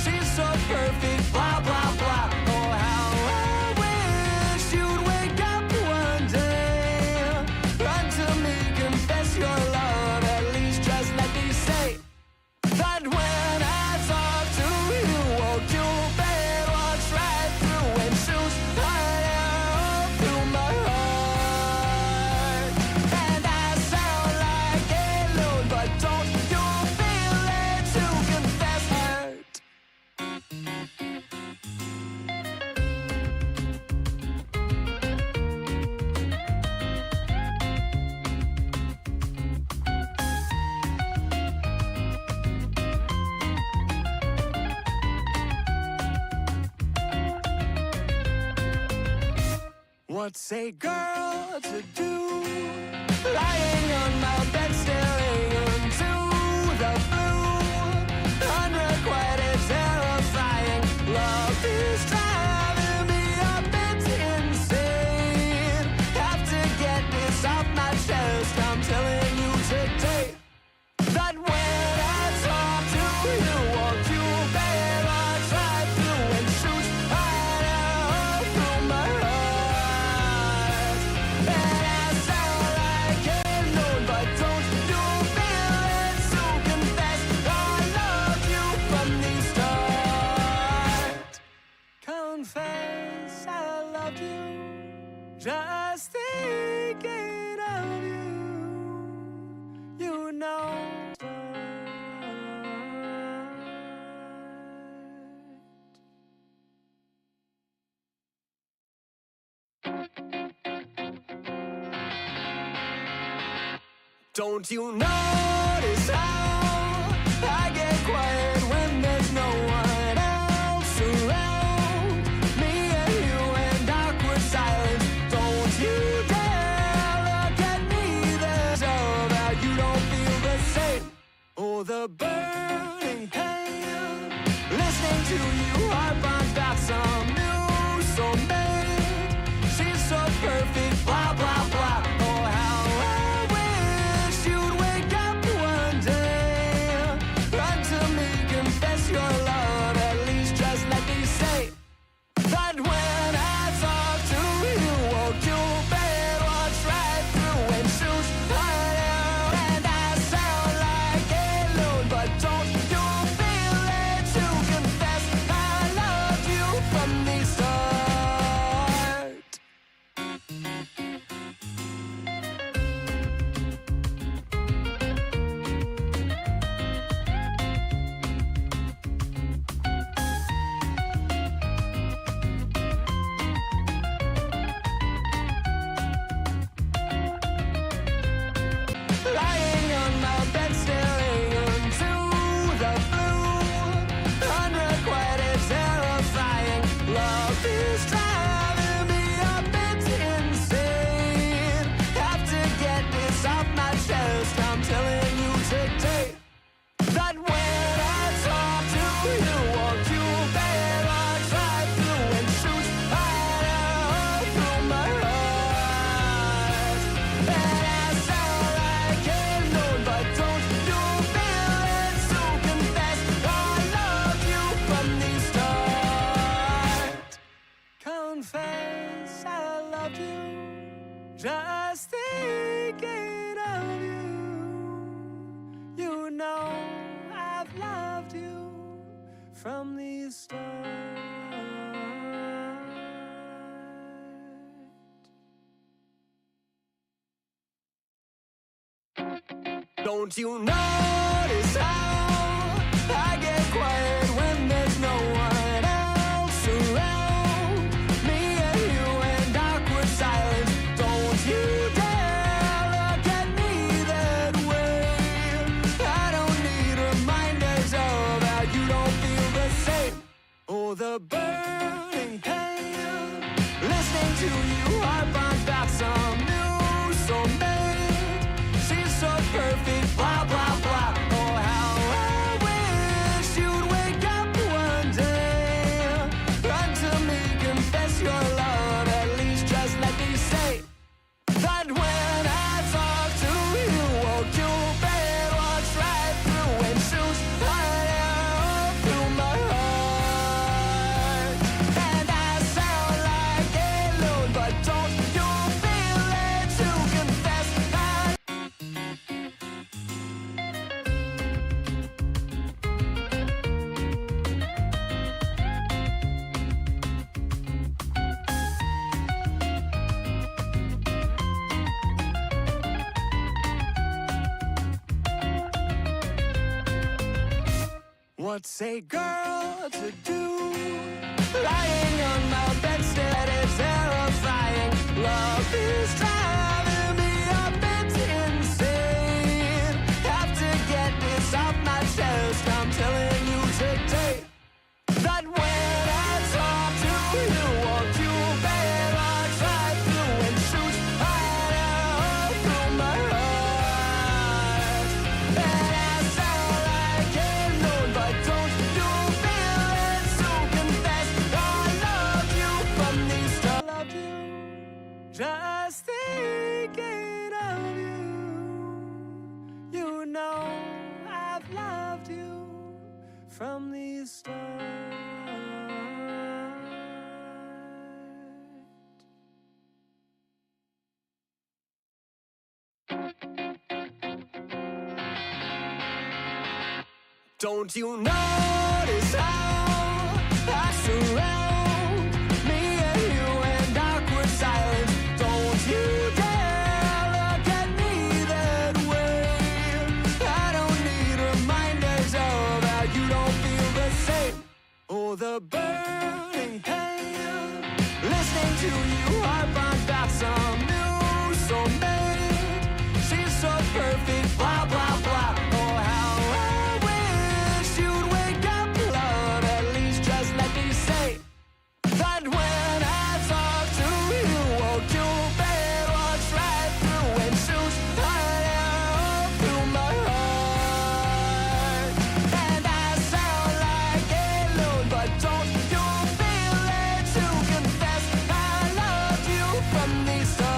She's so perfect, blah, blah, blah. Oh, how I wish you'd wake up one day. Run to me, confess your love. At least just let me say that when I talk to you, won't you bed, walks right through and shoots right out through my heart. And I sound like a loon, but don't you feel it to confess hurt? What's a girl to do? Lying on my bed, staring into the blue. Unrequited, terrifying. Love is driving me a bit insane. Have to get this off my chest. I'm telling you today that when I talk to you, won't you bet I try through and shoot right out through my heart. And I sound like a loon, but don't you feel it to confess I loved you from the start. Confess I loved you, just thinking of you. You know. Don't you notice how I get quiet when there's no one else around? Me and you and awkward silence. Don't you dare look at me, there's about you don't feel the same. Oh, the burning pain. Listening to you harp on about some new soulmate. She's so perfect, blah, blah, blah. Oh, how I wish you'd wake up one day. Run to me, confess your love. At least just let me say that when I talk to you, won't you bet walks right through and shoots right out. And I sound like a loon, but don't you feel it to confess I loved you from the start. Lying on my bed, staring into the blue. Unrequited, terrifying. Love is driving me a bit insane. Have to get this off my chest. I'm telling you today that when I talk to you, won't you bet walks right through and shoots right out through my heart. And I sound like a loon, but don't you feel it to confess I loved you from the start. Confess I loved you, just thinking of you. You know I've loved you from the start. Don't you notice how I get quiet when there's no one else around? Me and you and awkward silence. Don't you dare look at me that way. I don't need reminders of how you don't feel the same. Oh, the burning pain. Listening to you harp on about some new soulmate. She's so perfect, blah, blah, blah. Oh, how I wish you'd wake up one day. Run to me, confess your love. At least just let me say that when I talk to you, won't you bet walks right through and shoots right out through my heart. What's a girl to do? Lying on my bedstead is terrifying. Love is driving me up, it's insane. Have to get this off my chest. I'm telling you today that when I talk to you, won't you better try through and shoot right through my heart. And I sound like a loon, but don't you feel it? So confess I love you from the start. I love you, just thinking of you. You know I've loved you from the start. Don't you notice how I surround me and you in awkward silence? Don't you dare look at me that way. I don't need reminders of how you don't feel the same. Oh, the burning pain, listening to you harp on about some new soulmate. She's so perfect, blah, blah, blah. Oh, how I wish you'd wake up, love. At least just let me say that when I talk to you, won't you better watch right through and shoot right out through my heart. And I sound like a loon, but don't you feel it to confess I loved you from the start.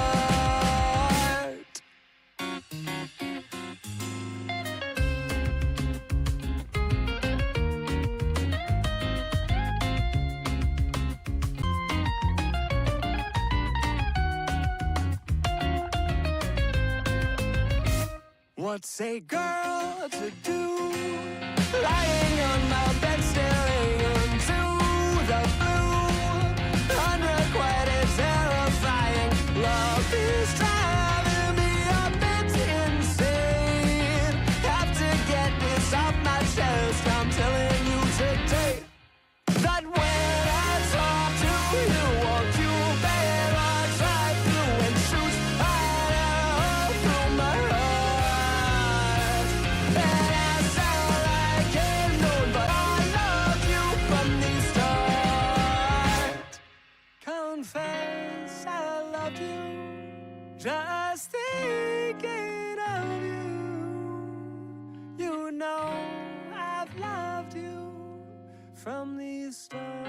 What's a girl to do? Lying on my bed staring into the blue. Unrequited, terrifying. Love is driving me up, it's insane. Have to get this off my chest. I'm telling you today that when I talk to you, won't you better try through and shoot right out through my heart. And I sound like a loon, but I love you from the start. Confess I love you, just thinking of you. You know I've loved you from the start.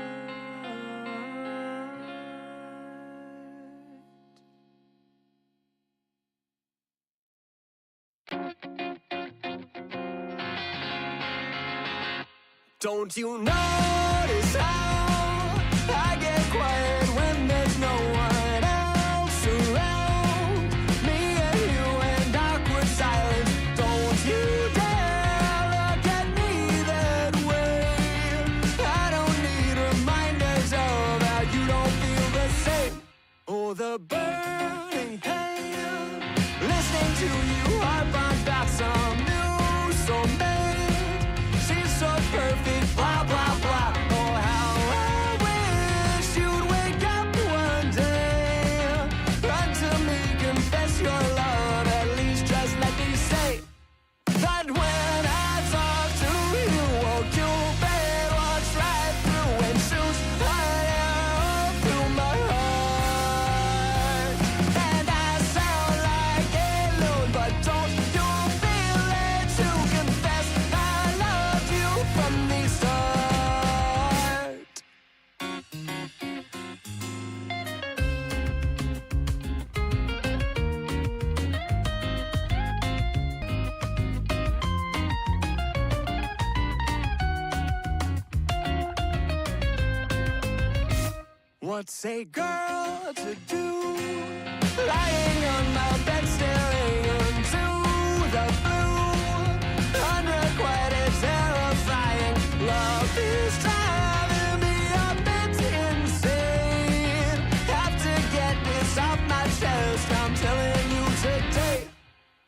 Don't you notice how I get quiet when there's no one else around? Me and you in awkward silence. Don't you dare look at me that way. I don't need reminders of how you don't feel the same. Oh, the burning pain, listening to you harp on about some new soulmate. She's so perfect, blah, blah, blah. Oh, how I wish you'd wake up one day. Run to me, confess your love. At least just let me say that when I talk to you, won't you better watch right through and shoot right out through my heart. And I sound like a loon, but don't you feel it to confess I loved you from the start. What's a girl to do? Lying on my bed staring into the blue. Unrequited, terrifying. Love is driving me up, it's insane. Have to get this off my chest. I'm telling you today.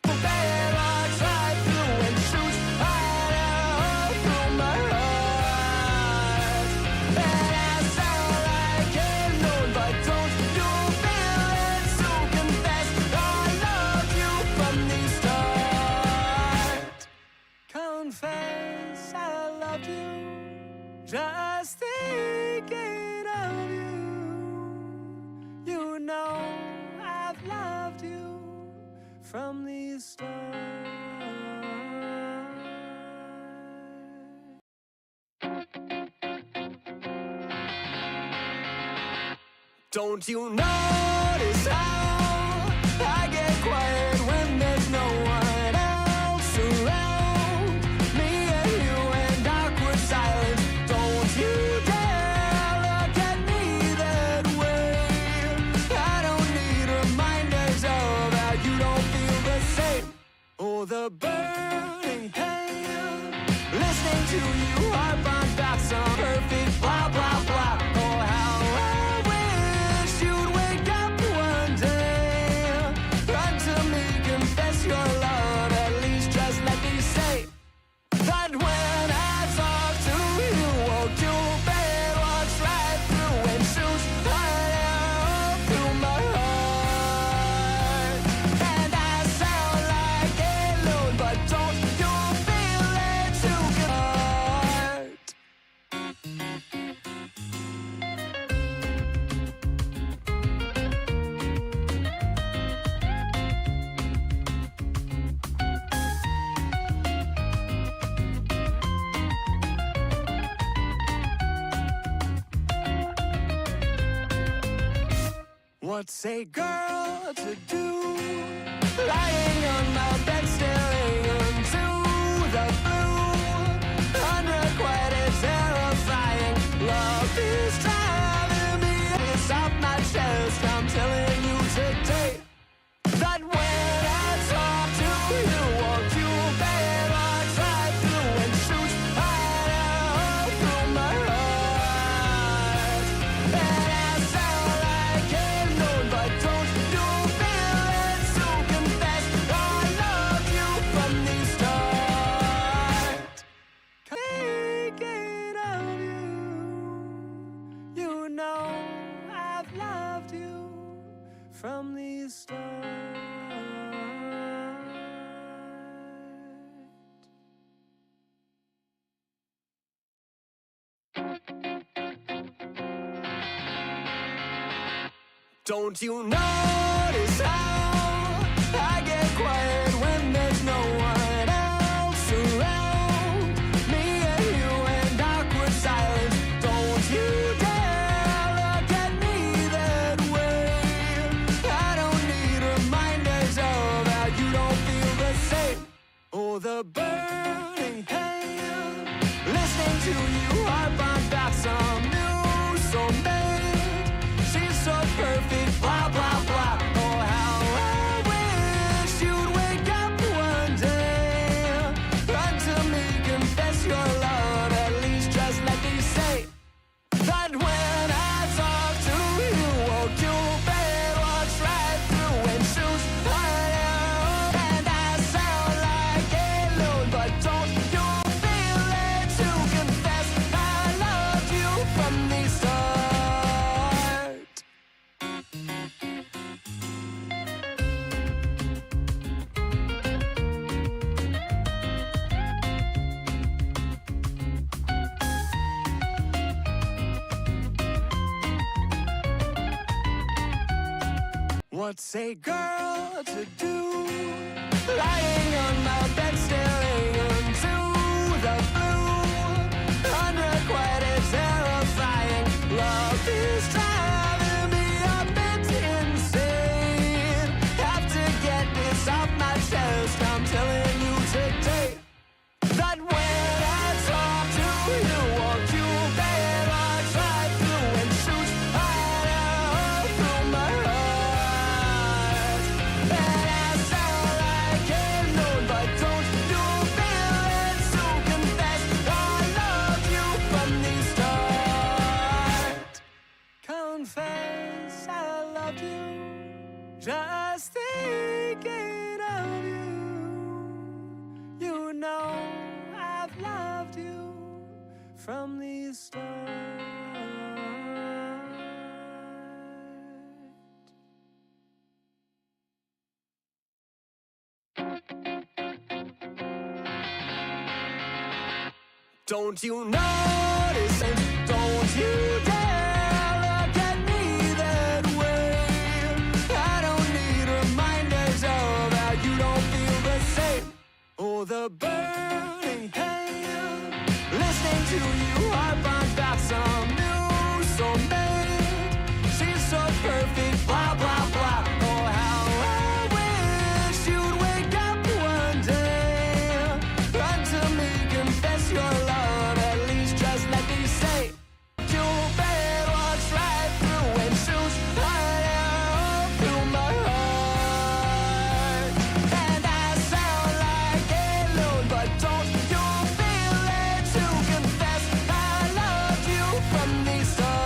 Better try through and shoot right out through my heart. Just thinking of you. You know I've loved you from the start. Don't you notice how I get quiet when there's no one else around? Me and you and awkward silence. Don't you dare look at me that way. I don't need reminders of how you don't feel the same. Oh, the burning pain. Listening to you harp on about some perfect blah, blah, blah. Oh, how I wish you'd wake up one day. Run to me, confess your love. At least just let me say that when I talk to you, walk your bed, walks right through and shoots right out through my heart. And I sound like a loon, but don't you feel it too good? What's a girl to do? Lying on my bed, staring into the blue. Unrequited, terrifying. Love is driving me. It's off my chest. I'm telling you today that when I talk to you, walk you bed, walks right through and shoots right out through my heart. And I sound like a loon, but don't you feel it to confess I love you from the start. Thinking of you, you know I've loved you from the start. Don't you notice how I get quiet when there's no one else around? Me and you and awkward silence. Don't you dare look at me that way. I don't need reminders of how you don't feel the same. Oh, the burning pain. Listening to you harp on about some new soulmate. She's so perfect, blah, blah, blah. Oh, how I wish you'd wake up one day. Run to me, confess your love. At least just let me say that when I talk to you, walk your bed, walks right through and shoots right out. And I sound like a loon, but don't you feel it to confess I loved you from the start. What's a girl to do? Lying on my bed, staring into the blue. Unrequited, terrifying. Love is driving me a bit insane. Have to get this off my chest. I'm telling you today that when I talk to you, walk you bed, walks right through and shoots right out through my heart. And I sound like a loon, but don't you feel it to confess I love you from the start. Confess I loved you. Just thinking of you. You know I've loved you from the start. Don't you know notice, and don't you dare look at me that way. I don't need reminders of how you don't feel the same. Oh, the burning pain, listening to you harp on about some new soulmate. She's so perfect, blah, blah, blah. Oh, how I wish you'd wake up one day, run to me, confess your love, at least just let me say your bed walks right through and shoots right out through my heart. And I sound like a loon, but don't you feel it to confess I loved you from the start.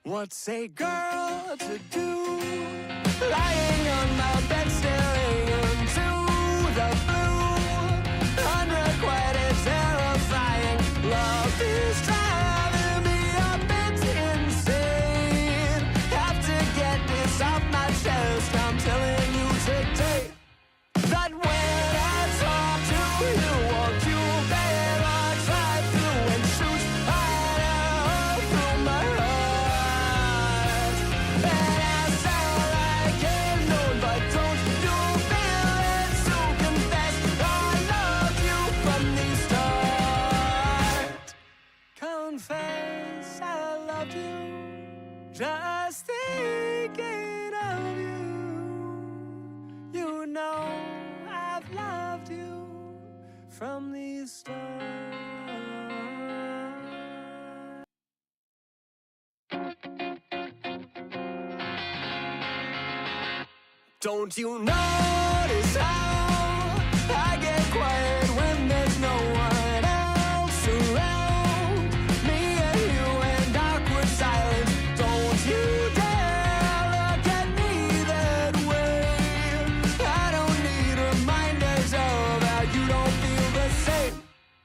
What's a girl to do? Lying on my bed, staring into the blue. Unrequited, terrifying. Love is driving me a bit insane. Have to get this off my chest. I'm telling you today that when I talk to you, won't you better try through and shoot right out through my heart. And I sound like a loon, but don't you feel it to confess I loved you from the start. Confess I loved you, just thinking of you. You know I've loved you from the start. Don't you notice how I get quiet when there's no one else around? Me and you and awkward silence. Don't you dare look at me that way. I don't need reminders of how you don't feel the same.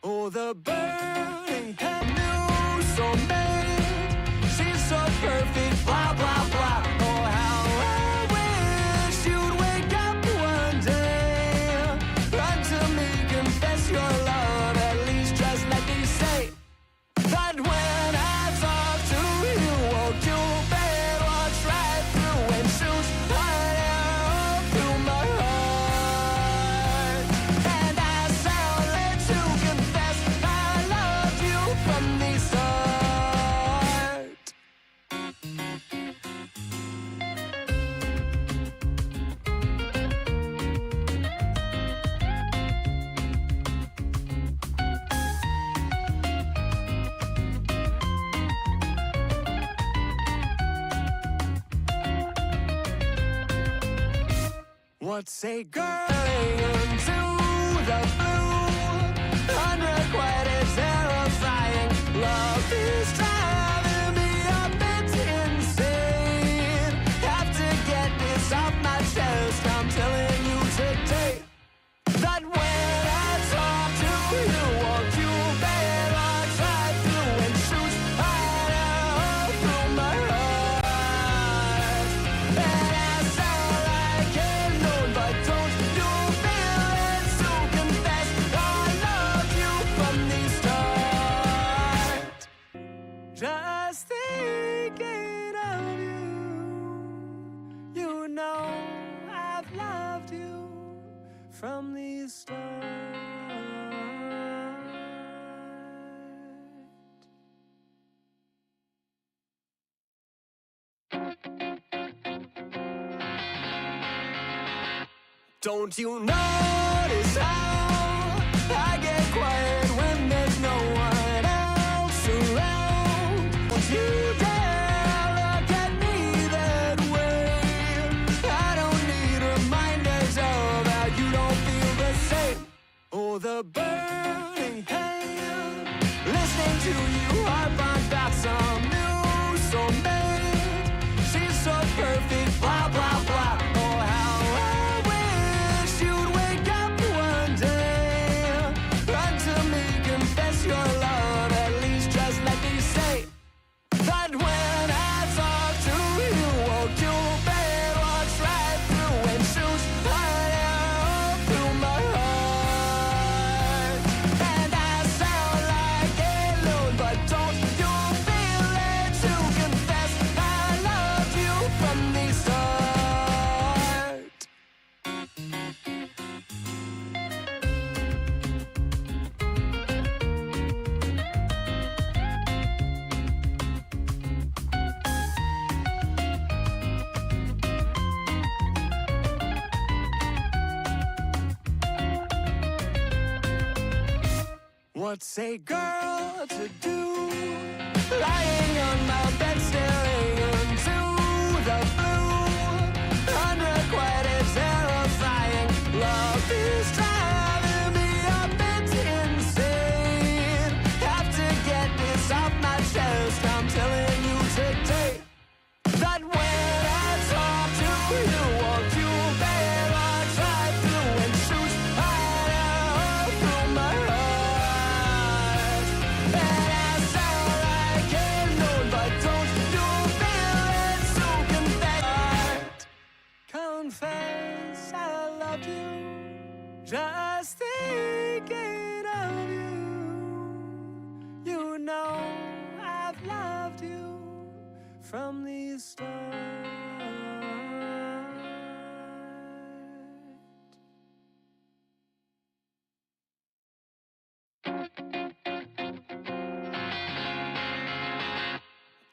Oh, the burning hell, new soulmate. She's so perfect, blah, blah, blah. Oh, how I wish you'd wake up one day, run to me, confess your love, at least just let me say that when I talk to you, won't you bed walks right through and shoots right out through my heart. And I sound like to confess I loved you from the start. What's a girl into the blue? Unrequited, terrifying. Love is driving me a bit insane. Have to get this off my chest. I'm telling you today that when I talk to you, won't you better try through and shoot right out through my heart. And I sound like a loon, but don't you feel it to confess I loved you from the start. Just thinking of you. You know I've loved you from the start. Don't you notice how I get quiet when there's no one else around? Don't you dare look at me that way. I don't need reminders of how you don't feel the same. Oh, the burning pain, listening to you harp on about some new soulmate. She's so perfect, blah, blah, blah. Oh, how I wish you'd wake up one day, run What's a girl to do? Lying on my bed staring into the blue. Unrequited, terrifying. Love is driving me a bit insane. Have to get this off my chest. I'm telling you today that when I talk to you, won't you better try through and shoot fire through my heart. And I sound like a loon, but don't you feel it? So confess I loved you, just thinking of you. You know I've loved you from the start.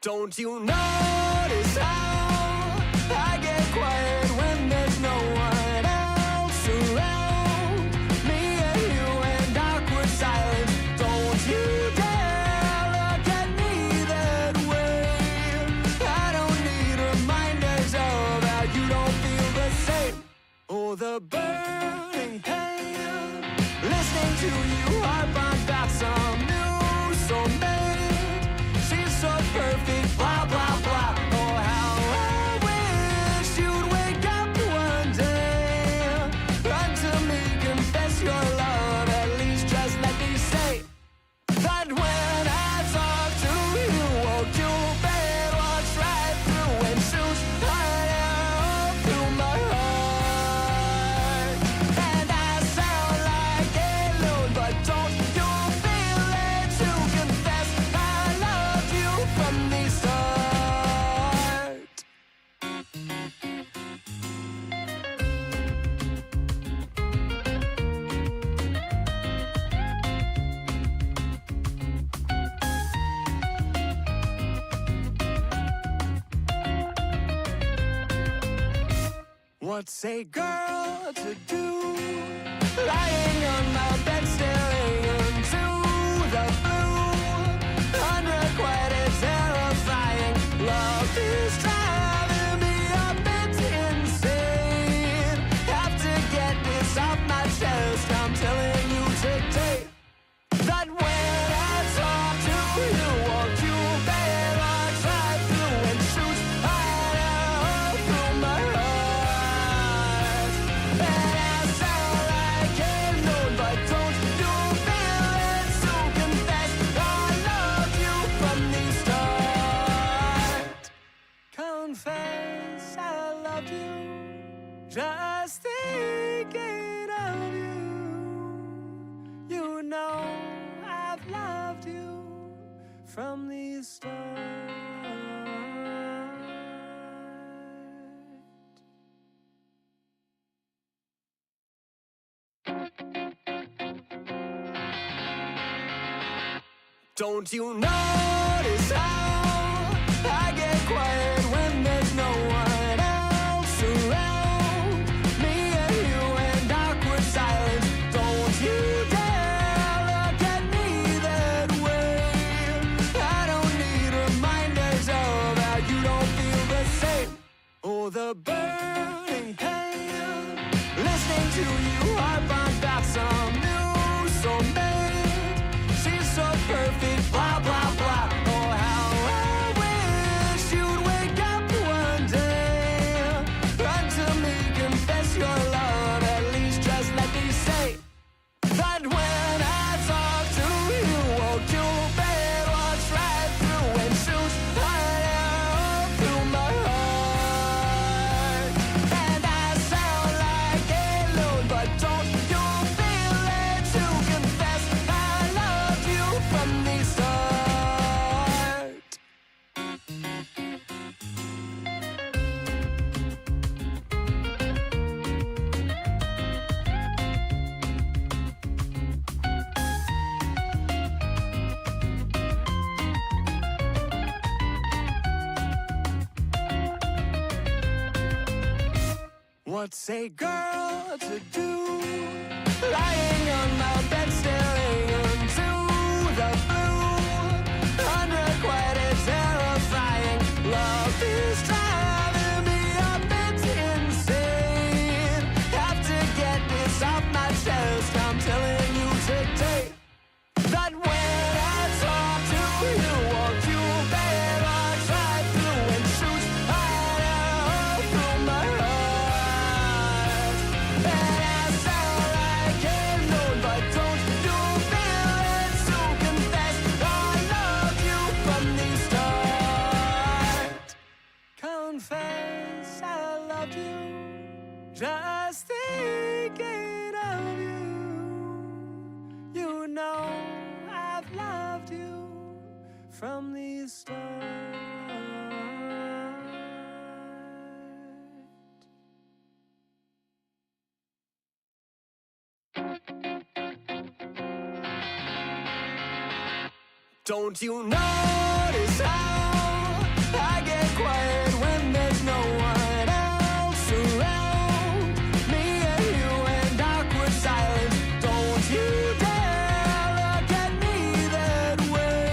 Don't you notice how I get quiet when there's no one else around? Me and you and awkward silence. Don't you dare look at me that way. I don't need reminders of how you don't feel the same. Oh, the burning pain. Listening to you harp on about some new soulmate. She's so perfect, blah, blah, blah. Oh, how I wish you'd wake up one day. Run to me, confess your love. At least just let me say that when I talk to you, won't you bet what's right through and shoot fire through my heart. And I sound like a loon, but don't you feel it to confess I loved you from the start. What's a girl to do? Lying on my bed staring into the blue. Unrequited, terrifying. Love is driving me a bit insane. Have to get this off my chest. I'm telling you today that when I talk to you, won't you better try through and shoot fire through my heart. And I sound like a loon, but don't you feel it? So confess I loved you from the start. Confess I loved you, just thinking of you. You know I've loved you from the start. Don't you notice how I get quiet when there's no one else around? Me and you and awkward silence. Don't you dare look at me that way. I don't need reminders of how you don't feel the same. Oh, the burning pain. Listening to you harp on about some new soulmate. She's so perfect, blah, blah, blah. Oh, how I wish you'd wake up one day. Run to me, confess your love. At least just let me say that when I talk to you, won't you bet what's right through and shoot fire through my heart. And I sound like a loon, but don't you feel it to confess I loved you from the start. What's a girl to do? Lying on my bed staring into from the start. Don't you notice how I get quiet when there's no one else around? Me and you and awkward silence. Don't you dare look at me that way.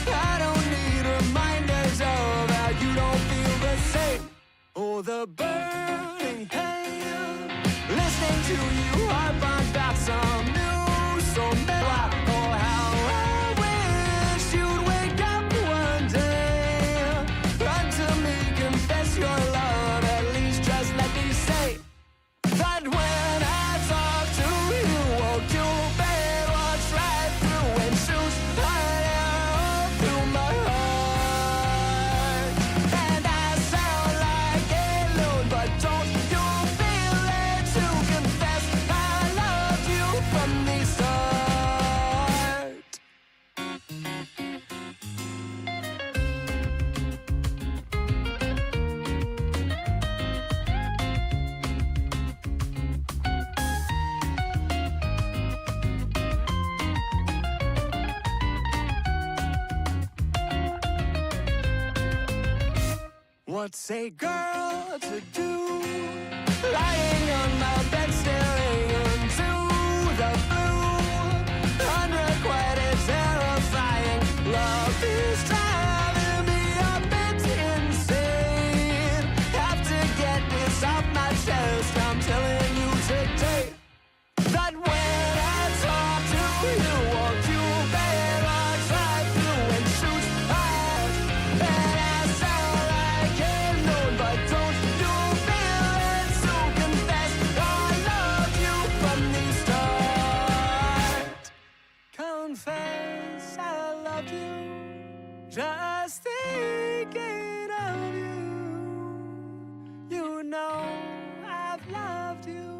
I don't need reminders of how you don't feel the same. Oh, the burning pain, listening to you harp on about some news so mad. Oh, how I wish you'd wake up one day. Run to me, confess your love, at least just let me say that when I talk to you, won't you bed, walks right through and shoots right out through my heart. And I sound like a loon, but don't you feel it to confess I loved you from the start. What's a girl to do? Lying on my bed staring into the blue. Unrequited, terrifying. Love is driving me a bit insane. Have to get this off my chest. I'm telling you today that when I talk to you, won't you bet rocks right through and shoots right. And I sound like a loon, but don't you feel it to confess I loved you from the start. Confess I loved you, just thinking of you. You know I've loved you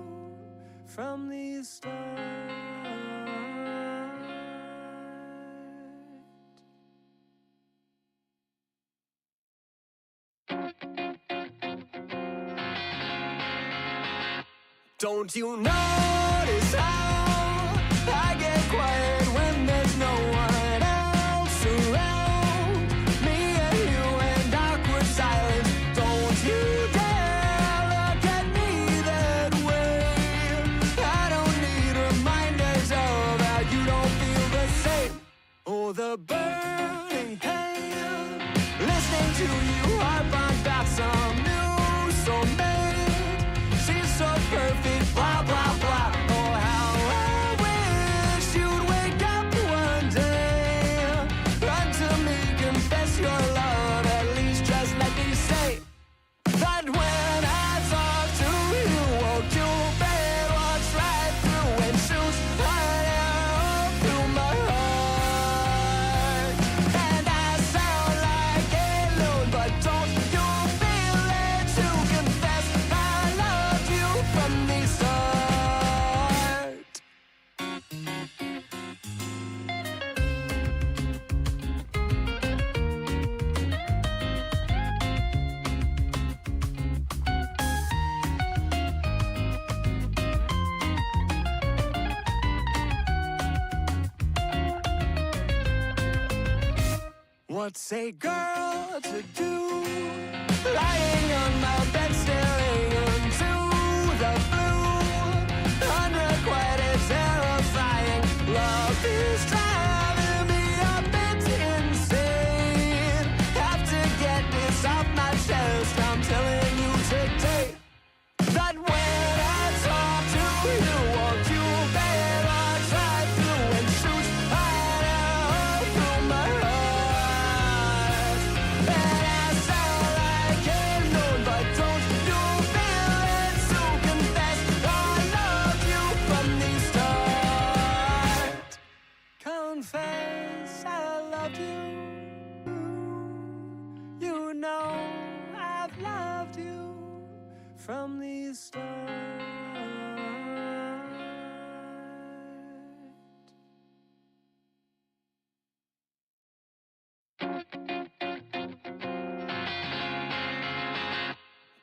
from the start. Don't you notice how I get quiet when there's no one else around? Me and you and awkward silence. Don't you dare look at me that way. I don't need reminders of how you don't feel the same. Oh, the burning pain, listening to you harp on about some news so made. She's so perfect, blah, blah, blah. Oh, how I wish you'd wake up one day. Run to me, confess your love, at least just let me say that when I talk to you, won't you bed walks right through and shoots right out through my heart. And I sound like a loon, but don't you feel it to confess I loved you from the start. What's a girl to do? Lying on my bed staring into the blue. Unrequited, terrifying. Love is driving me a bit insane. Have to get this off my chest. I'm telling you today that when I talk to you, won't you bet rocks right through and shoots right out through my heart. And I sound like a loon, but don't you feel it to confess I loved you from the start. Confess I loved you. You know I've loved you from the start.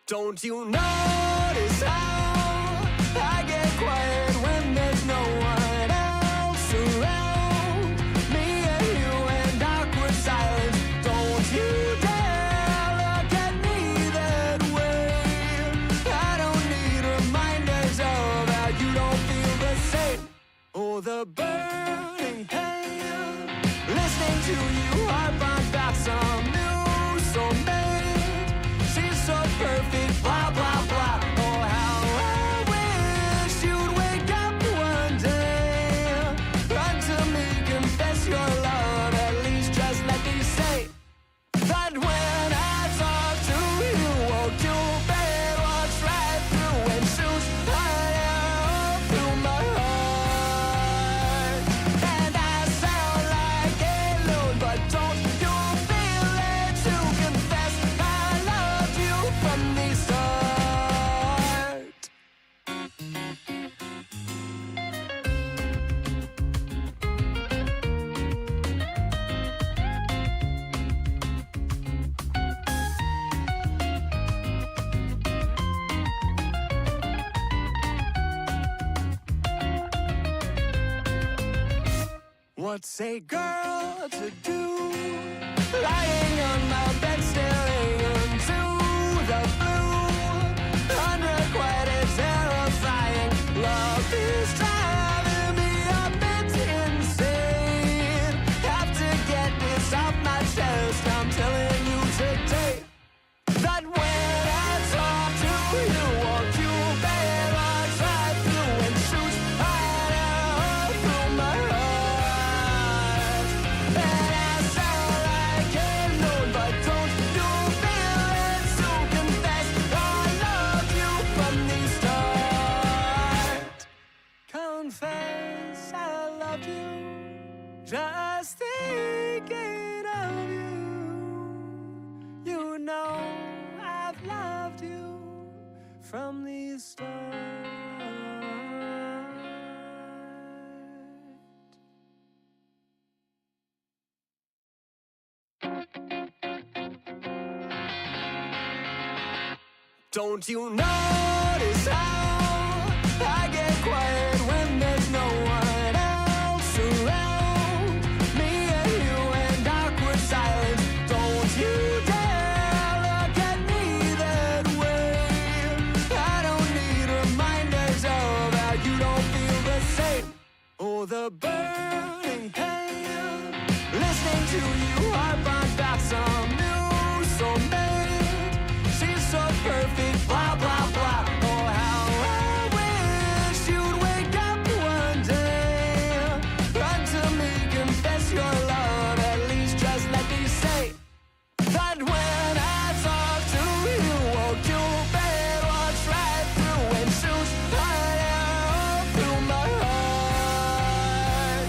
Don't you notice how I get quiet when there's no one else around? Me and you and awkward silence. Don't you dare look at me that way. I don't need reminders of how you don't feel the same. Oh, the burning pain. Listening to you harp on about some new soulmate. She's so perfect, blah, blah, blah. Oh, how I wish you'd wake up one day. Run to me, confess your love. At least just let me say that when I talk to you, won't you bed walks right through and shoots right out through my heart. And I sound like a loon, but don't you feel it to confess I loved you from the start? What's a girl to do? Lying on my bed staring into the blue. Unrequited, terrifying. Love is driving me a bit insane. Have to get this off my chest. I'm telling you today that when I talk to you, won't you bed walks right through and shoots right out through my heart. And I sound like a loon, but don't you feel it to confess I loved you from the start? Confess I loved you, just thinking of you. You know I've loved you from the start. Don't you notice how I get quiet when there's no one else around? Me and you and awkward silence. Don't you dare look at me that way. I don't need reminders of how you don't feel the same. Oh, the burning pain. Listening to you harp on about some new soulmate. She's so perfect, blah, blah, blah. Oh, how I wish you'd wake up one day. Run to me, confess your love. At least just let me say that when I talk to you, won't you bed walks right through and shoots right out through my heart.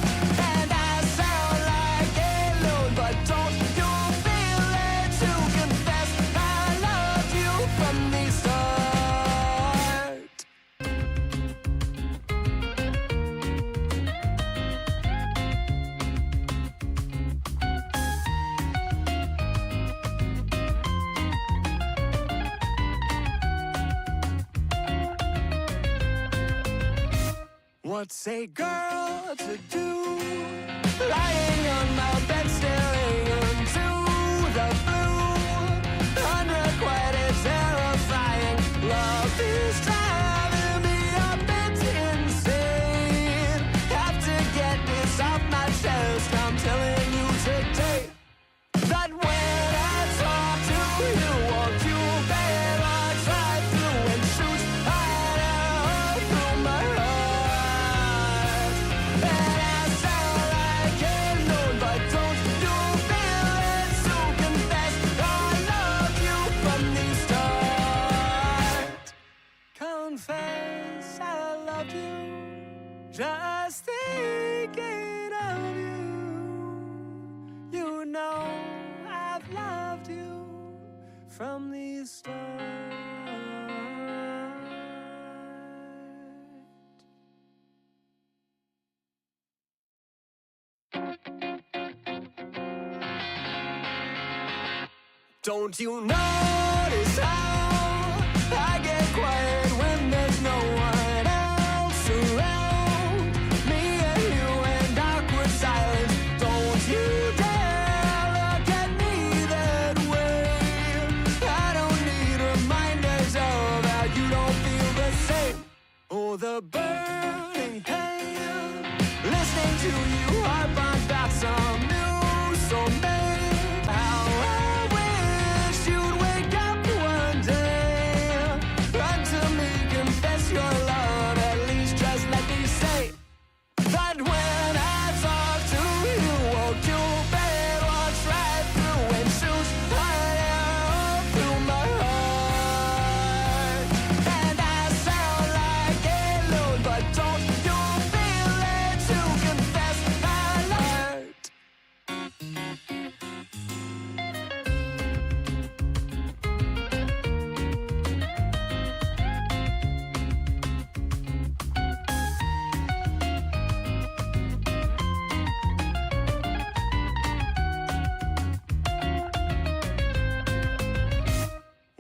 And I sound like a loon, but don't you feel it to confess I loved you from the start? What's a girl to do? Lying on my bed staring into the blue. Unrequited, terrifying. Love is driving me a bit insane. Have to get this off my chest. I'm telling you today that when I talk to you, won't you bed walks right through and shoots right out through my heart. And I sound like a loon, but don't you feel it to confess I loved you from the start? Confess I loved you, just thinking of you. You know I've loved you from the start. Don't you notice how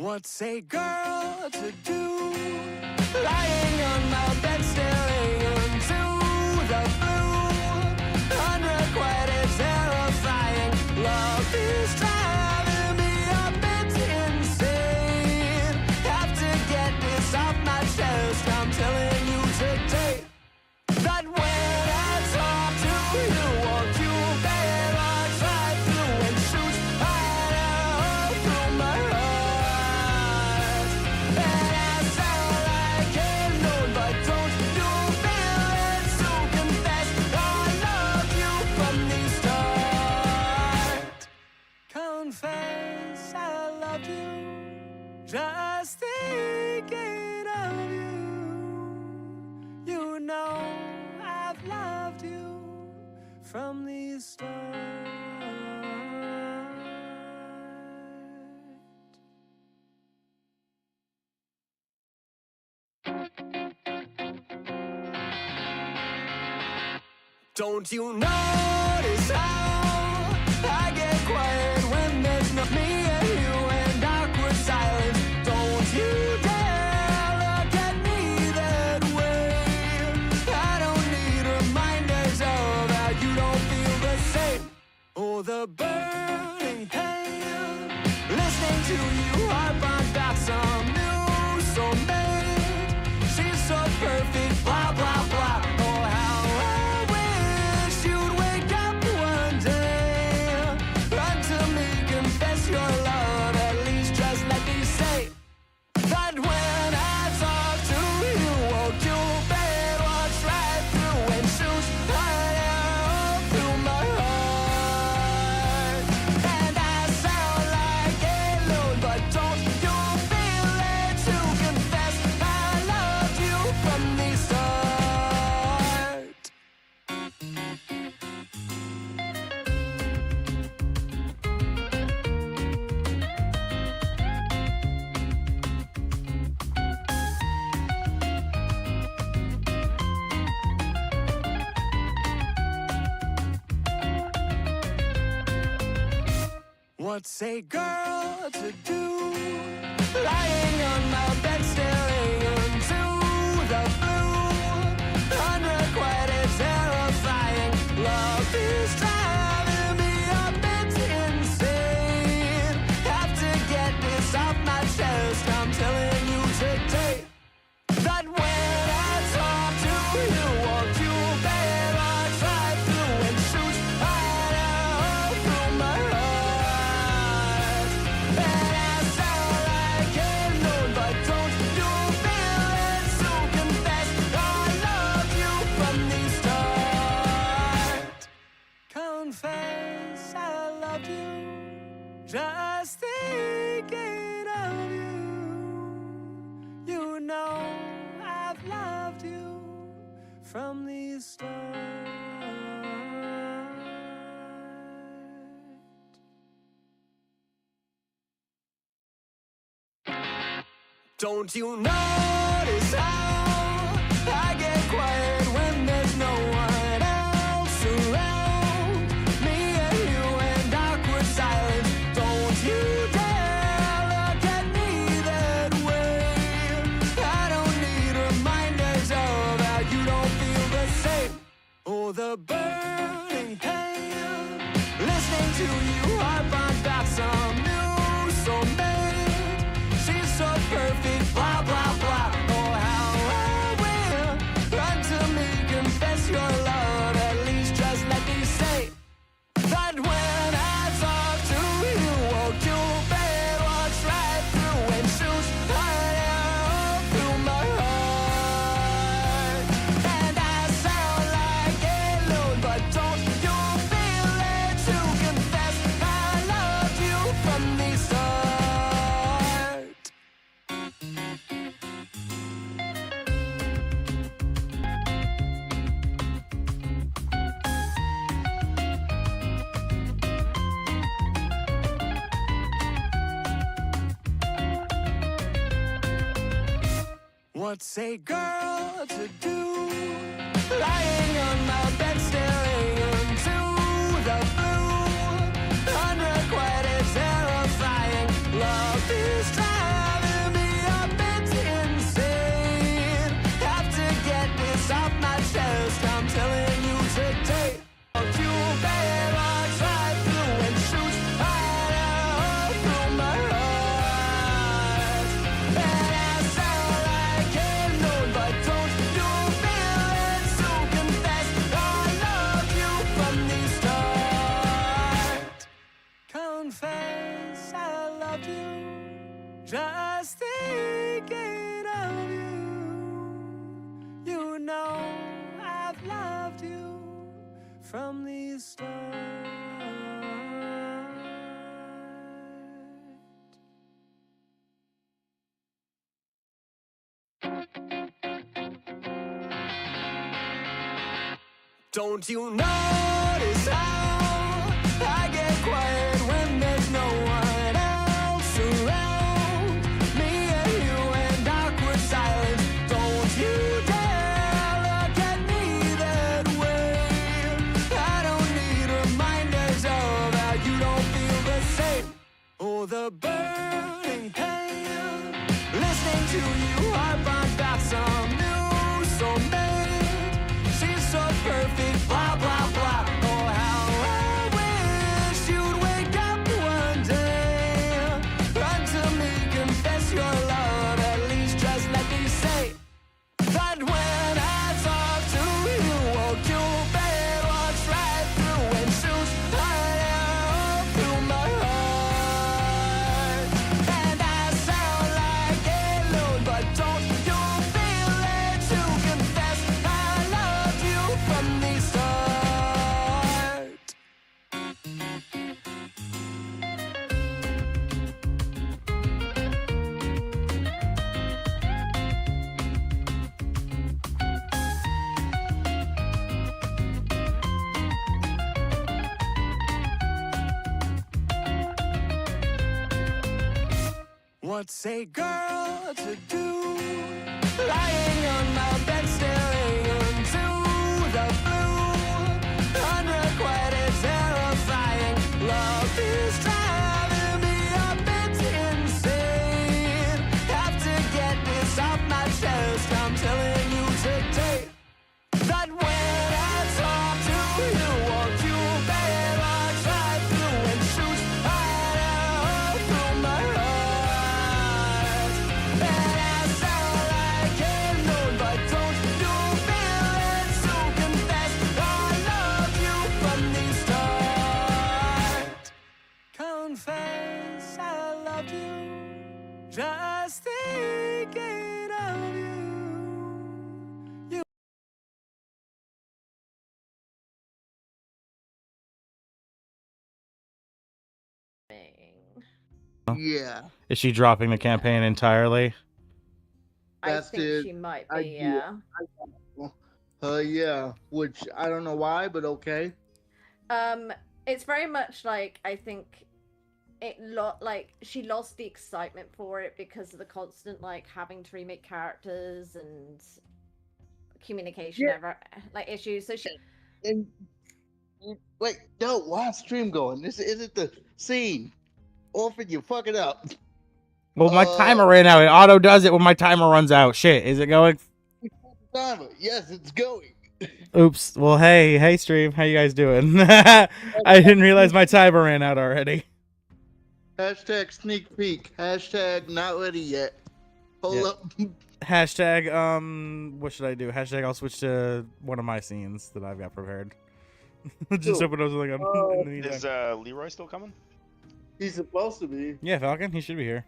What's a girl to do? Lying on my bed staring into the blue. Unrequited, terrifying. Love is driving me a bit insane. Have to get this off my chest. I'm telling you today that when I talk to you, won't you better try through and shoot right out through my heart. And I sound like a loon, but don't you feel it to confess I love you from the start. Confess I love you, just thinking of you. You know I've loved you from the start. Don't you notice how I get quiet when there's no me and you and awkward silence? Don't you dare look at me that way. I don't need reminders of how you don't feel the same. Oh, the burning pain, listening to you harp on about some new soulmate. She's so perfect, blah, blah, blah. Oh, how I wish you'd wake up one day. Run to me, confess your love. At least just let me say that when I talk to you, won't you better watch right through and shoot right out through my heart. And I sound like a loon, but don't you feel it to confess I loved you from the start. What's a girl to do? Lying on my bed staring into the blue. Unrequited, terrifying. Love is driving me a bit insane. Have to get this off my chest. I'm telling you today that when I talk to you, won't you better try through and shoot right out through my heart. And I sound like a loon, but don't you feel it to confess I love you from the start. Confess I love you, just thinking of you. You know I've loved you from the start. Don't you notice how I get quiet when there's no one else around? Me and you and awkward silence. Don't you dare look at me that way. I don't need reminders of how you don't feel the same. Oh, the burning pain, listening to you harp on about some new soulmate. She's so perfect, blah, blah, blah. Oh, how I will run to me, confess your love. At least just let me say that when I talk to you, won't you better watch right through and shoot right out through my heart. And I sound like a loon, but don't you feel it to confess I loved you from the start. What's a girl to do? Lying on my bed staring into the blue. Unrequited, terrifying. Love is trying. Don't you notice how I get quiet when there's no one else around? Me and you and awkward silence. Don't you dare look at me that way. I don't need reminders of how you don't feel the same. Oh, the burning pain. Listening to you harp on about some new soulmate. She's so perfect, blah, blah, blah. Oh, how I wish you'd wake up one day. Run to me, confess your love. At least just let me say that when I talk to you, oh, Cupid walks right through and shoots right arrow through my heart. And I sound like a loon, but don't you feel it to confess I loved you from the start? What's a girl to do? Lying on my bed staring into the blue. Unrequited, terrifying. Love is driving me a bit insane. Have to get this off my chest. I'm telling you today that when I talk to you, won't you walks right through and shoots right arrow through my heart. And I sound like a loon, but don't you feel it to confess I love you from the start? Confess I loved you, just thinking of you. Yeah, Is she dropping the campaign entirely? I That's think it. she might I be, do. yeah. Yeah, which I don't know why, but okay. It's very much like, I think like she lost the excitement for it because of the constant like having to remake characters and communication like issues. So she And wait, no, why stream going? This isn't the scene. Orphan, you fuck it up. Well, my timer ran out. It auto does it when my timer runs out. Shit, is it going? Timer. Yes, it's going. Oops. Well, hey, stream. How you guys doing? I didn't realize my timer ran out already. Hashtag sneak peek. Hashtag not ready yet. Hold Yeah. up. Hashtag, what should I do? Hashtag, I'll switch to one of my scenes that I've got prepared. Just Cool. open those like in the meantime. Is Leroy still coming? He's supposed to be. Yeah, Falcon, he should be here.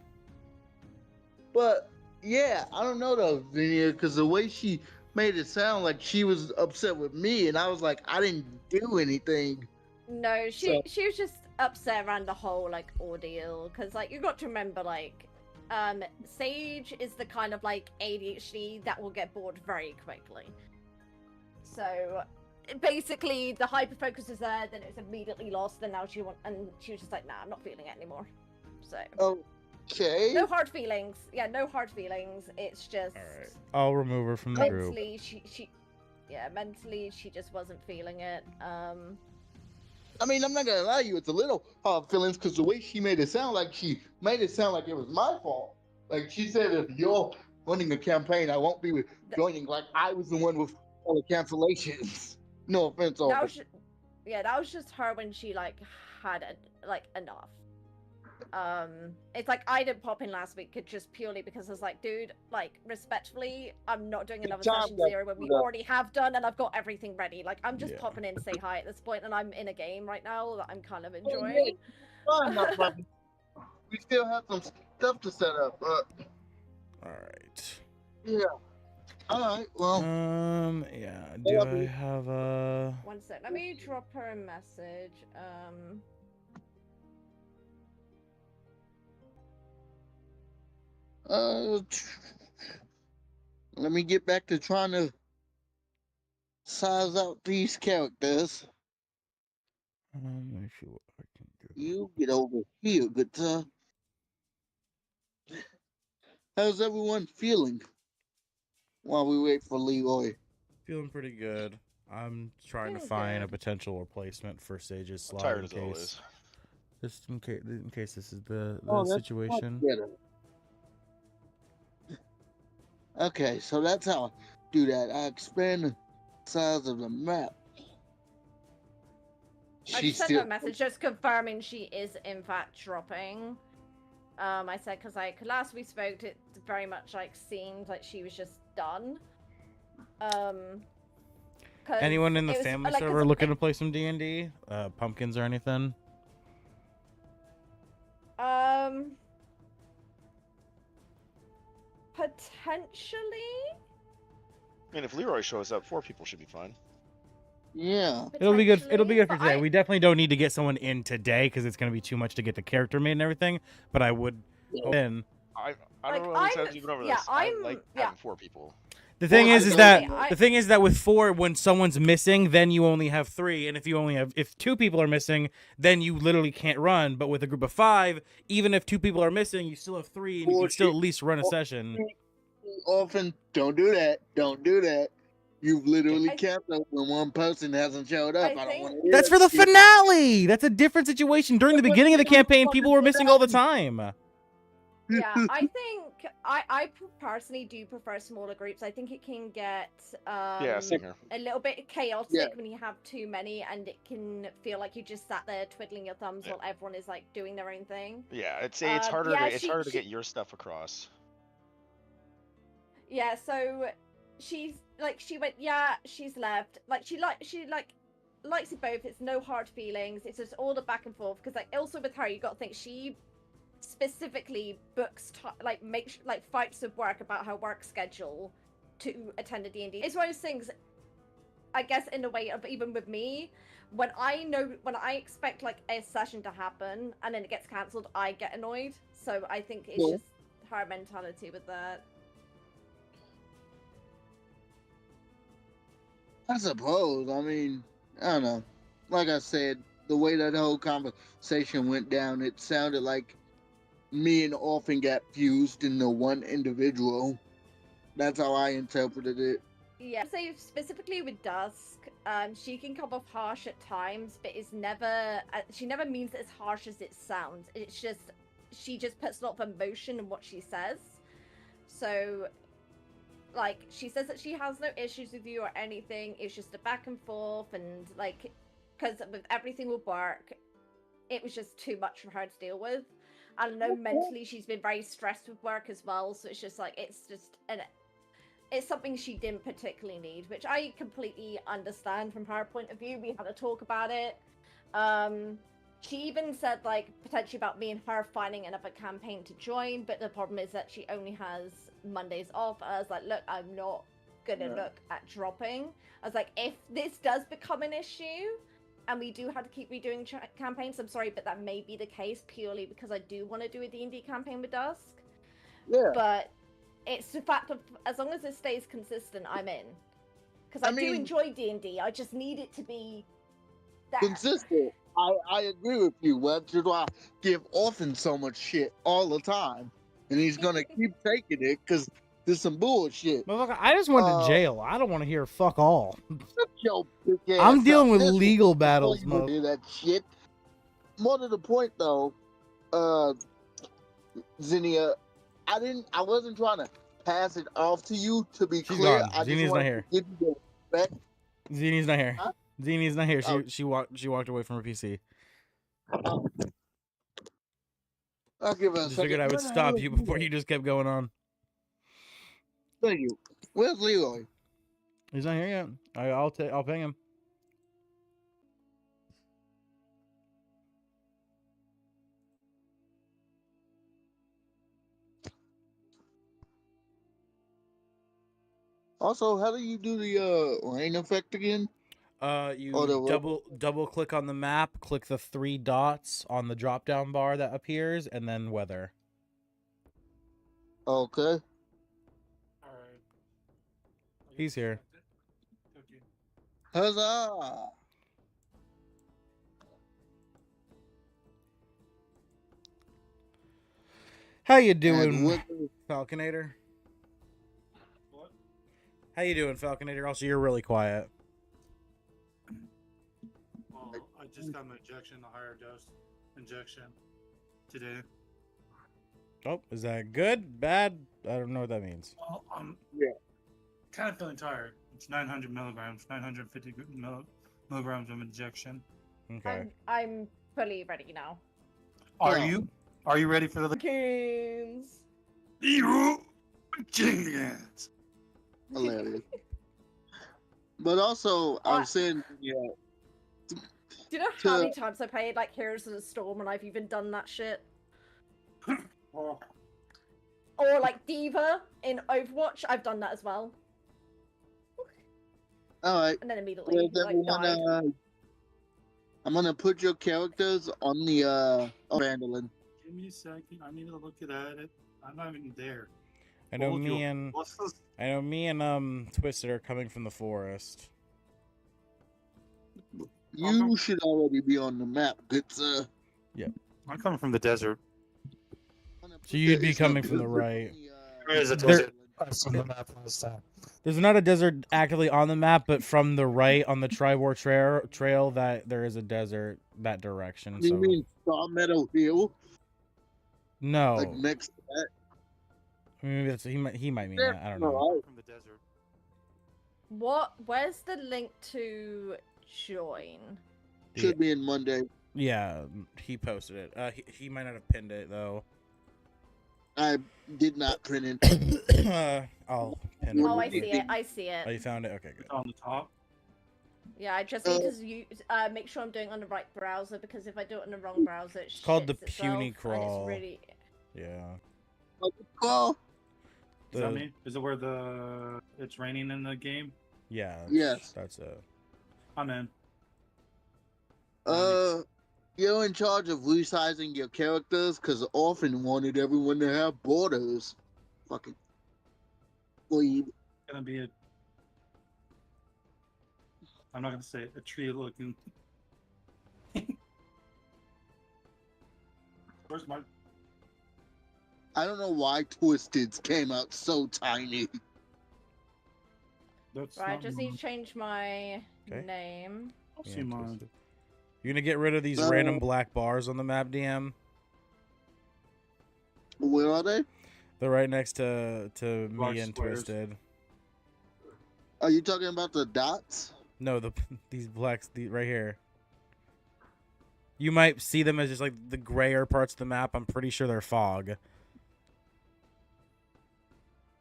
But yeah, I don't know though, Xenia, because the way she made it sound like she was upset with me, and I was like, I didn't do anything. no, she was just upset around the whole like ordeal because like you got to remember like Sage is the kind of like ADHD that will get bored very quickly. So basically the hyper focus is there, then it's immediately lost, and now she was just like, nah, I'm not feeling it anymore. So Okay. no hard feelings. Yeah, no hard feelings. It's just Alright. I'll remove her from the group. mentally mentally she just wasn't feeling it. I mean, I'm not gonna lie to you, it's a little hard feelings because the way she made it sound like it was my fault. Like she said, if you're running a campaign, I won't be joining. Like I was the one with all the cancellations. No offense, That Orphan. that was just her when she like had enough. It's like I didn't pop in last week just purely because I was like, dude, like respectfully, I'm not doing another session 0 when we already have done and I've got everything ready. Like I'm just popping in to say hi at this point, and I'm in a game right now that I'm kind of enjoying. Fine, no problem. We still have some stuff to set up. Alright. Yeah. All right. Well. Yeah. Do I have a? One sec. Let me drop her a message. Let me get back to trying to size out these characters. Let me see what I can do. You get over here, good sir. How's everyone feeling while we wait for Leroy? Feeling pretty good. I'm trying to Feeling find a good. potential replacement for Sage's I'm slot tired in as case, always. just in case this is the Oh, that's much situation. better. Okay, so that's how I do that. I expand the size of the map. I She's sent her still a message just confirming she is in fact dropping. I said because like last we spoke, it very much like seemed like she was just done. 'Cause Anyone in the it was, family like, 'cause server looking to play some D&D? Pumpkins or anything? Potentially. I mean, if Leroy shows up, 4 people should be fine. yeah. It'll be good. It'll be good for but today. We definitely don't need to get someone in today because it's going to be too much to get the character made and everything. But I would in. I Like, don't know what to even over yeah, this. I I'm- like yeah. having 4 people. The thing Well, is I that don't- the thing is that with 4, when someone's missing, then you only have 3, and if 2 people are missing, then you literally can't run. But with a group of 5, even if 2 people are missing, you still have 3, and you can still at least run a session. Orphan, don't do that. Don't do that. You've literally I- capped up when one person hasn't showed up. I don't think- want to hear That's for the finale. That's a different situation. During the beginning of the campaign, people were missing all the time. Yeah, I think I personally do prefer smaller groups. I think it can get Yeah, same here. a little bit chaotic Yeah. when you have too many, and it can feel like you just sat there twiddling your thumbs Yeah. while everyone is like doing their own thing. Yeah, it's yeah, harder. It's she- harder to she- get your stuff across. Yeah, so she went, yeah, she's left. Like she likes it both. It's no hard feelings. It's just all the back and forth. Because like also with her, you got to think she specifically books fights of work about her work schedule to attend a D&D. It's one of those things, I guess, in a way of even with me, when I expect like a session to happen and then it gets cancelled, I get annoyed. So I think it's Yeah. just her mentality with that. I suppose. I mean, I don't know. Like I said, the way that whole conversation went down, it sounded like me and Orphan got fused into one individual. That's how I interpreted it. Yeah, so specifically with Dusk, she can come off harsh at times, but it's never. She never means it as harsh as it sounds. It's just she just puts a lot of emotion in what she says. So, like, she says that she has no issues with you or anything. It's just a back and forth, and like, because with everything with work, it was just too much for her to deal with. I know mentally she's been very stressed with work as well, so it's just like it's something she didn't particularly need, which I completely understand from her point of view. We had a talk about it. She even said like potentially about me and her finding another campaign to join, but the problem is that she only has Mondays off. I was like, look, I'm not gonna look at dropping. I was like, if this does become an issue and we do have to keep redoing campaigns, I'm sorry, but that may be the case purely because I do want to do a D&D campaign with Dusk. Yeah. But it's the fact of as long as it stays consistent, I'm in. Because I do mean, enjoy D&D. I just need it to be there. consistent. I agree with you. That's why I give Orphan so much shit all the time. And he's going to keep taking it because there's some bullshit. Motherfucker, I just went to jail. I don't want to hear fuck all. Yo, big ass I'm dealing up. with This legal is battles, before you mother. hear that shit. More to the point, though, Zinnia, I wasn't trying to pass it off to you. To be She's clear, gone. I just Zinnia's not wanted here. to give you the respect. Zini's not here. Huh? Zini's not here. Oh. She walked away from her PC. I'll give her a Just second. figured I would Where the hell stop is you before Leroy? you just kept going on. Thank you. Where's Leroy? He's not here yet. I'll ping him. Also, how do you do the rain effect again? You Oh, the double click on the map, click the 3 dots on the drop down bar that appears, and then weather. Okay. He's here. Huzzah! How you And doing, with Falconator? What? How you doing, Falconator? Also, you're really quiet. Well, I just got my injection, a higher dose injection today. Oh, is that good? Bad? I don't know what that means. Well, I'm Yeah. kind of feeling tired. It's 900 milligrams, 950 milligrams of injection. Okay. I'm fully ready now. Are Yeah. you? Are you ready for the Kings. Hero Jenkins? hilarious. But also, I was saying, yeah, Do you know how many times I played like Heroes of the Storm and I've even done that shit? Oh, Or like Diva in Overwatch, I've done that as well. all right. And then immediately Well, like died. I'm gonna put your characters on the Vandalin. give me a second. I need to look at it. I'm not even there. I know Hold me your and horses. Twisted are coming from the forest. You should already be on the map, good sir. I'm coming from the desert. So you'd be coming from the right. There is a There- desert. I saw the map last time. There's not a desert actively on the map, but from the right on the Tribor trail, that there is a desert that direction. You So mean Star Meadow Hill? no, Like next to that? maybe that's, he might mean Yeah, that. I don't know. alright. From the desert. Where's the link to join? Should be in Monday. Yeah, he posted it. He might not have pinned it though. I did not print it. I'll pin it. Oh, I real see quick. it. I see Oh, it. you found it? Okay, good. It's on the top. Yeah, I just need to make sure I'm doing it on the right browser because if I do it on the wrong browser, it's called the itself, puny and crawl. It's really... Yeah. Call? Does that mean? Is it where it's raining in the game? Yeah. Yes. That's it. I'm in. You're in charge of resizing your characters because Orphan wanted everyone to have borders. Fucking weeb. Gonna be I'm not gonna say it, a tree looking. Where's my? I don't know why Twisteds came out so tiny. That's Right, I not just need mine. to change my Okay. name. I'll Yeah, see mine. Twisted. You're gonna get rid of these Uh, random black bars on the map, DM. Where are they? They're right next to Black me and squares. Twisted. Are you talking about the dots? No, these blacks right here. You might see them as just like the grayer parts of the map. I'm pretty sure they're fog.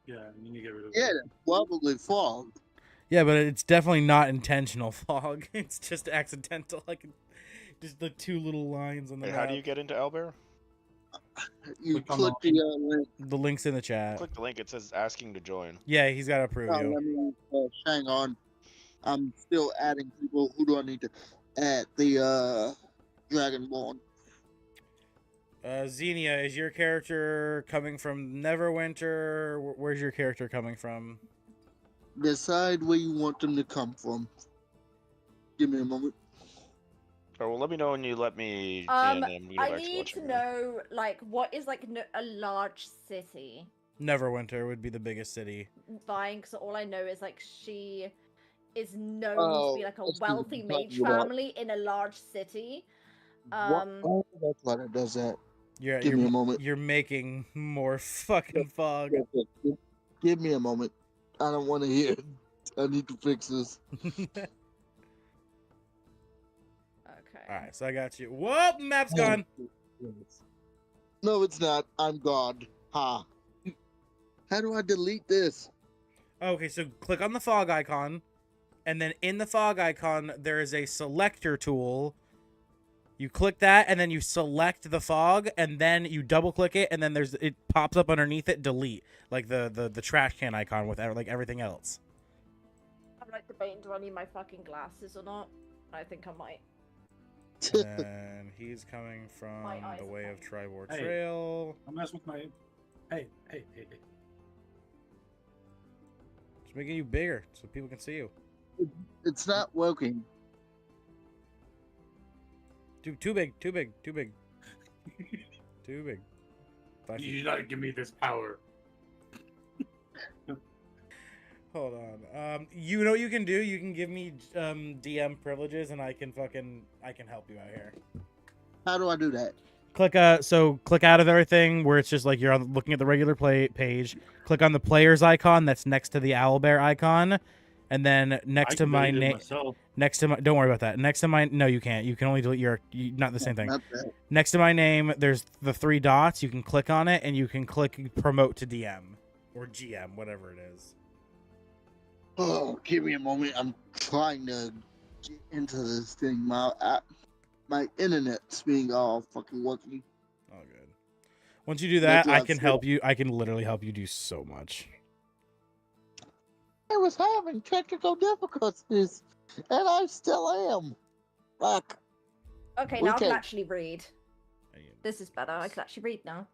Yeah, you need to get rid of Yeah, it. that's probably fog. Yeah, but it's definitely not intentional fog. It's just accidental. Like just the two little lines on the Hey, map. how do you get into Owlbear? You Click on click the- the link. The link's in the chat. Click the link. It says asking to join. Yeah, he's got to approve Oh, you. let me hang on. I'm still adding people. Who do I need to add? The Dragonborn. Xenia, is your character coming from Neverwinter? Where's your character coming from? Decide where you want them to come from. Give me a moment. Oh, well, let me know when you let me in. And we can I have need Xbox to in. know, like, what is, like, a large city Neverwinter would be the biggest city. buying, because all I know is, like, she is known Oh, to be, like, a that's what wealthy you're mage talking about. family in a large city. What? Oh, that's why it does that. Give me a moment. You're making more fucking fog. Give me a moment. I don't want to hear it. I need to fix this. Okay. Alright, so I got you. Whoa, map's gone. No, it's not. I'm God. Ha. How do I delete this? Okay, so click on the fog icon, and then in the fog icon, there is a selector tool. You click that, and then you select the fog, and then you double click it, and then it pops up underneath it, delete, like the trash can icon with like everything else. I'm, like, debating, do I need my fucking glasses or not? I think I might. And he's coming from My eyes the are way of fine. Tribor Hey. Trail. I'm messing with my. Hey. Just making you bigger so people can see you. It's not working. Too big. Too big. Too big. Too big. 5 feet. You gotta give me this power. Hold on. You know what you can do? You can give me DM privileges, and I can help you out here. How do I do that? Click click out of everything where it's just like you're looking at the regular play page. Click on the player's icon that's next to the owlbear icon, and then next to my name. Don't worry about that. Next to my no, you can't. You can only delete not the same thing. Not that. Next to my name, there's the 3 dots. You can click on it, and you can click promote to DM or GM, whatever it is. Oh, give me a moment. I'm trying to get into this thing. My internet's being all fucking wonky. Oh, good. Once you do that, I That's can cool. help you. I can literally help you do so much. I was having technical difficulties, and I still am. Fuck. Okay, now I can Okay. actually read. This is better. I can actually read now.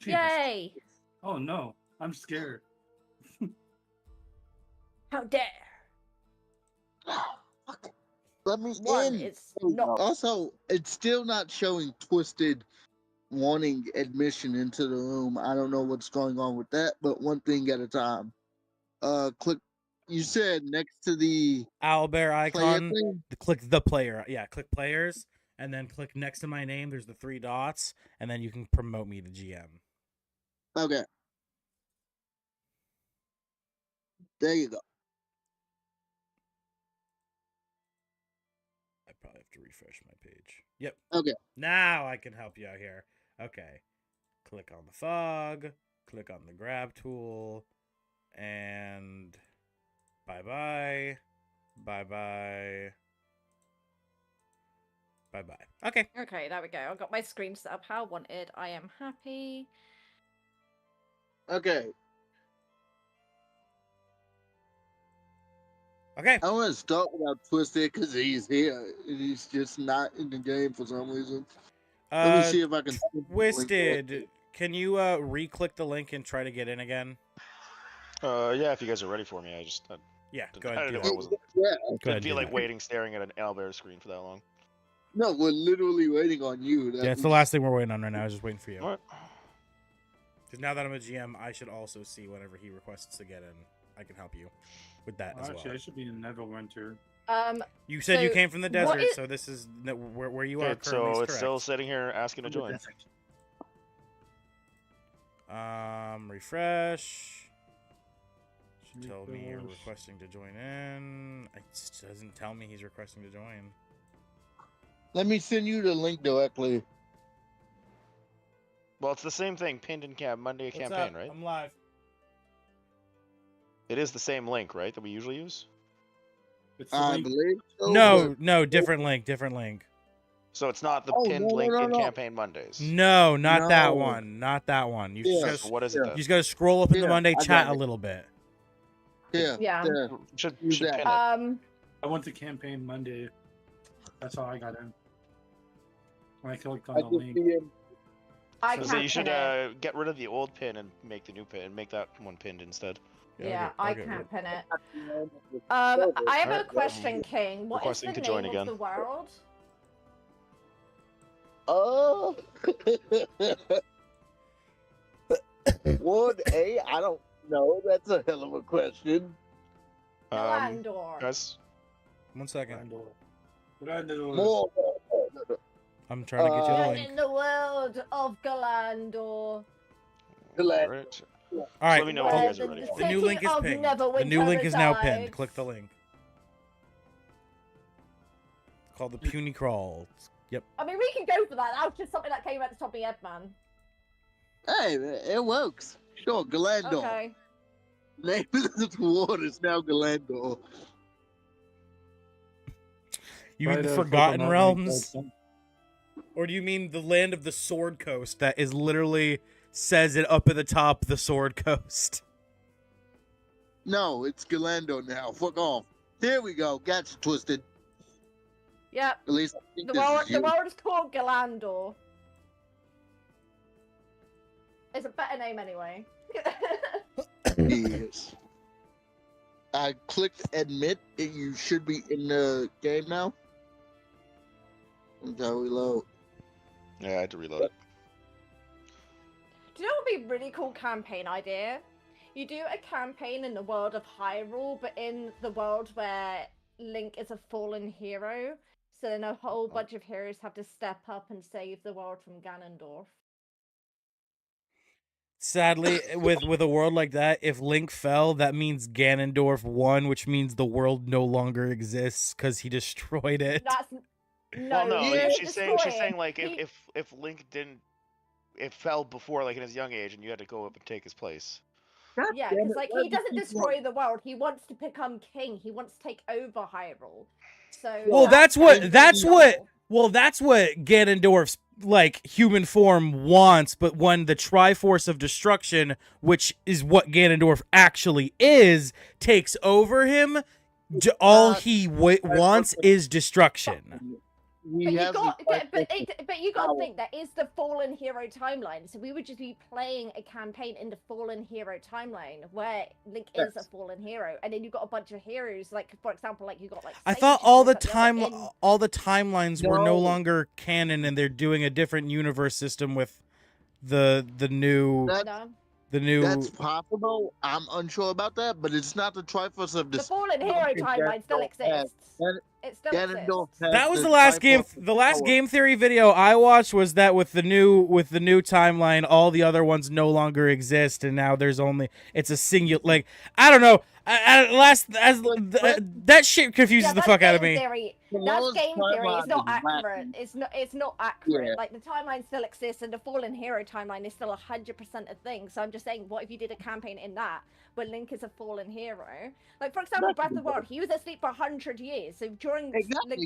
Jesus. Yay! Oh no, I'm scared. How dare! Fuck. Let me One, in. it's There we go. not. Also, it's still not showing Twisted wanting admission into the room. I don't know what's going on with that, but one thing at a time. Click. You said next to the Owlbear player icon. thing. Click the player. Yeah, click players, and then click next to my name. There's the 3 dots, and then you can promote me to GM. Okay. There you go. I probably have to refresh my page. Yep. Okay. Now I can help you out here. Okay. Click on the fog. Click on the grab tool. And bye-bye. Bye-bye. Bye-bye. Okay. Okay, there we go. I've got my screen set up how I wanted. I am happy. Okay. Okay. I want to start without Twisted because he's here. And he's just not in the game for some reason. Let me see if I can. Twisted, can you re-click the link and try to get in again? Yeah, if you guys are ready for me, Yeah, I go ahead. didn't Do know that. I wasn't. Go Yeah. ahead, Didn't do feel like that. waiting, staring at an owlbear screen for that long. No, we're literally waiting on you. Yeah, it's the last thing we're waiting on right now. I was just waiting for you. All right. Because now that I'm a GM, I should also see whenever he requests to get in. I can help you with that as Actually, I well. should be in Neverwinter. You said you So, came from the what desert, is- so this is where you are Okay, currently. so is it's correct. still sitting here asking to join. Refresh. Should tell me you're Refresh. requesting to join in. It just doesn't tell me he's requesting to join. Let me send you the link directly. Well, it's the same thing. Pinned in Monday What's campaign, up? right? I'm live. It is the same link, right, that we usually use. It's the I link. believe so. No, different link, different link. So it's not the Oh, pinned no, link no, in no. campaign Mondays. No, not that No. one. Not that one. You Yeah. just So gotta, what is it Yeah. then? you just gotta scroll up in the Yeah, Monday I got chat a it. little bit. Yeah. Yeah. Yeah. Should Use pin that. it. I went to campaign Monday. That's how I got in. When I clicked on I the just link. see him. I So So can't you should pin it. get rid of the old pin and make the new pin. Make that one pinned instead. Yeah, I'll I get can't pin it. Okay. I have a Alright, question, King. What is requesting the to join name again. of the world? Oh. Would A? I don't know. That's a hell of a question. Galandor. Guys, 1 second. More. I'm trying to get you the Uh, link. In the world of Galandor. Glad. alright. All right. let me know when you where guys are ready for The it. new city link is of pinned. The Neverwinter new link is now pinned. resides. Click the link. It's called the Puny Crawl. Yep. I mean, we can go for that. That was just something that came at the top of my head, man. Hey, it works. Sure, Galandor. Okay. Name of the water is now Galandor. You mean the Forgotten Realms? Or do you mean the land of the Sword Coast that is literally says it up at the top, the Sword Coast? No, it's Galandor now. Fuck off. There we go. Gotcha, Twisted. Yep. At least I think The this world, is the you. world is called Galandor. It's a better name anyway. Yes. I clicked admit. You should be in the game now. And go reload. Yeah, I had to reload it. Do you know what would be a really cool campaign idea? You do a campaign in the world of Hyrule, but in the world where Link is a fallen hero, so then a whole bunch of heroes have to step up and save the world from Ganondorf. Sadly, with a world like that, if Link fell, that means Ganondorf won, which means the world no longer exists because he destroyed it. That's Well, no, Yeah. she's saying like if Link didn't, it fell before like in his young age, and you had to go up and take his place. Yeah, because like he doesn't destroy the world. He wants to become king. He wants to take over Hyrule. So Well, that's what Ganondorf's like human form wants, but when the Triforce of Destruction, which is what Ganondorf actually is, takes over him, all he wants is destruction. But you got to think that is the fallen hero timeline. So we would just be playing a campaign in the fallen hero timeline where Link is a fallen hero, and then you got a bunch of heroes. Like for example, like you got like. I thought all the timelines were no longer canon, and they're doing a different universe system with the new. That's possible. I'm unsure about that, but it's not the Triforce of the fallen hero timeline still exists. It still exists. That was the last game. The last game theory video I watched was that with the new timeline, all the other ones no longer exist, and now it's a singular. Like I don't know. That shit confuses the fuck out of me. That's game theory. It's not accurate. It's not accurate. Yeah. Like the timeline still exists, and the fallen hero timeline is still 100% a thing. So I'm just saying, what if you did a campaign in that where Link is a fallen hero? Like for example, Breath of the Wild, he was asleep for 100 years. So during Link's slumber,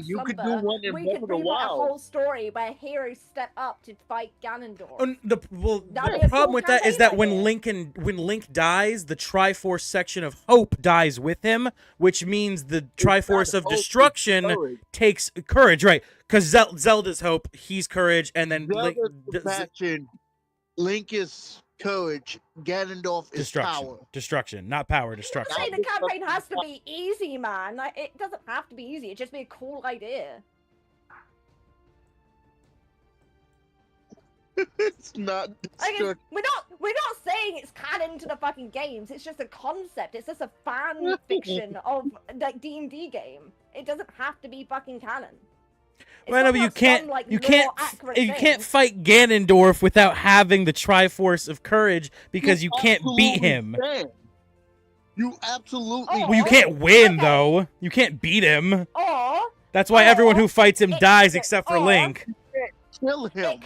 we could rewrite a whole story where heroes step up to fight Ganondorf. The problem with that is that when Link dies, the Triforce section of Hope dies with him, which means the Triforce of Destruction takes courage, right? Because Zelda's Hope, he's courage, and then Link is courage, Ganondorf is power. Destruction, not power, destruction. I'm saying the campaign has to be easy, man. Like, it doesn't have to be easy. It just be a cool idea. It's not. We're not saying it's canon to the fucking games. It's just a concept. It's just a fan fiction of like D&D game. It doesn't have to be fucking canon. Well, no, but you can't fight Ganondorf without having the Triforce of Courage because you can't beat him. You absolutely. Well, you can't win though. You can't beat him. That's why everyone who fights him dies except for Link. Kill him.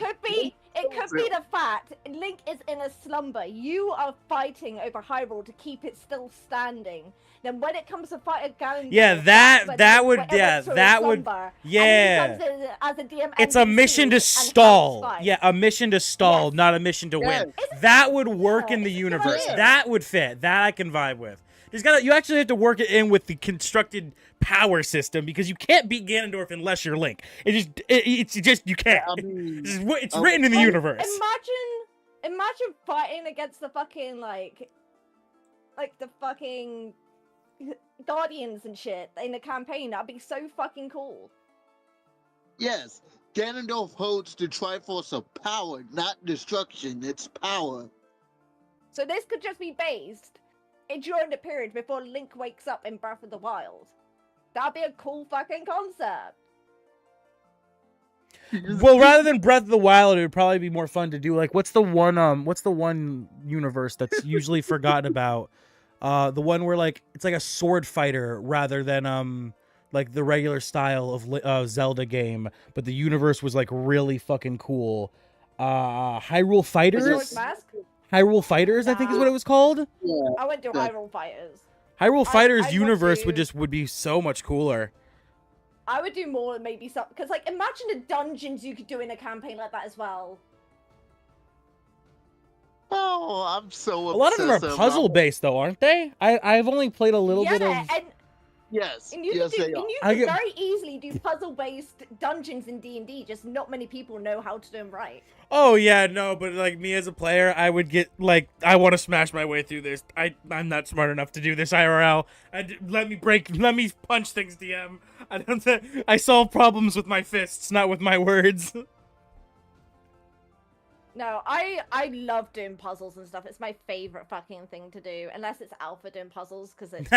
It could be the fact Link is in a slumber. You are fighting over Hyrule to keep it still standing. Then when it comes to fight Ganondorf, it's a mission to stall. Yeah, a mission to stall, not a mission to win. That would work in the universe. That would fit. That I can vibe with. You actually have to work it in with the constructed power system because you can't beat Ganondorf unless you're Link. It's just you can't. I mean, it's written in the universe. Imagine fighting against the fucking like the fucking Guardians and shit in a campaign. That'd be so fucking cool. Yes, Ganondorf holds the Triforce of power, not destruction. It's power. So this could just be based during the period before Link wakes up in Breath of the Wild. That'd be a cool fucking concept. Well, rather than Breath of the Wild, it would probably be more fun to do like what's the one universe that's usually forgotten about? The one where like it's like a sword fighter rather than like the regular style of Zelda game, but the universe was like really fucking cool. Hyrule Fighters. Hyrule Fighters, I think is what it was called. Yeah. I went to Hyrule Fighters. Hyrule Fighters universe would be so much cooler. I would do more maybe some because like imagine the dungeons you could do in a campaign like that as well. Oh, I'm so. A lot of them are puzzle based though, aren't they? I've only played a little bit of. Yes. And you Yes, can they are. very easily do puzzle-based dungeons in D&D. Just not many people know how to do them right. Oh yeah, no, but like me as a player, I would get like I want to smash my way through this. I'm not smart enough to do this IRL. Let me punch things, DM. I solve problems with my fists, not with my words. No, I love doing puzzles and stuff. It's my favorite fucking thing to do, unless it's Alpha doing puzzles because it's.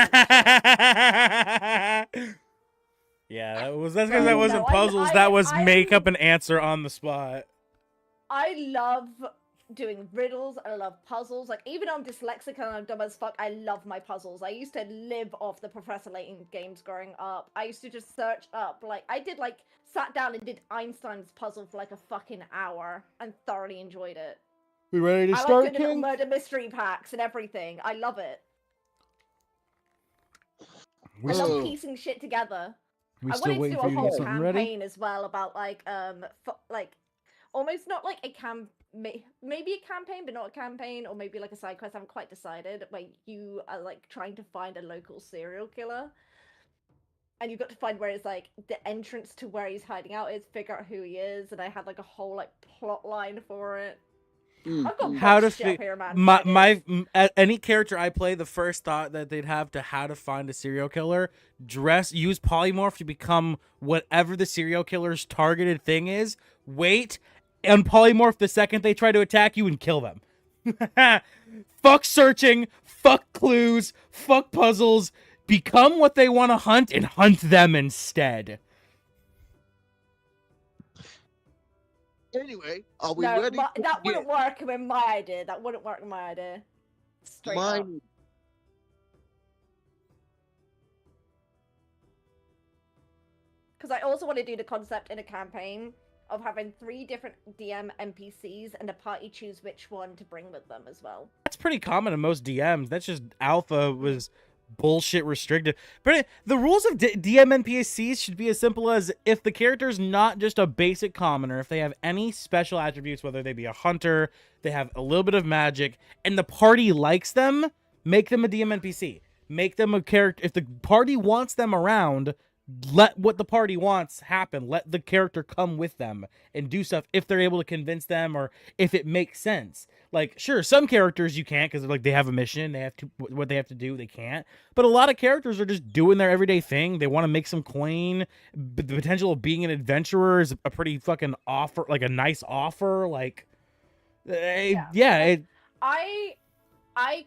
Yeah, that's because that wasn't No, puzzles. That was make up an answer on the spot. I love doing riddles. I love puzzles. Like, even though I'm dyslexic and I'm dumb as fuck, I love my puzzles. I used to live off the Professor Layton games growing up. I used to just search up, like, sat down and did Einstein's puzzle for like a fucking hour and thoroughly enjoyed it. We ready to I start, like doing King? murder mystery packs and everything. I love it. I love piecing shit together. I wanted to do a whole campaign as well about like almost not like a maybe a campaign but not a campaign, or maybe like a side quest. I haven't quite decided, where you are like trying to find a local serial killer and you've got to find where it's like the entrance to where he's hiding out is, figure out who he is, and I had like a whole like plot line for it. I've got how to here, man. Any character I play, the first thought that they'd have to how to find a serial killer, use polymorph to become whatever the serial killer's targeted thing is, wait, and polymorph the second they try to attack you and kill them. Fuck searching, fuck clues, fuck puzzles, become what they want to hunt and hunt them instead. Anyway, are we ready? That wouldn't work with my idea. That wouldn't work with my idea. Straight up. Because I also want to do the concept in a campaign of having 3 different DM NPCs and the party choose which one to bring with them as well. That's pretty common in most DMs. That's just alpha was bullshit restricted. But the rules of DM NPCs should be as simple as, if the character's not just a basic commoner, if they have any special attributes, whether they be a hunter, they have a little bit of magic, and the party likes them, make them a DM NPC. Make them a character. If the party wants them around, let what the party wants happen. Let the character come with them and do stuff if they're able to convince them, or if it makes sense. Like, sure, some characters you can't because like they have a mission, they have to what they have to do, they can't. But a lot of characters are just doing their everyday thing. They want to make some coin. But the potential of being an adventurer is a pretty fucking offer, like a nice offer. Like, I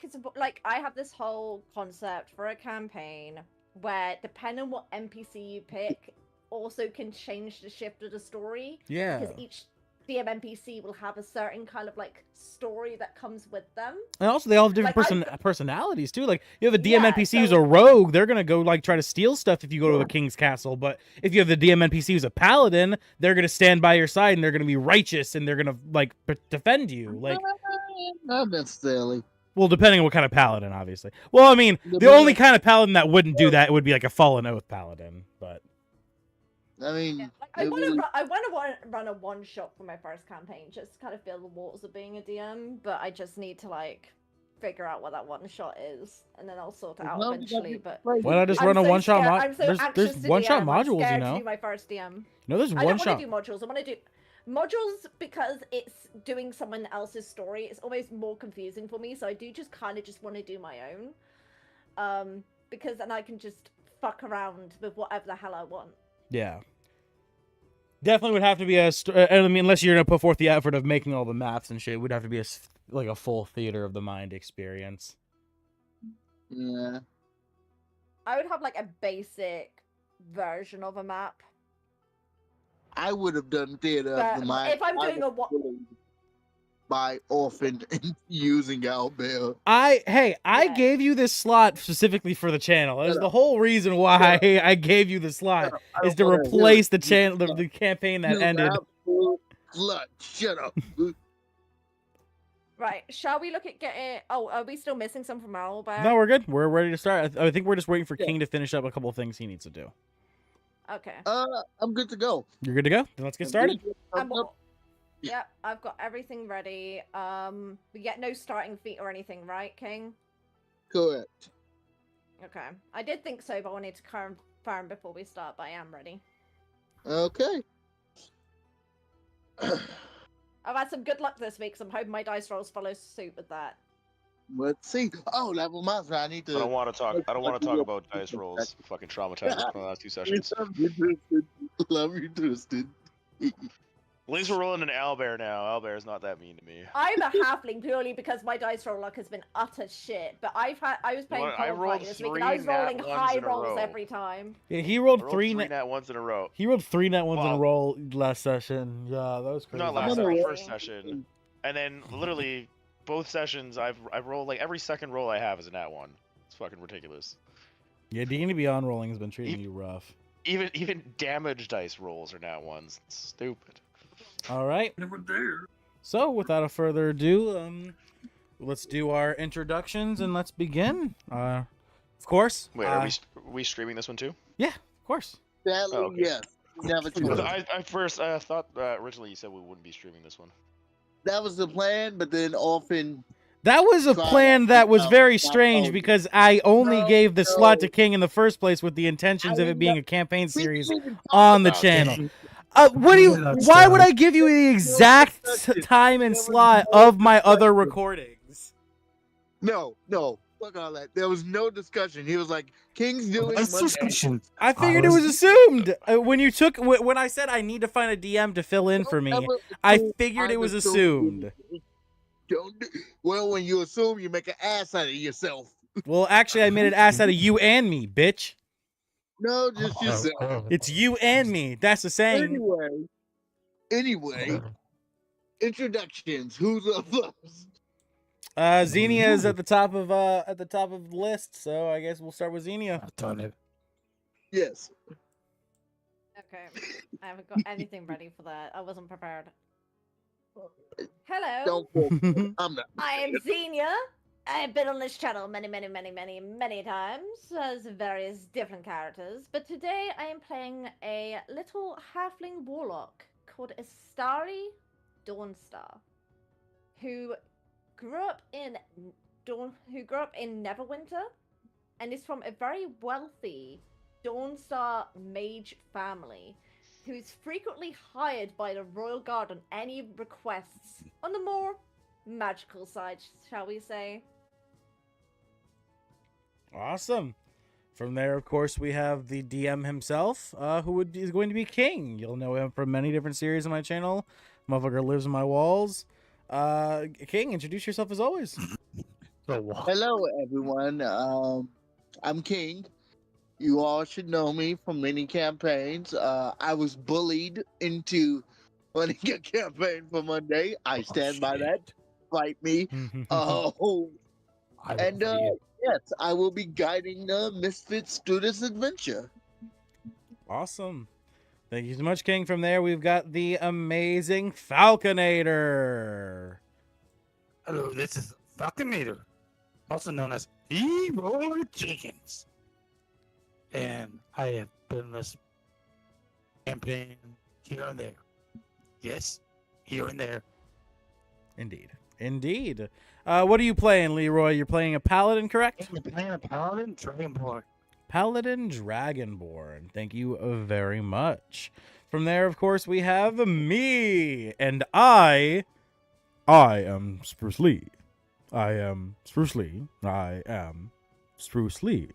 could like I have this whole concept for a campaign where, depending on what NPC you pick, also can change the shift of the story. Yeah. Because each DM NPC will have a certain kind of like story that comes with them. And also they all have different personalities too. Like, you have a DM NPC who's a rogue, they're gonna go like try to steal stuff if you go to a king's castle. But if you have the DM NPC who's a paladin, they're gonna stand by your side and they're gonna be righteous and they're gonna like defend you. Like, not necessarily. Well, depending on what kind of paladin, obviously. Well, I mean, the only kind of paladin that wouldn't do that would be like a Fallen Oath paladin, but... I mean... Yeah, like, I want to run a one-shot for my first campaign, just to kind of feel the waters of being a DM, but I just need to, like, figure out what that one-shot is, and then I'll sort it out eventually, but... Why not just run a one-shot there's one-shot modules, I'm you know? to do my first DM. No, there's one-shot... I don't want to do modules, I want to do... Modules, because it's doing someone else's story, it's always more confusing for me, so I do just kind of just want to do my own. Because then I can just fuck around with whatever the hell I want. Yeah. Definitely would have to be I mean, unless you're going to put forth the effort of making all the maps and shit, it would have to be like a full theater of the mind experience. Yeah. I would have like a basic version of a map. I would have done theater of the mind. If I'm doing a what by Orphan and using Owlbear. I gave you this slot specifically for the channel. That's the whole reason why I gave you the slot is to replace the channel, the campaign that ended. Slut, shut up. Right, shall we look at getting... Oh, are we still missing some from Owlbear? No, we're good. We're ready to start. I think we're just waiting for King to finish up a couple of things he needs to do. Okay. I'm good to go. You're good to go? Then let's get started. Yep, I've got everything ready. We get no starting feat or anything, right, King? Correct. Okay. I did think so, but I wanted to confirm before we start, but I am ready. Okay. I've had some good luck this week, so I'm hoping my dice rolls follow suit with that. Let's see. Oh, that reminds me. I need to. I don't want to talk. I don't want to talk about dice rolls. Fucking traumatized from the last 2 sessions. Love you, Tristan. Love you, Tristan. At least we're rolling an owlbear now. Owlbear's not that mean to me. I'm a halfling purely because my dice roll luck has been utter shit. But I was playing Well, I Cold rolled Fight this week, and 3 I was rolling nat ones high in a rolls row. every time. Yeah, he I rolled rolled three. nat ones in a row. He rolled 3 nat ones in a Wow. roll last session. Yeah, that was crazy. Not last I'm session, gonna first session. And then literally both sessions, I've rolled like every second roll I have is a nat 1. It's fucking ridiculous. Yeah, D&D Beyond rolling has been treating you rough. Even damage dice rolls are nat 1s. It's stupid. All right. Never there. So, without further ado, let's do our introductions and let's begin. Of course. Wait, are we streaming this one too? Yeah, of course. Sadly, Oh, okay. yes. Never chose. I first thought originally you said we wouldn't be streaming this one. That was the plan, but then Orphan. That was a Try plan to that was figure very out my strange own. because I only No, gave the slot to no. King in the first place with the intentions I of it being know- a campaign We series didn't even talk on the about channel. it. What do you? That's Why would sad. I give you the exact time and slot of my other recordings? No, fuck all that. There was no discussion. He was like, "King's doing That's Monday." discussion. I figured it was assumed when you took when I said I need to find a DM to fill in for me. Don't ever I assume figured it I'm was assuming. assumed. Don't. Well, when you assume, you make an ass out of yourself. Well, actually, I made an ass out of you and me, bitch. No, just yourself. It's you and me. That's the saying. Anyway, introductions. Who's up first? Xenia is at the top of the list, so I guess we'll start with Xenia. I've done it. Yes. Okay. I haven't got anything ready for that. I wasn't prepared. Hello. Don't. Quote. I'm not. I am Xenia. I've been on this channel many times as various different characters, but today I am playing a little halfling warlock called Astari Dawnstar, who grew up in Neverwinter, and is from a very wealthy Dawnstar mage family, who's frequently hired by the Royal Guard on any requests on the more magical side, shall we say. Awesome. From there, of course, we have the DM himself, is going to be King. You'll know him from many different series on my channel. Motherfucker lives in my walls. King, introduce yourself as always. Hello, everyone. I'm King. You all should know me from many campaigns. I was bullied into running a campaign for Monday. I stand by that. Fight me. And yes, I will be guiding the Misfits through this adventure. Awesome. Thank you so much, King. From there, we've got the amazing Falconator. Hello, this is Falconator, also known as Hero Jenkins. And I have been this campaign here and there. Yes, here and there. Indeed. What are you playing, Leroy? You're playing a Paladin, correct? I'm playing a Paladin Dragonborn. Paladin Dragonborn. Thank you very much. From there, of course, we have me. And I am Spruce Lee. I am Spruce Lee. I am Spruce Lee.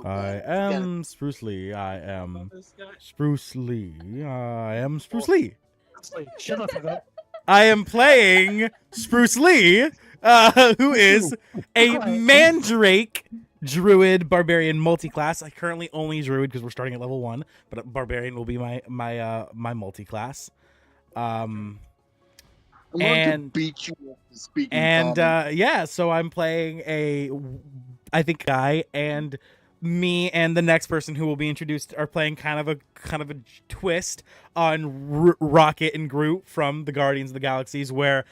I am Spruce Lee. I am Spruce Lee. I am Spruce Lee. Shut up, Philip. I am playing Spruce Lee, who is a Mandrake Druid Barbarian multi-class. I currently only Druid because we're starting at level 1, but Barbarian will be my multi-class. I'm going to beat you up for speaking common. Yeah, so I'm playing I think guy, and me and the next person who will be introduced are playing kind of a twist on Rocket and Groot from the Guardians of the Galaxies, where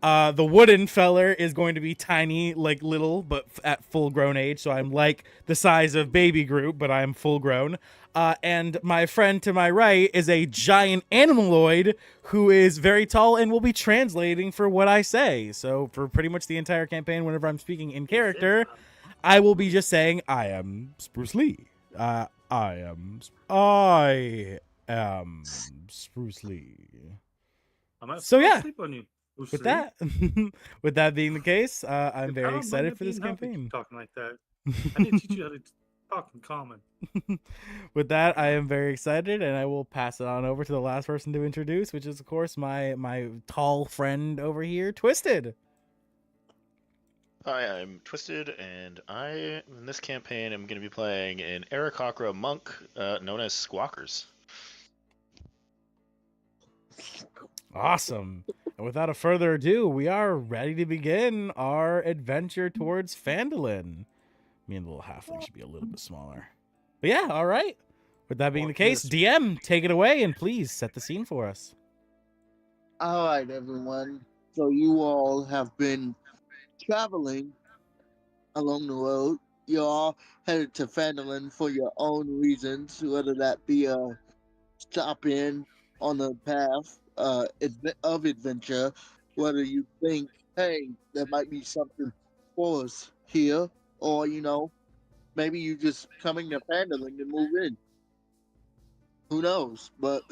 the wooden feller is going to be tiny, like little, but at full grown age. So I'm like the size of baby Groot, but I'm full grown. And my friend to my right is a giant animaloid who is very tall and will be translating for what I say. So for pretty much the entire campaign, whenever I'm speaking in character, I will be just saying I am Spruce Lee. I am Spruce Lee. I'm not So yeah, sleep on you. Bruce with Lee. that, with that being the case, I'm Your very power excited might for be this enough if you campaign. Talking like that. I need to teach you how to talk in common. With that, I am very excited, and I will pass it on over to the last person to introduce, which is of course my tall friend over here, Twisted. Hi, I'm Twisted, and I, in this campaign, am going to be playing an Aarakocra monk known as Squawkers. Awesome. And without a further ado, we are ready to begin our adventure towards Phandelver. Me and the little halfling should be a little bit smaller. But yeah, all right. With that being the case, DM, take it away and please set the scene for us. All right, everyone. So you all have been traveling along the road. You're all headed to Phandelver for your own reasons, whether that be a stop in on the path of adventure, whether you think, hey, there might be something for us here, or maybe you just coming to Phandelver to move in. Who knows? But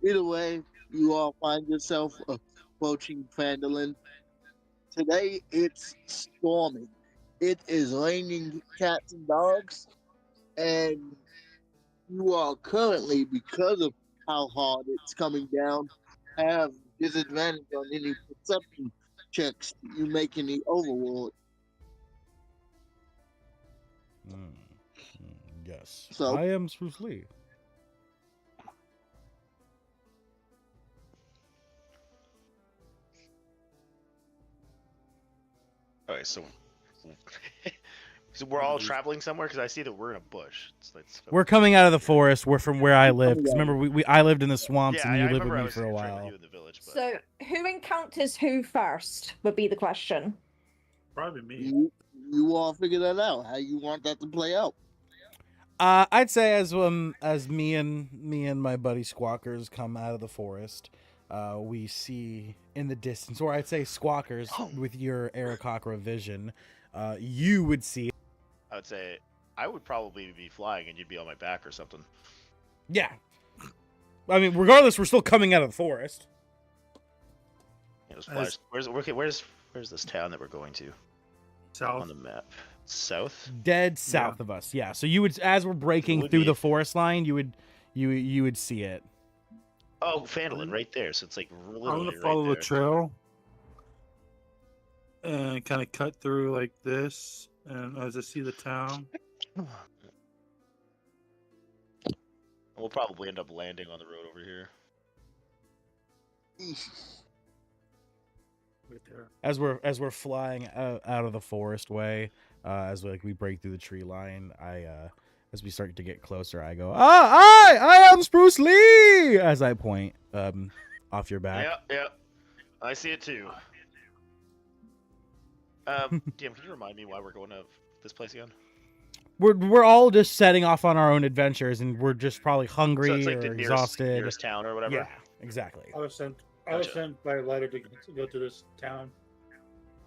either way, you all find yourself approaching Phandelver. Today it's storming. It is raining cats and dogs, and you are currently, because of how hard it's coming down, have disadvantage on any perception checks you make in the overworld. Yes. So I am Spruce Lee. Okay, so we're all traveling somewhere because I see that we're in a bush. We're coming out of the forest. We're from where I live. Because remember, I lived in the swamps, yeah, and you I lived remember with I me was for a traveling while. you in the village, but... So, who encounters who first would be the question. Probably me. you all figure that out. How you want that to play out? I'd say as me and my buddy Squawkers come out of the forest, we see in the distance, or I'd say Squawkers with your Aarakocra vision, you would see. I would say I would probably be flying and you'd be on my back or something. Yeah. I mean, regardless, we're still coming out of the forest. Yeah, where's this town that we're going to? South. On the map. South? Dead south of us. Yeah. So you would, as we're breaking through the forest line, you would see it. Oh, Phandelver, right there. So it's like literally I'm gonna follow right the trail and kind of cut through like this, and as I see the town, we'll probably end up landing on the road over here. right there. As we're flying out of the forest way, as we break through the tree line, as we start to get closer, I go, I am Spruce Lee, as I point off your back. Yeah, I see it too. DM, can you remind me why we're going to this place again? We're all just setting off on our own adventures, and we're just probably hungry So it's like or the exhausted. nearest town or whatever. Yeah, exactly. I was sent by a letter to go to this town.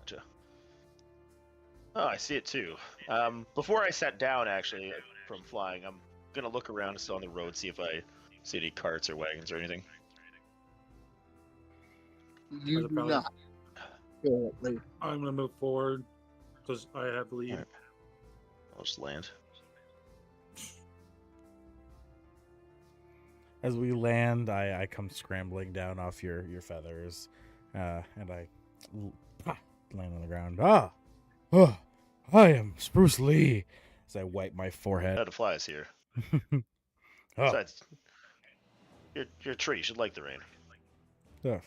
Gotcha. Oh, I see it too. Before I sat down, actually, from flying, I'm gonna look around still on the road, see if I see any carts or wagons or anything. You do not. Currently. I'm gonna move forward because I have lead. Right. I'll just land. As we land, I come scrambling down off your feathers, and I land on the ground. I am Spruce Lee. As I wipe my forehead. How to fly us here. Besides, you're a tree. You should like the rain.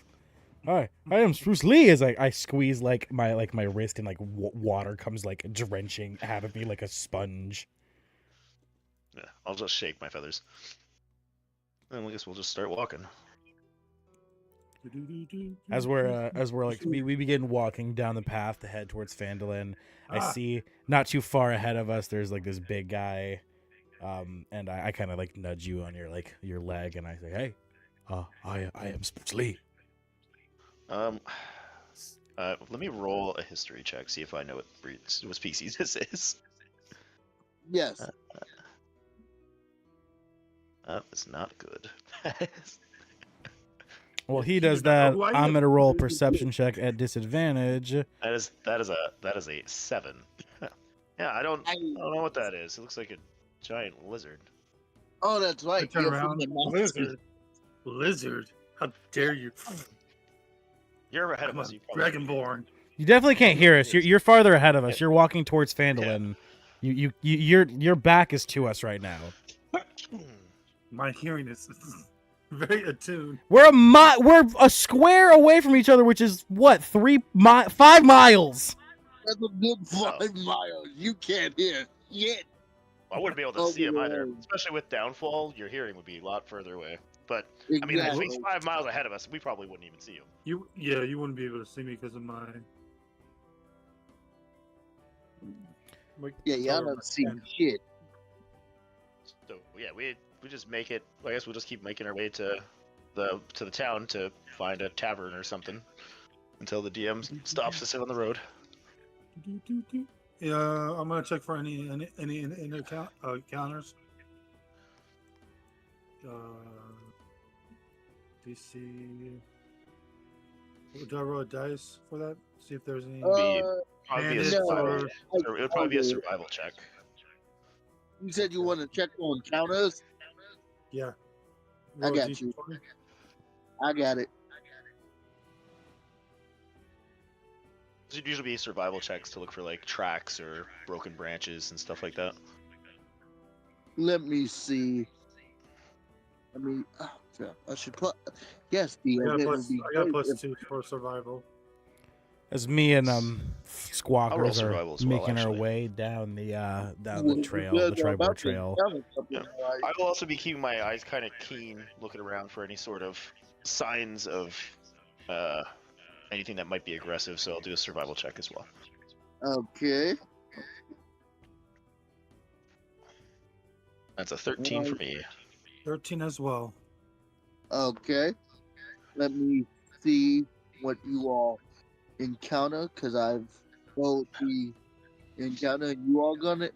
Hi, I am Spruce Lee. As I squeeze my wrist, and water comes drenching out of me like a sponge. Yeah, I'll just shake my feathers. And I guess we'll just start walking. As we begin walking down the path to head towards Phandelver, I see not too far ahead of us. There's this big guy, and I kind of nudge you on your leg, and I say, "Hey, I am Spruce Lee." Let me roll a history check, see if I know what species this is. Yes. It's not good. Well, he You does remember that. who I I'm am? gonna roll a perception check at disadvantage. that is a 7. Yeah, I don't know what that is. It looks like a giant lizard. Oh, that's I right. turn You're from around. the Nazis. Lizard. Lizard. How dare you? You're ahead I'm of a us. You probably dragonborn. You definitely can't hear us. You're farther ahead of us. You're walking towards Yeah. Phandelver. Your back is to us right now. My hearing is very attuned. We're a square away from each other, which is what 5 miles. That's a good 5 miles. You can't hear shit. I wouldn't be able to see him either, especially with downfall. Your hearing would be a lot further away. But I mean, if he's 5 miles ahead of us, we probably wouldn't even see him. You wouldn't be able to see me because of my. Yeah, y'all don't see shit. So yeah, we just make it. I guess we'll just keep making our way to the town to find a tavern or something until the DM stops us on the road. Yeah, I'm gonna check for any counters. DC. Do I roll a dice for that? See if there's any. It would probably be a Okay. survival check. You said you want to check on counters? Yeah. I Roll a got you. D20. I got it. It'd usually be survival checks to look for like tracks or broken branches and stuff like that. Let me see. I mean, I should put. Yes, the I got +2 for survival. As me and I'll roll Squawkers are survival as well, making our actually. way down the trail, the Tribord Trail. Yeah. I will also be keeping my eyes kind of keen, looking around for any sort of signs of anything that might be aggressive. So I'll do a survival check as well. Okay. That's a 13 for me. 13 as well. Okay. Let me see what you all encounter, because I've rolled the encounter. You're gonna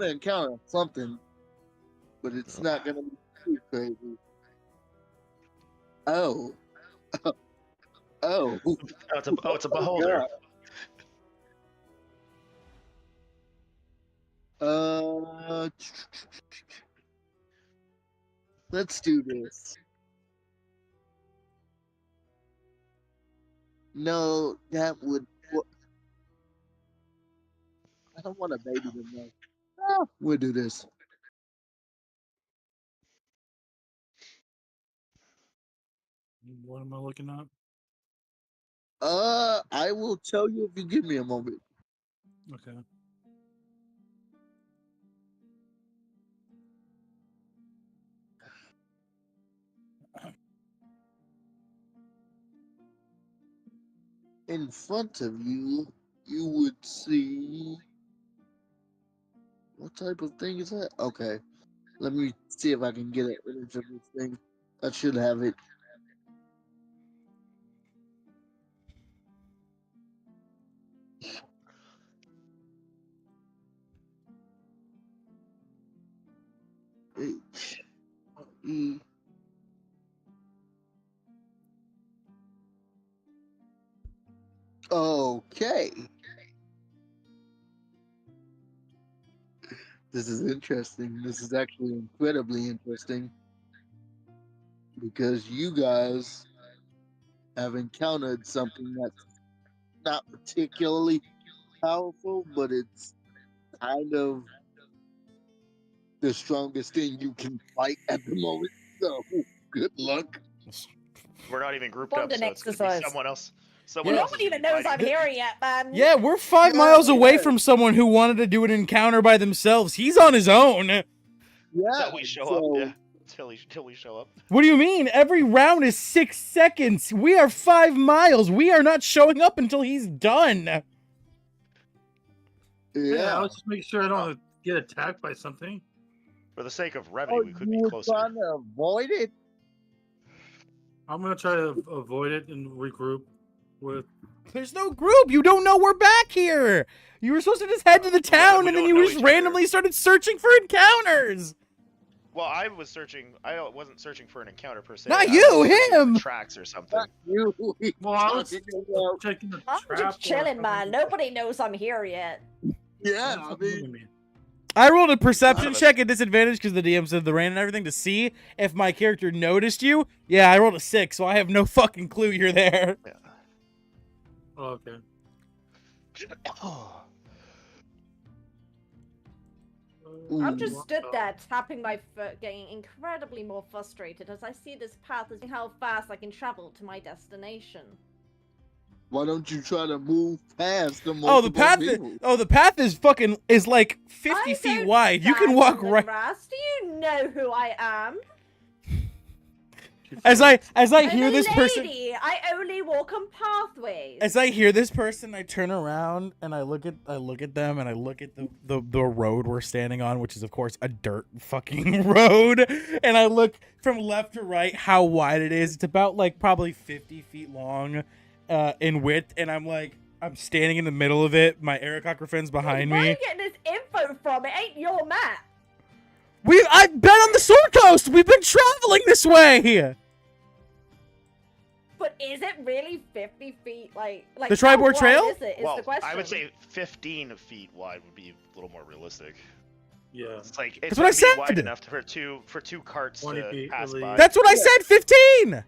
encounter something, but it's not gonna be too crazy. Oh. Oh. It's a beholder. Let's do this. No, that would. I don't want a baby to know. We'll do this. What am I looking at? I will tell you if you give me a moment. Okay. In front of you, you would see. What type of thing is that? Okay. Let me see if I can get an image of this thing. I should have it. H-E. Okay. This is interesting. This is actually incredibly interesting. Because you guys have encountered something that's not particularly powerful, but it's kind of the strongest thing you can fight at the moment. So, good luck. We're not even grouped up, London so it's gonna be exercise. someone else. No Someone else one is even gonna be knows I'm fighting. here yet, man. Yeah, we're 5 miles away from someone who wanted to do an encounter by themselves. He's on his own. Yeah. Until we show up. Yeah. Until we show up. What do you mean? Every round is 6 seconds. We are 5 miles. We are not showing up until he's done. Yeah, I was just making sure I don't get attacked by something. For the sake of revenue, we could be you were closer. trying to avoid it? I'm gonna try to avoid it and regroup with. There's no group. You don't know we're back here. You were supposed to just head to the town, we and then don't you know just each other. randomly started searching for encounters. Well, I was searching. I wasn't searching for an encounter per se. Not I you, was searching for him! tracks or something. You. Well, I was Talking checking the I'm trap. just chilling, man. Nobody knows I'm here yet. Yeah, I mean, I rolled a perception None of us- check at disadvantage because the DM said the rain and everything to see if my character noticed you. Yeah, I rolled a 6, so I have no fucking clue you're there. Oh, okay. I'm just stood there tapping my foot, getting incredibly more frustrated as I see this path as how fast I can travel to my destination. why don't you try to move past the Oh, the path. people? The path is fucking like 50 I feet don't wide. You can stand walk in the right. grass. Do you know who I am? As I I'm hear a this person. lady. I only walk on pathways. As I hear this person, I turn around and I look at them and I look at the road we're standing on, which is of course a dirt fucking road. And I look from left to right how wide it is. It's about like probably 50 feet long in width, and I'm standing in the middle of it. My Aarakocra friend's behind Where are me. you getting this info from? It ain't your map. I've been on the Sword Coast. We've been traveling this way. But is it really 50 feet? Like The how Tribord wide Trail? Is it? Is Well, the question. I would say 15 feet wide would be a little more realistic. Yeah. It's like That's it's what I gonna be wide said. enough for two carts 20 to feet, pass at by. least. That's what I said. 15.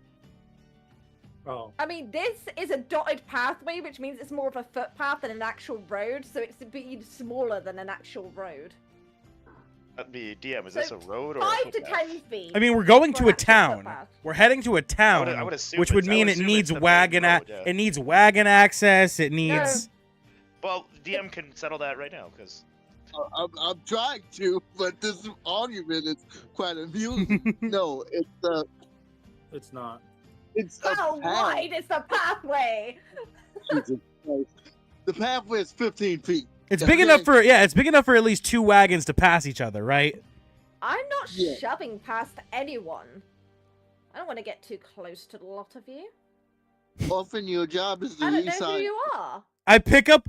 Oh. I mean, this is a dotted pathway, which means it's more of a footpath than an actual road, so it's a bit smaller than an actual road. That'd be DM. Is So this a road or a 5 to footpath? 10 feet. I mean, we're going for to an a actual town. footpath. We're heading to a town, I would assume which would it's- I mean would it assume needs it's the main wagon. road, yeah. It needs wagon access. It needs. Well, DM can settle that right now because I'm trying to, but this argument is quite amusing. No, It's not. it's a How path. wide is the pathway? Jesus Christ. The pathway is 15 feet. It's Okay. big enough for It's big enough for at least 2 wagons to pass each other, right? I'm not Yeah. shoving past anyone. I don't want to get too close to the lot of you. Often your job is to I don't east know who side. you are. I pick up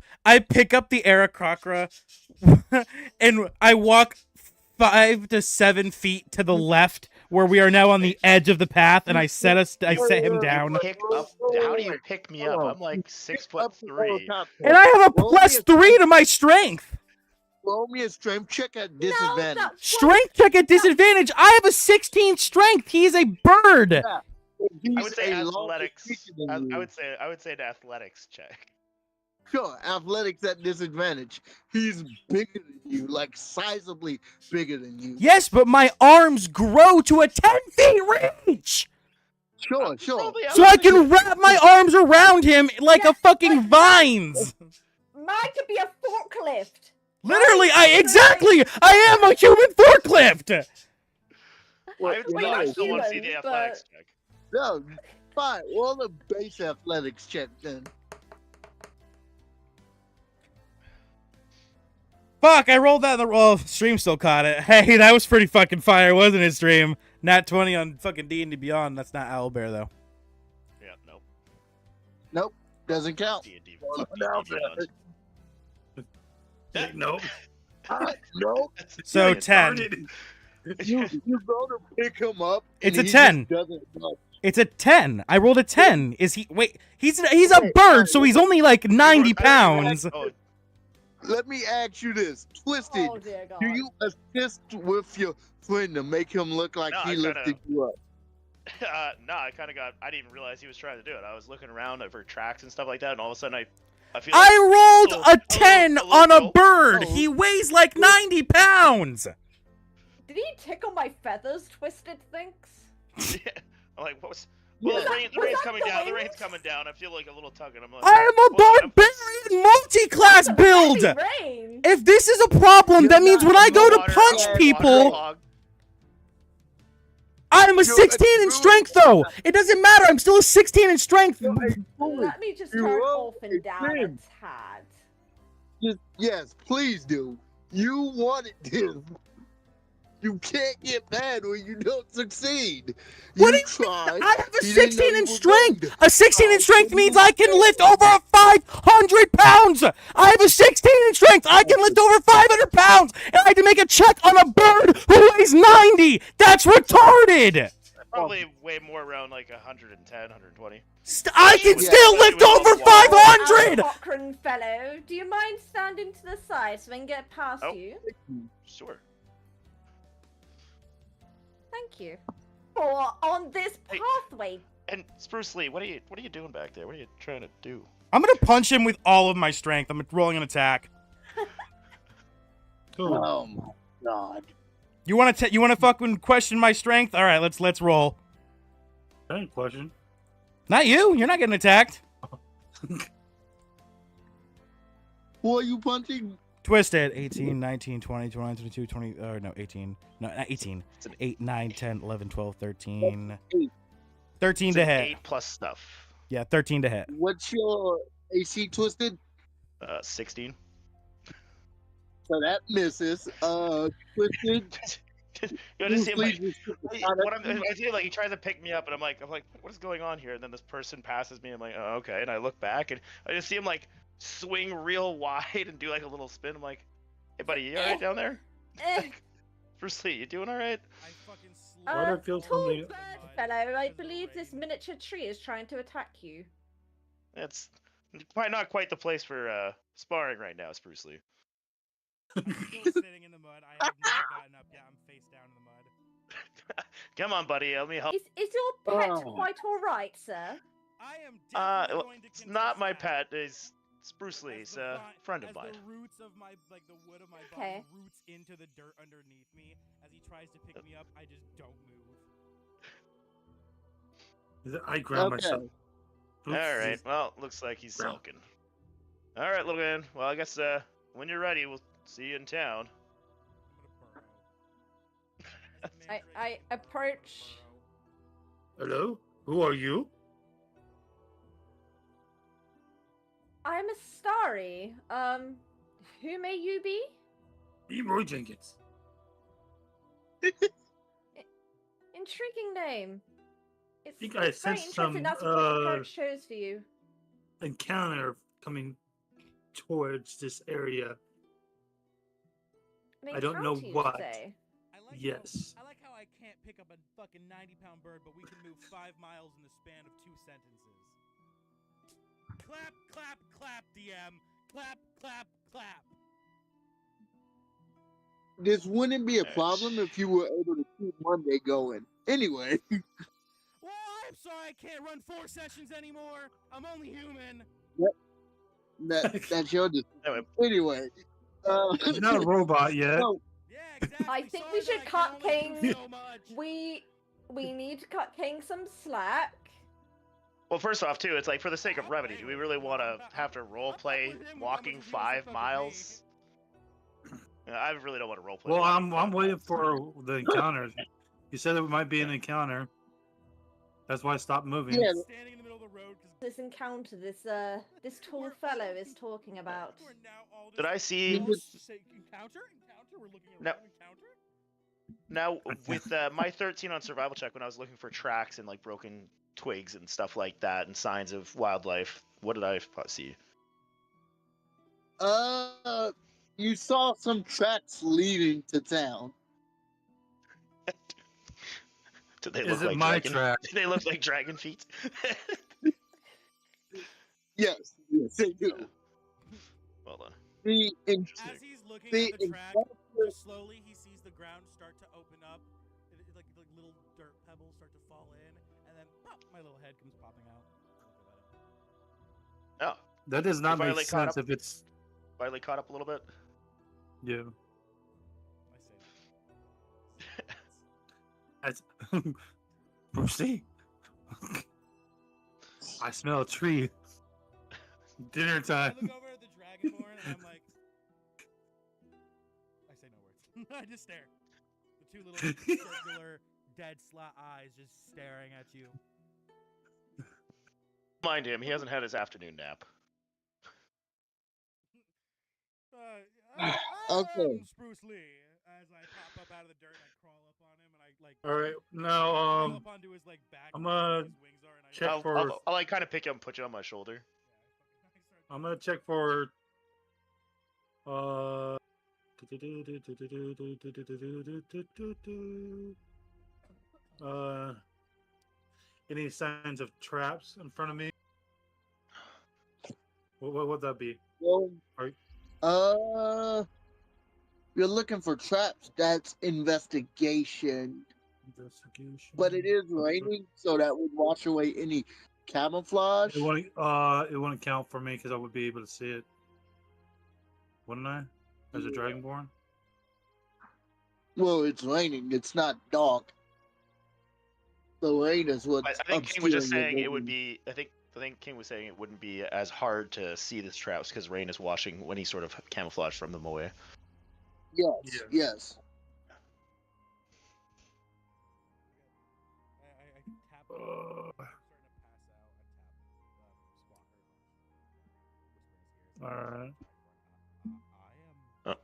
the Aarakocra and I walk 5 to 7 feet to the left, where we are now on the edge of the path, and I set him down. pick up. How do you pick me up? I'm like 6'3". And I have a +3 to my strength. Roll me a strength check at No, disadvantage. that's Strength check at disadvantage. I have a 16 strength. He is a bird. He's I would say a longer athletics. creature than I you. would say an athletics check. Sure, athletics at disadvantage. He's bigger than you, like sizably bigger than you. Yes, but my arms grow to a 10 feet reach. Sure. Probably So I can wrap my arms around him like a fucking vines. Mine could be a forklift. Literally, I am a human forklift. I still want to see human, the athletics check. No, fine. Roll the base athletics check then. Fuck, I rolled that. Stream still caught it. Hey, that was pretty fucking fire, wasn't it, stream? Nat 20 on fucking D&D Beyond. That's not Owlbear, though. Yeah, nope. Nope, doesn't count. D&D. No, Nope. Nope. So It's 10. You go to pick him up. and It's a he 10. just doesn't budge. It's a 10. I rolled a 10. Is he... Wait, he's a bird, so he's only like 90 pounds. Oh, Let me ask you this, Twisted. Oh dear God. Do you assist with your friend to make him look like No, he I kinda- lifted you up? no, I didn't even realize he was trying to do it. I was looking around for tracks and stuff like that, and all of a sudden I feel like I rolled a 10 little on a jolt. bird. Oh. He weighs like 90 pounds. Did he tickle my feathers, Twisted thinks? I'm like, what was? Well, Yeah. the rain's that coming the down. The wind? rain's coming down. I feel like a little tugging. I'm like, I am a well, I'm- barbarian multi-class build. Heavy rain. If this is a problem, that means when I go to water- punch water people, hog. I'm a You're 16 in a strength, though. It doesn't matter. I'm still a 16 in strength. Let me just You turn roll Orphan a down a trim. tad. Yes, please do. You wanted this. You can't get mad when you don't succeed. What You do you mean? tried. I have a He didn't know 16 you in were going strength. to. A 16 in How strength can means you I can fail? lift over 500 pounds. I have a 16 in strength. I can lift over 500 pounds. And I had to make a check on a bird who weighs 90. That's retarded. Probably way more around like 110, 120. I can Yeah. still lift over Our 500. Cochrane fellow, do you mind standing to the side so I can get past Oh. you? Sure. Thank you. For on this Hey. pathway. And Spruce Lee, what are you doing back there? What are you trying to do? I'm gonna punch him with all of my strength. I'm rolling an attack. Oh my god. You wanna fucking question my strength? All right, let's roll. Any question? Not you. You're not getting attacked. Who are you punching? Twisted. 18, 19, 20, 21, 22, 20. No, 18. No, not 18. It's an 8, 9, 10, 11, 12, 13. Eight. 13 It's to an hit. 8 plus stuff. Yeah, 13 to hit. What's your AC Twisted? 16. So that misses. Twisted. You just see him like, Bruce Lee I see like he tries to pick me up, and I'm like, what is going on here? And then this person passes me. I'm like, oh, okay. And I look back, and I just see him like swing real wide and do like a little spin. I'm like, hey buddy, you alright down there? Bruce Lee, you doing alright? I fucking Why do I feel Tall something- bird fellow, I believe this miniature tree is trying to attack you. It's probably not quite the place for sparring right now, Spruce Lee. I'm still sitting in the mud. I have not gotten up yet. I'm face down in the mud. Come on, buddy, let me help. Is your pet Oh. quite alright, sir? I am definitely Well, going to it's not contest my that. pet. It's Spruce Lee. As He's the a vi- friend of as mine. the roots of my, like the wood of my body Okay. roots into the dirt underneath me, as he tries to pick me up, I just don't move. I grab Okay. myself. All right. Well, looks like he's Brown. sulking. All right, little man. Well, I guess when you're ready, we'll see you in town. I'm gonna burrow. I approach. Hello? Who are you? I'm a starry. Who may you be? Leroy Jenkins. Intriguing name. It's, think I it's very sensed interesting. some, That's what the card shows for you. Encounter coming towards this area. An I don't know encounter, you what. say? I like Yes. How, I like how I can't pick up a fucking 90-pound bird, but we can move 5 miles in the span of 2 sentences. Clap, clap, clap, DM. Clap, clap, clap. This wouldn't be a problem if you were able to keep Monday going. Anyway, Well, I'm sorry I can't run 4 sessions anymore. I'm only human. that's your decision. Anyway, You're not a robot yet. so, Yeah, exactly. I think Sorry we that should I cut can only do King. so much. We need to cut King some slack. Well, first off, too, it's like for the sake of brevity, do we really want to have to role play walking 5 miles? I really don't want to role play. Well, I'm waiting for the encounter. You said it might be an encounter. That's why I stopped moving. Yeah. Standing in the middle of the road 'cause This encounter, this tall fellow is talking about. we're now all Did I just- see- all just say encounter? We're looking at No. encounter? Now, with my 13 on survival check, when I was looking for tracks and like broken twigs and stuff like that and signs of wildlife, what did I see? you saw some tracks leading to town. Did they Is look it like my dragon? track? Did they look like dragon feet? Yes, they do. Well done. The As he's looking the at the track, encounter- just slowly he sees the ground start to open up. Like little dirt pebbles start to fall in, and then pop, my little head comes popping out. Oh, That does not You make finally caught sense up? if it's finally caught up a little bit. yeah. I say. That's Bruce Lee. I smell a tree. Dinner I time. look over at the dragonborn and I'm like, I say no words. I just stare. The 2 little circular, dead slat eyes just staring at you. Mind him, he hasn't had his afternoon nap. I Okay. am Spruce Lee, as I pop up out of the dirt, I crawl up on him, and I like. All right, crawl now up onto his like back. I'm where gonna his wings are, and I check I'll, for. I'll like kind of pick you up and put you on my shoulder. I'm gonna check for. Any signs of traps in front of me? What would that be? Well, Right. you're looking for traps. That's investigation. Investigation. But it is raining, so that would wash away any camouflage. It wouldn't count for me because I would be able to see it, wouldn't I? As a dragonborn. Well, it's raining. It's not dark. The rain is what's I think King was just obscuring saying your it would vision. be. I think King was saying it wouldn't be as hard to see the traps because rain is washing when he sort of camouflaged from them away. Yes, Yeah. yes. I can tap. Uh, I'm starting to pass out. I tap. All right. I am Oh. Bruce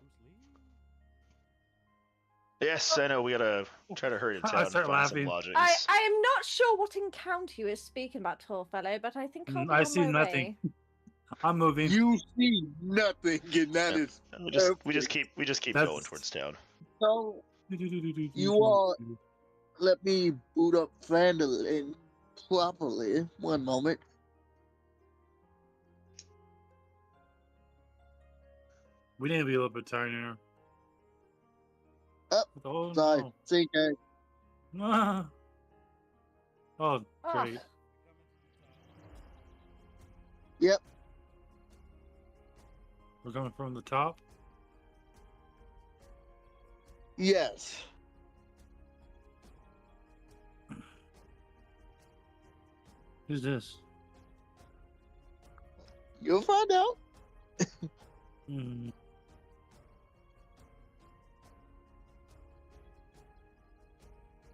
Lee. Yes, I know. We gotta try to hurry to town and start find some laughing. lodgings. I am not sure what encounter you is speaking about, tall fellow, but I think I'll be I on see my nothing. way. I'm moving. You see nothing, and that is We just keep That's- going towards town. so. You all let me boot up Phandelver properly. One moment. We need to be a little bit tinier. Up. Oh, Sorry, no. CK. Ah. Oh, Ah. great. Yep. We're coming from the top. Yes. Who's this? You'll find out. Hmm.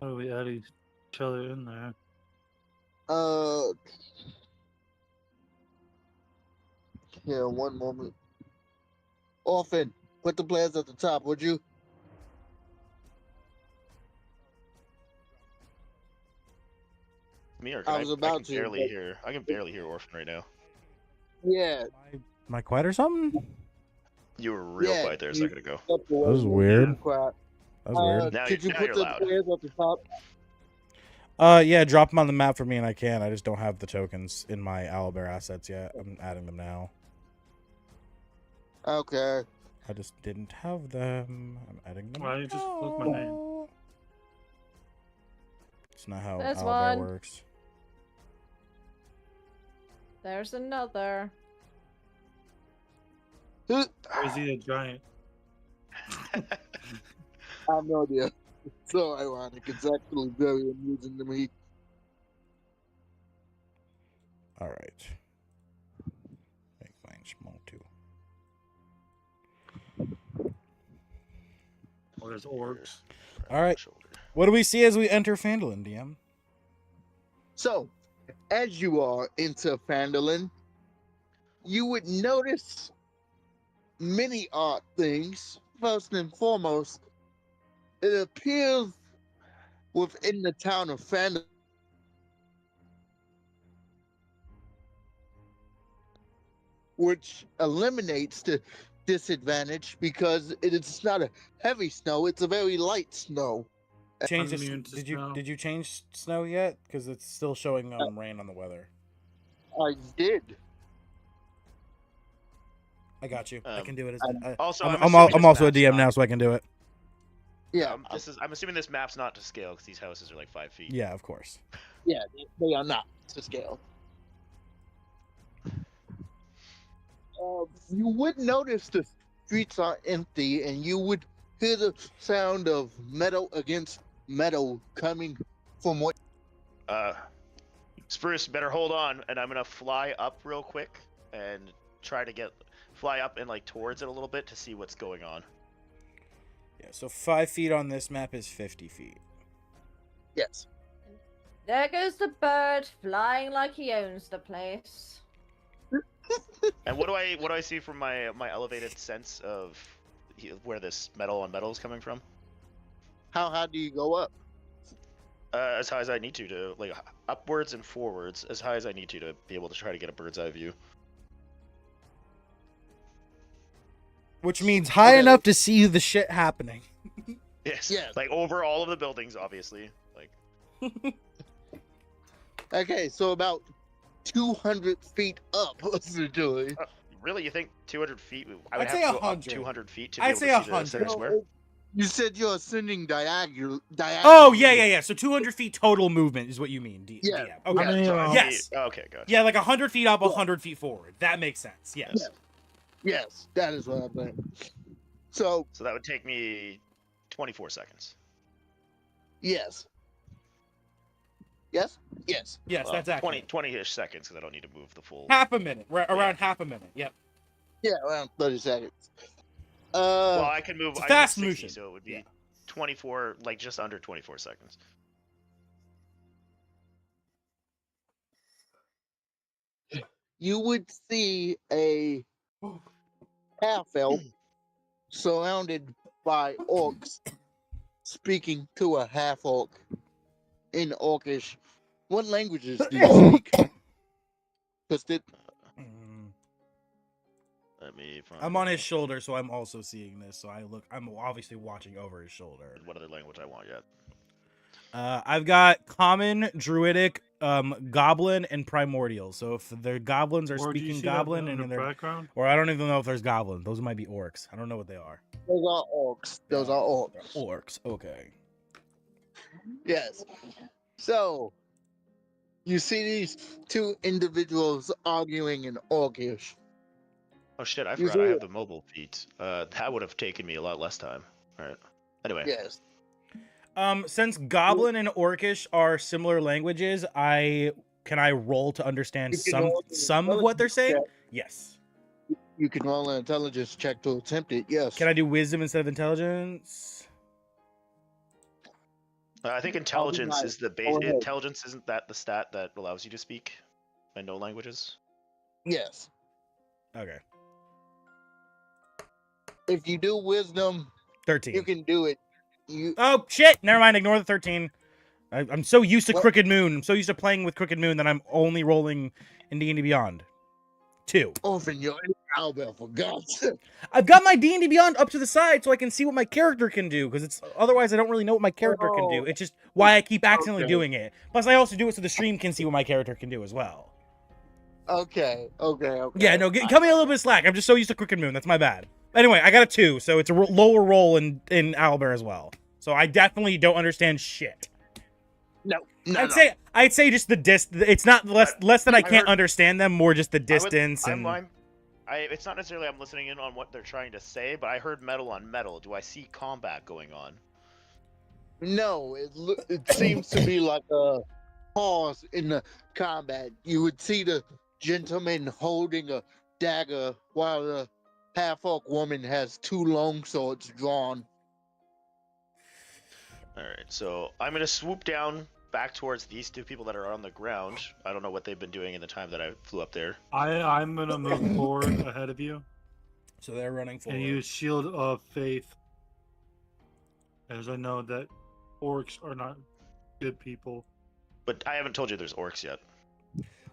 How do we add each other in there? Here, one moment. Orphan, put the players at the top, would you? Me or I was about can to, barely but- hear. I can barely hear Orphan right now. Yeah. Am I quiet or something? You were real Yeah, quiet there a you- second ago. That was weird. Crap. That was weird. Now Could you now put you're the loud. players at the top? Yeah, drop them on the map for me, and I can. I just don't have the tokens in my Owlbear assets yet. I'm adding them now. Okay. I just didn't have them. I'm adding them. Why you just look my name? now. It's not how There's Owlbear one. works. There's another. Or is he a giant? I have no idea. It's so ironic. It's actually very amusing to me. All right. Make mine small too. Oh, there's orcs. All right. What do we see as we enter Phandelver, DM? So, as you are into Phandelver, you would notice many odd things. First and foremost, it appears within the town of Phandelver, which eliminates the disadvantage because it's not a heavy snow, it's a very light snow. Change I'm this. immune to Did you snow. did you change snow yet? Because it's still showing rain on the weather. I did. I got you. I Um, can do it. As, Also, I'm assuming this also a map's DM not- now, so I can do it. Yeah, I'm assuming this map's not to scale because these houses are like 5 feet. Yeah, of course. yeah, they are not to scale. You would notice the streets are empty, and you would hear the sound of metal against metal coming from what. Spruce, better hold on, and I'm gonna fly up real quick and try to fly up and like towards it a little bit to see what's going on. Yeah. So 5 feet on this map is 50 feet. Yes. There goes the bird flying like he owns the place. And what do I see from my elevated sense of where this metal on metal is coming from. How high do you go up? As high as I need to like upwards and forwards, as high as I need to be able to try to get a bird's eye view. Which means high Okay. enough to see the shit happening. Yes. Yes. Like over all of the buildings, obviously. Like. Okay, so about 200 feet up, essentially. Really, you think 200 feet? I I'd would say have to go up 100. 200 feet to be I'd able say to see the 100. center square. You said you're ascending diagonal. Oh, yeah. So 200 feet total movement is what you mean. Yeah. DM. Okay. How many, Yes. Okay, gotcha. Yeah, like 100 feet up, 100 feet forward. That makes sense. Yes. Yes, that is what I'm saying. So, So that would take me 24 seconds. yes. Yes? Yes. Yes, Well, that's accurate. 20-ish seconds because I don't need to move the full. Half a minute. Around half a minute. Yep. Yeah, around 30 seconds. Well, I can move. it's a I fast can move 60, motion. so it would be Yeah. 24, like just under 24 seconds. You would see a half elf surrounded by orcs speaking to a half orc in orcish. What languages do you speak? Because Mm. Let me find. I'm on his shoulder, so I'm also seeing this. So I'm obviously watching over his shoulder. What other language I want yet? I've got common, druidic, goblin, and primordial. So if the goblins are Or do you speaking see that goblin, in and the then they're, background? or I don't even know if there's goblins. Those might be orcs. I don't know what they are. those are orcs. Those are orcs. They're orcs. Okay. Yes. So, you see these two individuals arguing in orcish. Oh shit! I You forgot I see have the mobile feat. That would have taken me a lot less time. All right. Anyway. Yes. Since goblin and orcish are similar languages, can I roll to understand You can roll an some of what they're saying? intelligence Yes. You can roll an intelligence check to attempt it. Yes. Can I do wisdom instead of intelligence? I think intelligence not- is the go base. ahead. Intelligence isn't that the stat that allows you to speak and know languages? Yes. Okay. If you do wisdom, 13. you can do it. You Oh shit! Never mind. Ignore the 13. I'm so used to What? Crooked Moon. I'm so used to playing with Crooked Moon that I'm only rolling in D&D Beyond. 2. Orphan, you're in Albert, for God's sake. I've got my D&D Beyond up to the side so I can see what my character can do, because it's otherwise I don't really know what my character can do. Oh. It's just why I keep accidentally Okay. doing it. Plus, I also do it so the stream can see what my character can do as well. Okay. Yeah, no, cut me a little bit of slack. I'm just so used to Crooked Moon. That's my bad. Anyway, I got a 2, so it's a lower roll in Owlbear as well. So I definitely don't understand shit. No. I'd say just the it's not less that I can't heard- understand them, more just the distance and It's not necessarily I'm listening in on what they're trying to say, but I heard metal on metal. Do I see combat going on? No, it seems to be like a pause in the combat. You would see the gentleman holding a dagger while the half-orc woman has 2 long swords drawn. All right, so I'm gonna swoop down back towards these two people that are on the ground. I don't know what they've been doing in the time that I flew up there. I'm gonna move forward ahead of you so they're running forward. and use Shield of Faith, as I know that orcs are not good people. But I haven't told you there's orcs yet.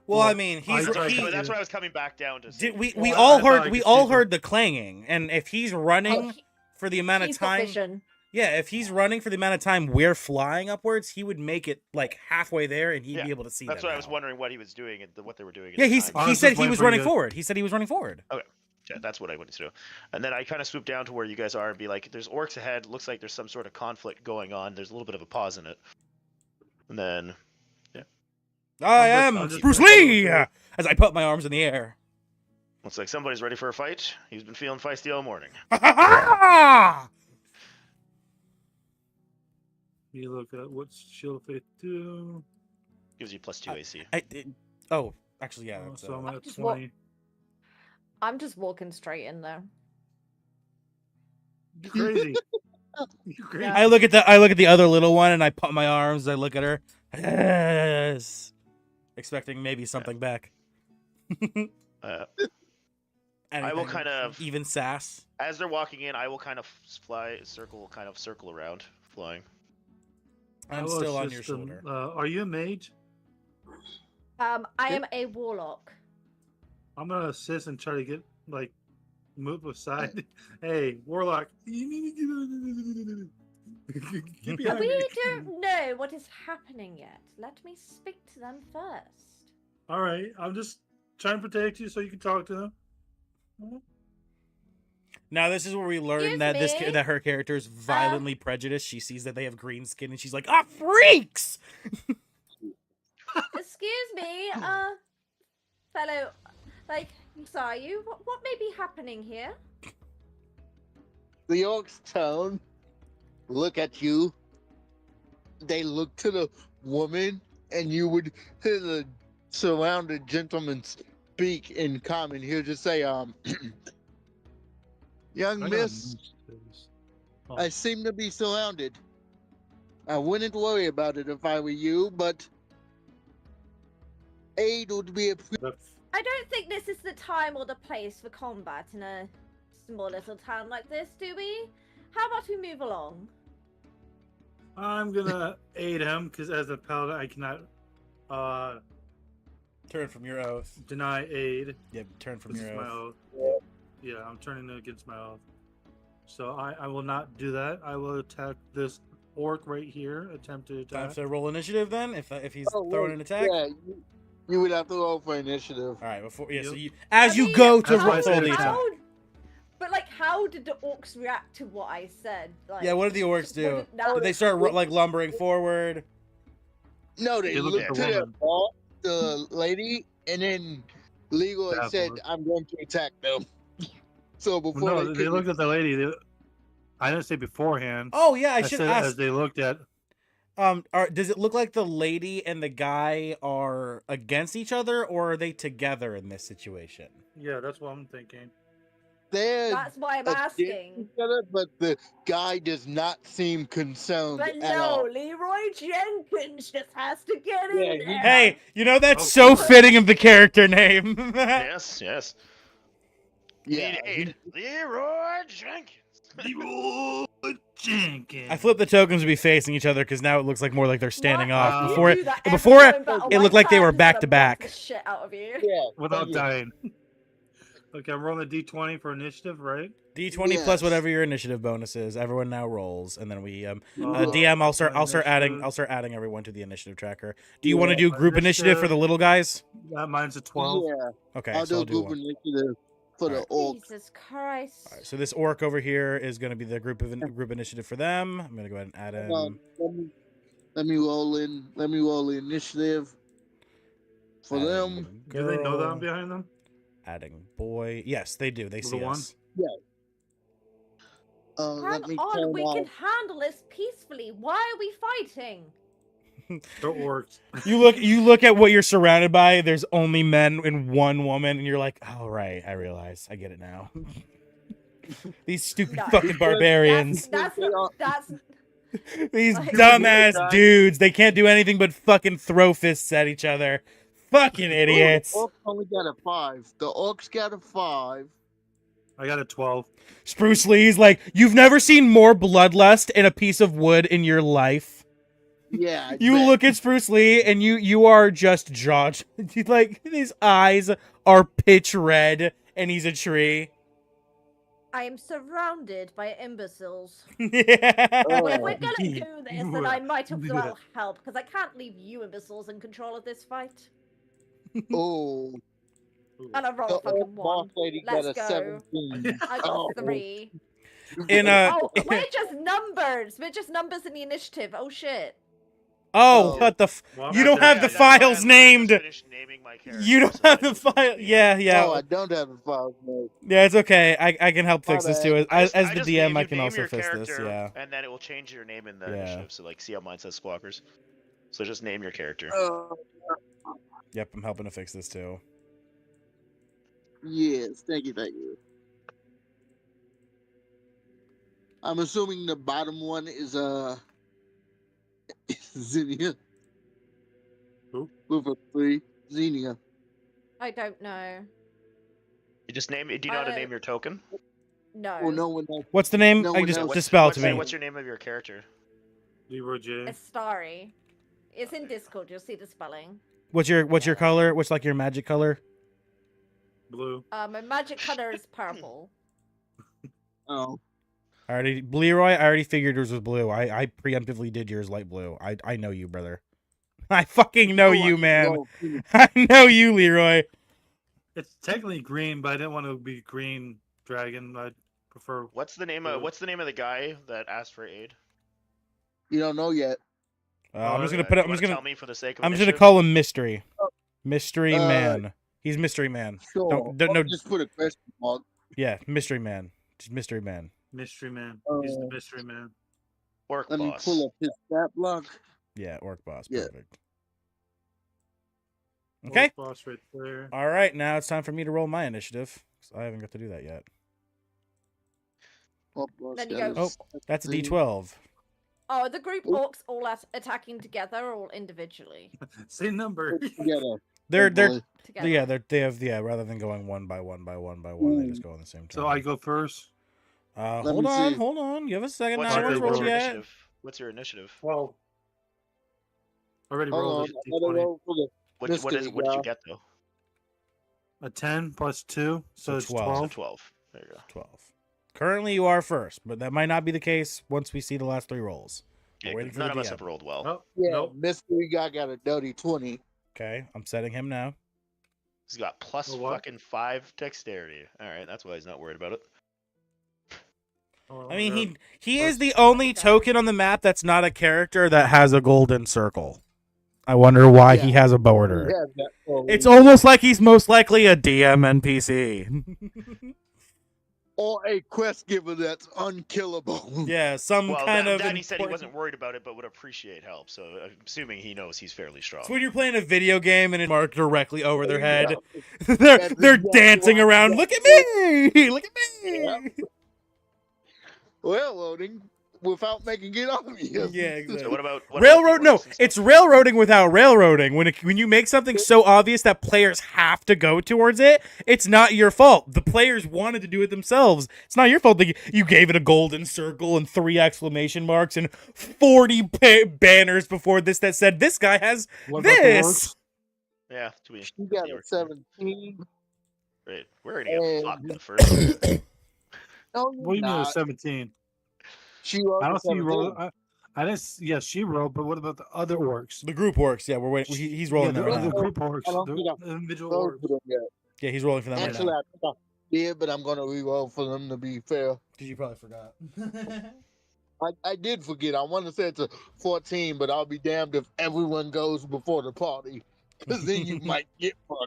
Well, I mean, he's I- he, But that's what I was coming back down to. did, we Well, all I thought heard I we could all see heard the clanging, and if he's running for the amount of He's got time, vision. yeah, if he's running for the amount of time we're flying upwards, he would make it like halfway there, and he'd Yeah, be able to see. That's them what I was now. wondering what he was doing and what they were doing. At Yeah, the he's time. I he was said just he waiting was for running you to- forward. He said he was running forward. Yeah, that's what I wanted to do. And then I kind of swoop down to where you guys are and be like, there's orcs ahead. Looks like there's some sort of conflict going on. There's a little bit of a pause in it. And then, I I'm am just Bruce gonna go Lee with it. as I put my arms in the air. looks like somebody's ready for a fight. He's been feeling feisty all morning. You look at what's Shield of Faith do. Gives you +2 AC. Oh, actually, yeah. That's, So I'm I'm at just wa- 20. I'm just walking straight in there. You crazy. You crazy. I look at the other little one and I put my arms. I look at her, yes, expecting maybe something back. Uh, I will Anything kind of, even sass. as they're walking in, I will kind of circle around, flying. I'm Hello, still on your system. shoulder. Are you a mage? I am a warlock. I'm gonna assist and try to get move aside. Hey, warlock. Get behind me. We don't know what is happening yet. Let me speak to them first. All right, I'm just trying to protect you so you can talk to them. Now this is where we learn Excuse that me? that her character is violently prejudiced. She sees that they have green skin and she's like, "Ah, freaks!" Excuse me, fellow, are you? What may be happening here? The orcs turn, look at you. They look to the woman, and you would hear the surrounded gentleman speak in common. He'll just say, young I gotta miss, move this. Oh. I seem to be surrounded. I wouldn't worry about it if I were you, but aid would be appreciated. I don't think this is the time or the place for combat in a small little town like this, do we? How about we move along? I'm gonna aid him because as a paladin, I cannot Turn from your oath. deny aid. Yep, turn from This your is my oath. oath. Yeah, I'm turning against my oath. So I will not do that. I will attack this orc right here. Attempt to Time attack. to roll initiative then. If he's Oh, throwing wait, an attack. Yeah, you would have to roll for initiative. All right, before so Yep. you as I you mean, go to That's why I roll said the attack. attack. But how did the orcs react to what I said? Yeah, what did the orcs do? What did- Did they start lumbering forward? No, they They look looked at to the their woman. boss, the lady, and then Leroy That said, was- I'm going to attack them. So before No, they they could- looked at the lady. I didn't say beforehand. Oh yeah, I I should said ask. as they looked at. Does it look like the lady and the guy are against each other, or are they together in this situation? Yeah, that's what I'm thinking. they're That's why I'm against asking. each other, but the guy does not seem concerned But at no, all. Leroy Jenkins just has to get Yeah, in he- there. Hey, that's Oh, so cool. fitting of the character name. Yes, yes. Yeah, Need aid. Leroy Jenkins. Leroy Jenkins. I flipped the tokens to be facing each other because now it looks like more like they're standing What? off. You Before do that every before time battle. it My looked like they were character's back gonna to mock back. the shit out of you. yeah. Without yeah. dying. Okay, I'm rolling a d20 for initiative, right? D20 plus Yes. whatever your initiative bonus is. Everyone now rolls, and then we Oh, DM. I'll start initiative. adding everyone to the initiative tracker. Do you want to Yeah. do group initiative for the little guys? Mine's a 12. Yeah, Okay, I'll so I'll do do group one. initiative for the orcs. Jesus Christ. All right, so this orc over here is going to be the group initiative for them. I'm going to go ahead and add in. Let me roll in. Let me roll the initiative for adding them. Do they know that I'm girl, behind them? Adding boy. Yes, they do. They The see one? us. Let Hang me on, turn we off. can handle this peacefully. Why are we fighting? They're orcs. You look at what you're surrounded by. There's only men and one woman, and you're like, oh right, I realize. I get it now. These stupid No. fucking barbarians. That's These Like- dumbass dudes. They can't do anything but fucking throw fists at each other. Fucking idiots. Orcs only got a 5. The orcs got a 5. I got a 12. Spruce Lee's like, you've never seen more bloodlust in a piece of wood in your life. Yeah, I You bet. look at Spruce Lee and you are just jaw. Like his eyes are pitch red and he's a tree. I am surrounded by imbeciles. Yeah. Oh, If we're gonna do indeed. this, then I might as Do well help, because I can't leave you imbeciles in control of this fight. Oh, And I roll the a fucking orc boss one. lady Let's got a go. 17. I got Oh. 3. In Oh, we're just numbers. We're just numbers in the initiative. Oh shit. oh, Oh. what the? Well, You don't yeah, have the that's why files I'm named. just finished naming my You don't character, have so the I can file. name Yeah, it. yeah. Oh, I don't have a 5. No. Yeah, it's okay. I can help My fix this bad. too. I As just the name DM, I you- can name also your fix this. character, Yeah. And then it will change your name in the Yeah. initiative. So see how mine says squawkers. So just name your character. Yep, I'm helping to fix this too. Yes, thank you, thank you. I'm assuming the bottom one is Xenia. Who? With a 3. Xenia. I don't know. You just name. Do you know how to name your token? No. Well, no one else. What's the name? No I one just else- dispel it to me. What's your name of your character? Leroy J. It's Starry. It's in Discord. You'll see the spelling. What's your color? What's like your magic color? Blue. My magic color is purple. Oh, Leroy, I already figured yours was blue. I preemptively did yours light blue. I know you, brother. I fucking know you, man. I know you, Leroy. It's technically green, but I didn't want to be green dragon. I'd prefer. What's the name of the guy that asked for aid? You don't know yet. I'm just gonna Do put it. you I'm wanna just gonna. tell me for the sake of I'm just gonna initiative? call him Mystery. Mystery Man. He's Mystery Man. Sure. No. Just put a question mark. Yeah, Mystery Man. Just Mystery Man. Mystery man. He's the mystery man. Orc Let me boss. pull up his stat block. Yeah, Orc Boss. Yeah. Perfect. Okay. Boss right there. All right. Now it's time for me to roll my initiative. 'Cause I haven't got to do that yet. Then you go- That's a D12. Oh, the group orcs all attacking together or all individually? Same number. Together. They're Together. yeah they have rather than going one by one, they just go on the same time. So I go first. Hold on. Give us a second. What's I your, haven't what's rolled your yet. initiative? What's your initiative? Well, already Hold rolled on. a I gotta D20. roll for the What did mystery you guy. get though? A 10 plus 2, so So it's 12. 12. So 12. There you go. 12. Currently, you are first, but that might not be the case once we see the last 3 rolls. Yeah, We're waiting for none the of us DM. have rolled well. Oh, Yeah, nope. mystery guy got a dirty 20. Okay, I'm setting him now. He's got plus A what? fucking 5 dexterity. All right, that's why he's not worried about it. Oh, I mean, yeah. he is the only token on the map that's not a character that has a golden circle. I wonder why he Yeah. has a border. Yeah, that- oh, It's almost like he's most likely a DM NPC. or a quest giver that's unkillable. Yeah, some Well, kind of. Danny said he important- wasn't worried about it, but would appreciate help. So I'm assuming he knows he's fairly strong. It's when you're playing a video game and it's marked directly over their head. Yeah. they're That's they're exactly dancing what I'm around. saying. Look at me! Look at me! Yeah. Railroading without making it obvious. Yeah, exactly. So what about Railroad? the No, orcs and stuff? it's railroading without railroading. When you make something so obvious that players have to go towards it, it's not your fault. The players wanted to do it themselves. It's not your fault that you gave it a golden circle and 3 exclamation marks and 40 banners before this that said this guy has What about the this. orcs? Yeah, we She got a 17. Right, we're already getting And- fucked in the first. No, What do you mean it was not. 17? She rolled I a don't see you 17. roll. I didn't. Yeah, she rolled, but what about the other orcs? The group orcs. Yeah, we're waiting. He's rolling yeah, that right the now. group orcs. I don't The think I individual rolled orcs. for them yet. Yeah, he's rolling for them right Actually, now. I think I did, but I'm going to re-roll for them to be fair. Because you probably forgot. I did forget. I want to say it's a 14, but I'll be damned if everyone goes before the party. Because then you might get fucked.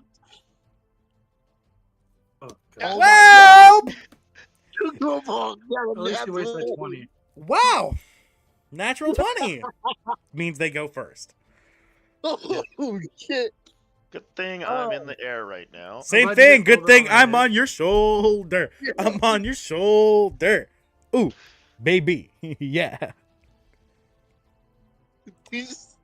Oh, Oh God. my Well, Come on, At least you wasted 20. wow. Natural 20 means they go first. Oh, shit. Good thing I'm in the air right now. Same glad you thing. didn't Good roll thing that I'm one, on your shoulder. I'm on your shoulder. Ooh, baby. Yeah. Jesus.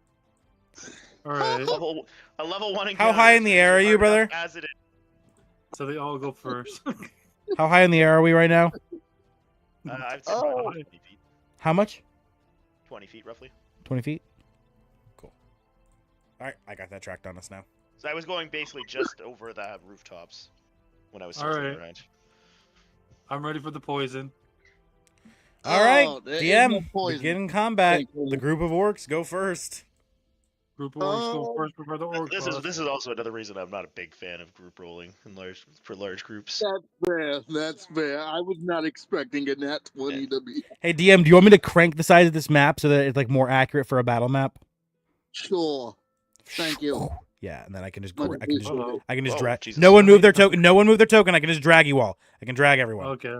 All right. A level 1 encounter. How high in the air are you, brother? As it is. So they all go first. How high in the air are we right now? I'd say Oh. probably 20 feet. How much? 20 feet, roughly. 20 feet? Cool. All right, I got that tracked on us now. So I was going basically just over the rooftops when I was All circling right. around. I'm ready for the poison. All right, Oh, there ain't no DM, poison. begin combat. Thank you. The group of orcs go first. Group of orcs go Oh. first before the orc This boss. is also another reason I'm not a big fan of group rolling for large groups. That's fair. That's fair. I was not expecting a nat 20 to be Hey, DM, do you want me to crank the size of this map so that it's like more accurate for a battle map? sure. Thank you. Yeah, and then I can just Much I can just Hello. I can just Whoa, drag. Jesus. No one move their token. No one move their token. I can just drag you all. I can drag everyone. Okay.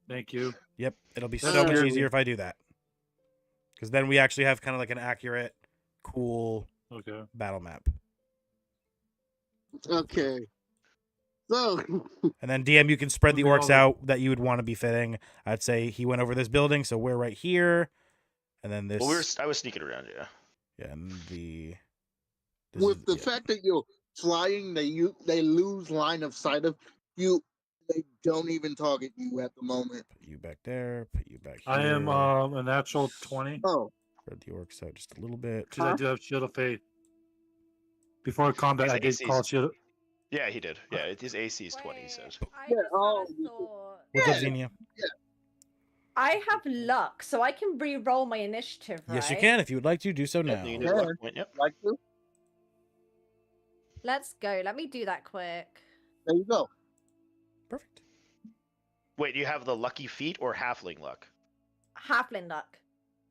Thank you. Yep, it'll be That's so much scary. easier if I do that. Because then we actually have kind of like an accurate, cool Okay. battle map. Okay. So, And then DM, you can spread the Okay, orcs hold on. out that you would want to be fitting. I'd say he went over this building, so we're right here, and then this. Well, I was sneaking around, yeah. Yeah, and this with is- the yeah. fact that you're flying, they lose line of sight of They don't even target you at the moment. Put you back there. Put you back here. I am a natural 20 Oh, Spread the orcs out just a little bit. because I do have Shield of Faith. Before combat, His I did AC 's call Shield. Yeah, he did. Yeah, his AC is 20, he says. I Yeah, just oh, had a thought. What's up, Yeah. Xenia? I have luck, so I can re-roll my initiative, right? Yes, you can. If you would like to, do so now. You can do Yeah. a luck point, yep. like you? Let's go. Let me do that quick. There you go. Perfect. Wait, do you have the lucky feat or halfling luck? Halfling luck.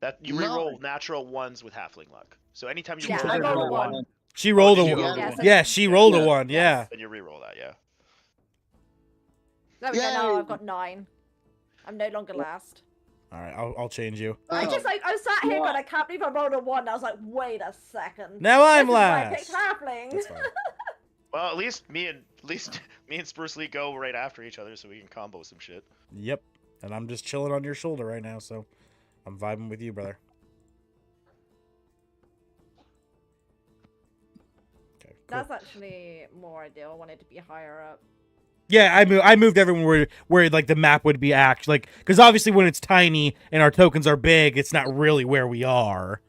That you No. reroll natural ones with halfling luck. So anytime you Yeah, roll I a rolled a natural one. She rolled did a you one. roll Yes, one? Yeah, she rolled a Yeah. one. Yeah. Then you reroll that, yeah. There we go. Now Yay. I've got 9. I'm no longer last. All right, I'll change you. I Oh, just like I sat here Yeah. going, I can't believe I rolled a 1. I was like, wait a second. Now I'm This is why I picked last. halfling. That's fine. Well, at least me and Spruce Lee go right after each other so we can combo some shit. Yep. And I'm just chilling on your shoulder right now, so I'm vibing with you, brother. Okay. Cool. That's actually more ideal. I wanted to be higher up. Yeah, I moved everyone where like the map would be like because obviously when it's tiny and our tokens are big, it's not really where we are.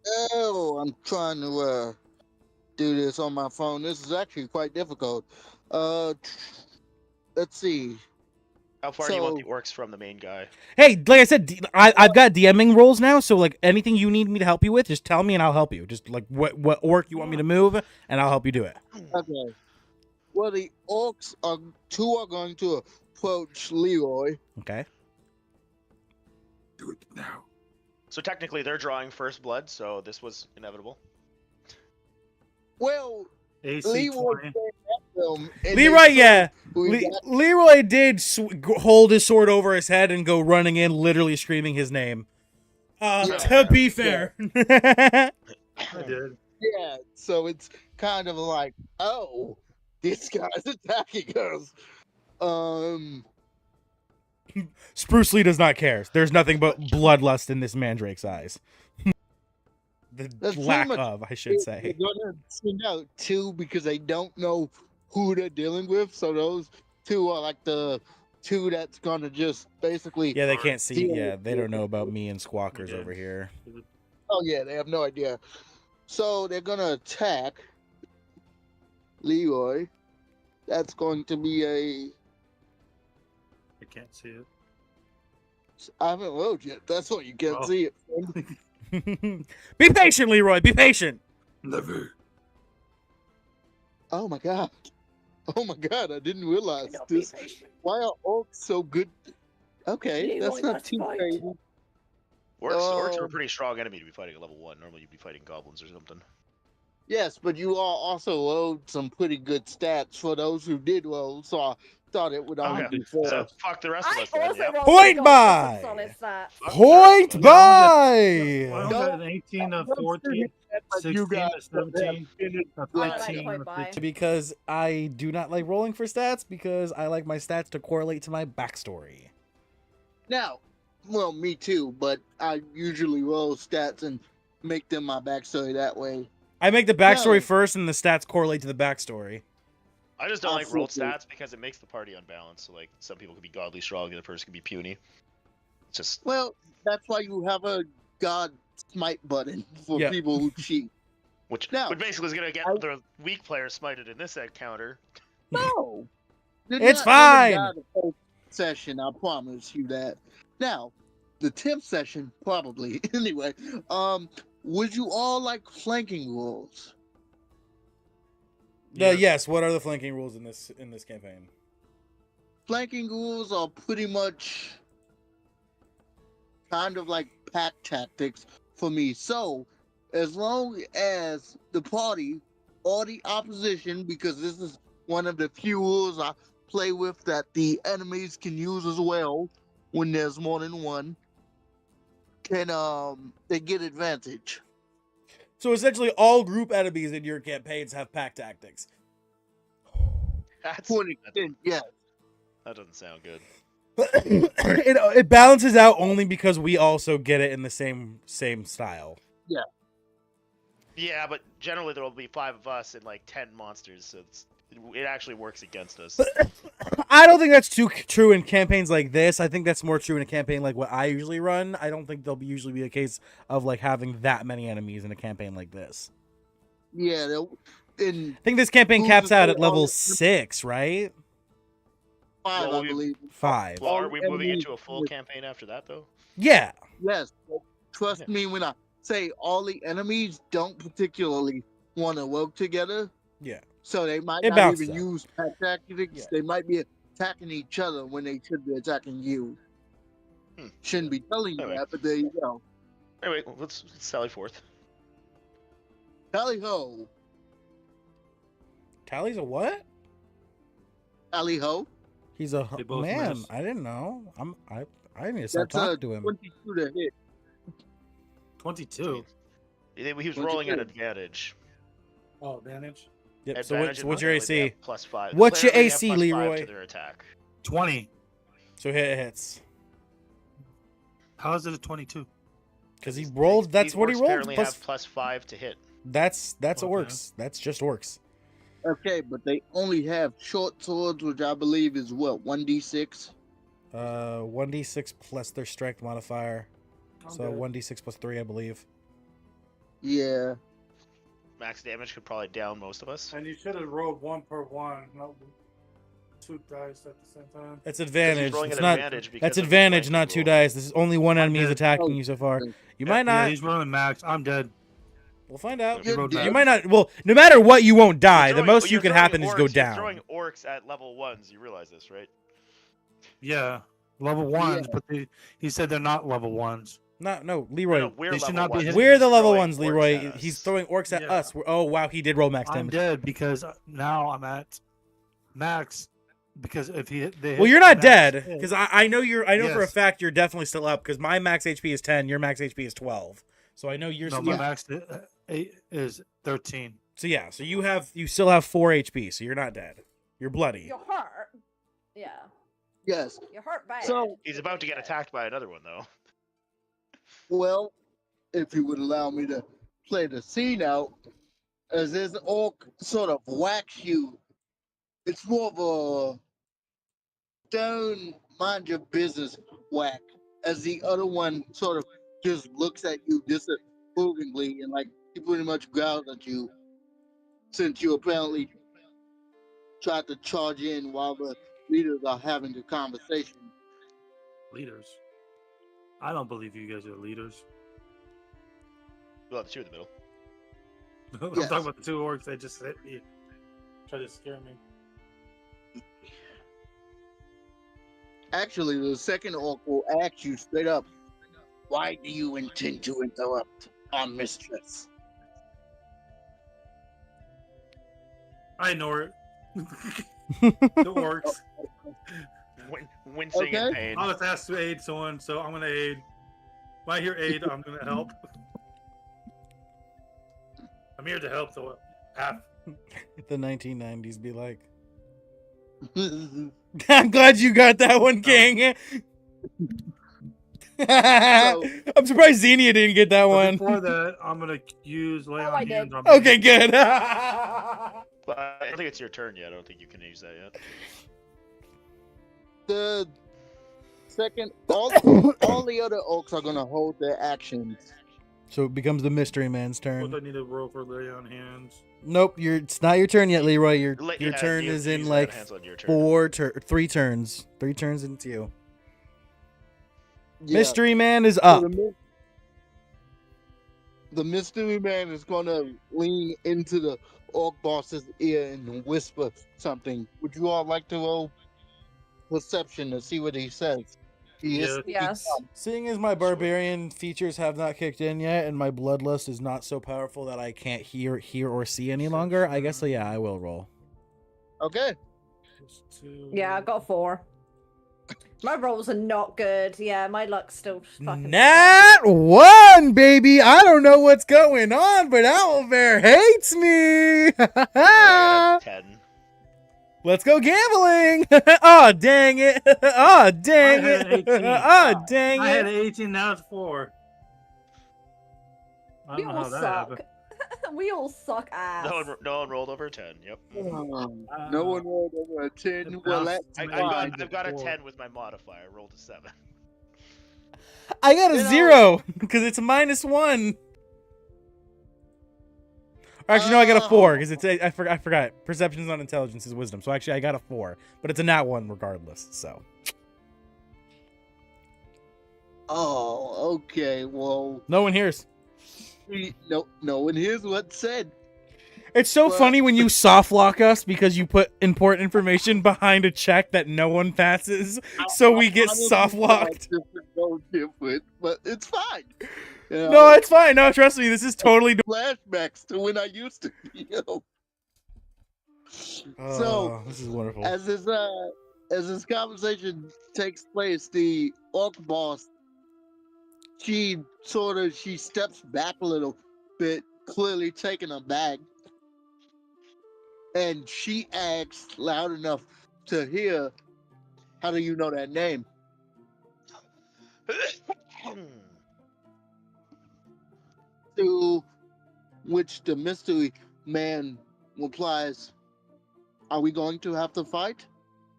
Oh, I'm trying to do this on my phone. This is actually quite difficult. Let's see. How far do you want So- the orcs from the main guy? Hey, like I said, I've got DMing roles now, so like anything you need me to help you with, just tell me and I'll help you. Just like what orc you want me to move, and I'll help you do it. Okay. Well, the orcs two are going to approach Leroy. Okay. Do it now. So technically they're drawing first blood, so this was inevitable. Well, AC Leroy 20. came at them, and Leroy, they yeah. we got- Leroy did hold his sword over his head and go running in, literally screaming his name. Yeah. To be fair. I did. yeah. So it's kind of like, oh, this guy's attacking us. Spruce Lee does not care. There's nothing but bloodlust in this mandrake's eyes. The That's lack pretty much of, I should say. They're gonna send out two because they don't know who they're dealing with. So those two are like the two that's gonna just basically. Yeah, they can't see. deal Yeah, with they don't know about me and Squawkers Okay. over here. Oh yeah, they have no idea. So they're gonna attack Leroy. That's going to be a. I can't see it. I haven't rolled yet. That's why you can't Oh. see it. friend. Be patient, Leroy. Be patient. Never. Oh my god. Oh my god, I didn't realize Don't be this. patient. Why are orcs so good? Okay, Leroy that's not must too fight. crazy. Orcs are a Um, pretty strong enemy to be fighting at level 1. Normally you'd be fighting goblins or something. Yes, but you all also rolled some pretty good stats for those who did roll, so I thought it would only Okay. be fair. So fuck the rest of I us then, also yeah? rolled Point some by! solid stats. Fuck the Point rest of us. by. Well, I got an 18, a 14, But 16, you a guys 17, a I like 15, point a by. 15. Because I do not like rolling for stats because I like my stats to correlate to my backstory. Now, well, me too, but I usually roll stats and make them my backstory that way. I make the backstory No. first and the stats correlate to the backstory. I just don't like rolled Absolutely. stats because it makes the party unbalanced. So like some people could be godly strong, the other person could be puny. It's just Well, that's why you have a God smite button for Yeah. people who cheat. which No. basically is gonna get I- the weak player smited in this encounter. No, They're It's not having fine. God the first session, I promise you that. Now, the 10th session, probably. Anyway, would you all like flanking rules? Yes. What are the flanking rules in this campaign? Flanking rules are pretty much kind of like pack tactics for me. So, as long as the party or the opposition, because this is one of the few rules I play with that the enemies can use as well when there's more than one, can they get advantage. So essentially, all group enemies in your campaigns have pack tactics. That's To an extent, yes. that doesn't sound good. it balances out only because we also get it in the same style. Yeah, but generally there will be 5 of us and like 10 monsters, so it actually works against us. I don't think that's too true in campaigns like this. I think that's more true in a campaign like what I usually run. I don't think there'll usually be a case of like having that many enemies in a campaign like this. Yeah, I think this campaign caps out at level 6, right? 5, Well, I believe. 5. Well, are we moving enemies into a full with- campaign after that, though? Yeah. Yes, but trust me when I say all the enemies don't particularly want to work together. Yeah. So they might It not bounces even out. use pack tactics. Yeah. They might be attacking each other when they should be attacking you. Shouldn't be telling you Anyway. that, but there you go. Anyway, let's sally forth. Tally ho. Tally's a what? Tally ho. He's a They both man. miss. I didn't know. I need to start That's a talking to him. 22 to hit. 22. He was What'd you rolling at do? advantage. Oh, advantage. Yep. Advantage So what's and your they AC? have +5. What's your Clearly they have AC, +5 Leroy? To their attack. 20. So hits. How is it a 22? Because he rolled. That's These what he orcs rolled. Apparently Plus, have +5 to hit. that's Okay. orcs. That's just orcs. Okay, but they only have short swords, which I believe is what, 1d6? 1d6 plus their strength modifier. So Okay. 1d6 plus 3, I believe. Yeah. Max damage could probably down most of us. And you should have rolled 1 per 1, not 2 dice at the same time. That's Because advantage. he's rolling It's at not. advantage because That's of the advantage, flanking not 2 rule. dice. This is only one enemy is dead. attacking Oh. you so far. You Yeah, might Yeah, not. he's rolling max. I'm dead. We'll find out. You're rolled dead. You might not. Well, no matter what, you won't die. You're The throwing- most you you're can throwing happen is go orcs- You're down. throwing orcs at level 1s. You realize this, right? Yeah. Level 1s, but he said they're not level 1s. No, Leroy. No, we're They should level not be 1s. hitting- We're the He's level throwing ones, orcs Leroy. at us. He's throwing orcs at Yeah. us. Oh wow, he did roll max I'm damage. dead because now I'm at max. Because if they hit Well, you're not max dead hit- because I know you're. I know for a Yes. fact you're definitely still up because my max HP is 10. Your max HP is 12. So I know you're No, still. my max is 13. So yeah, so you still have 4 HP. So you're not dead. You're bloody. You're hurt. Yeah. Yes. You're hurt bad. So, He's about to get attacked by another one, though. well, if you would allow me to play the scene out, as this orc sort of whacks you, it's more of a don't mind your business whack, as the other one sort of just looks at you disapprovingly and like he pretty much growls at you, since you apparently tried to charge in while the leaders are having the conversation. Leaders. I don't believe you guys are leaders. We'll have the two in the middle. I'm Yes. talking about the 2 orcs that just hit me. Try to scare me. Actually, the second orc will ask you straight up, why do you intend to interrupt our mistress? I ignore it. The orcs. Wincing in Okay. pain. I was asked to aid someone, so I'm gonna aid. When I hear aid, I'm gonna help. I'm here to help, so half. The 1990s be like. I'm glad you got that one, King. I'm surprised Xenia didn't get that But one. before that, I'm gonna use lay Oh, on I hands. did. On Okay, good. But I don't think it's your turn yet. I don't think you can use that yet. The second, all the other orcs are gonna hold their actions. So it becomes the mystery man's What turn. do I need to roll for lay on hands? Nope, it's not your turn yet, Leroy. Your Yeah, turn you- is you in use like that hands on your turn. 3 turns. 3 turns into you. Yeah. Mystery man is So up. the mystery man is gonna lean into the orc boss's ear and whisper something. Would you all like to roll perception to see what he says? He is Yes. Yes. Seeing as my barbarian features have not kicked in yet, and my bloodlust is not so powerful that I can't hear or see any longer, I guess so. Yeah, I will roll. okay. Yeah, I got 4. My rolls are not good. Yeah, my luck's still fucking. Nat 1, baby. I don't know what's going on, but Owlbear hates me. I got a 10. Let's go gambling. Oh, dang it. Oh, dang I had an it. 18. Oh, dang I had it. an 18, now it's 4. I You don't know all how that suck. happened. We all suck ass. No one rolled over 10. Yep. No one rolled over a 10. Well, that's I've fine. got a 10 with my modifier. I rolled a 7. I got a You know- 0 because it's -1. Actually, no, I got a 4 because I forgot. Perception is not intelligence, is wisdom. So actually, I got a 4, but it's a nat 1 regardless. So. Oh, okay. Well, No one hears. no one hears what's said. It's so But- funny when you soft lock us because you put important information behind a check that no one passes, so we get soft locked. But it's fine. You know, No, it's fine. No, trust me, this is totally. flashbacks to when I used to be. So Oh, this is wonderful. as this conversation takes place, the orc boss, she steps back a little bit, clearly taken aback, and she asks loud enough to hear, "How do you know that name?" To which the mystery man replies, "Are we going to have to fight?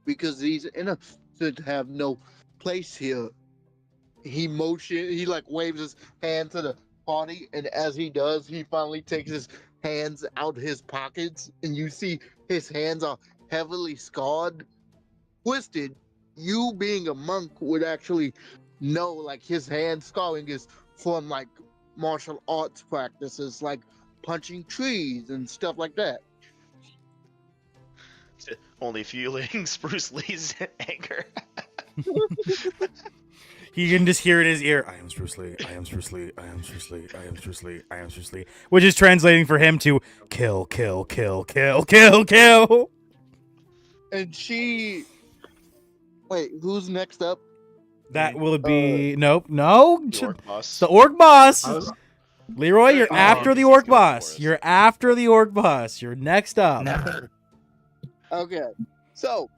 Because these innocents have no place here." He waves his hand to the party, and as he does, he finally takes his hands out his pockets, and you see his hands are heavily scarred, twisted. You being a monk would actually know, like, his hand scarring is from like martial arts practices, like punching trees and stuff like that. Only fueling Bruce Lee's anger. He can just hear in his ear, "I am Bruce Lee, I am Bruce Lee, I am Bruce Lee, I am Bruce Lee, I am Bruce Lee," which is translating for him to kill, kill, kill, kill, kill, kill. And she, wait, who's next up? That will be no. The orc boss. The orc boss. I was Leroy, you're Oh, after the he's orc going boss. for us. You're after the orc boss. You're next up. never. Okay, so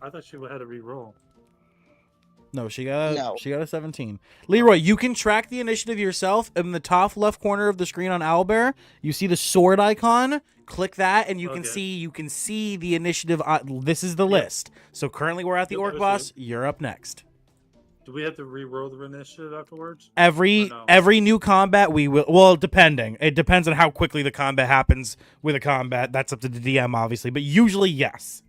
I thought she had to re-roll. No, she got No. a 17. Leroy, you can track the initiative yourself. In the top left corner of the screen on Owlbear, you see the sword icon. Click that, and you can see the initiative. This is the list. So currently, we're at the Yep, orc that's boss. You're up next. Do we have to re-roll the initiative afterwards? Every Or no? every new combat we will, well, depending. It depends on how quickly the combat happens with a combat. That's up to the DM, obviously, but usually yes.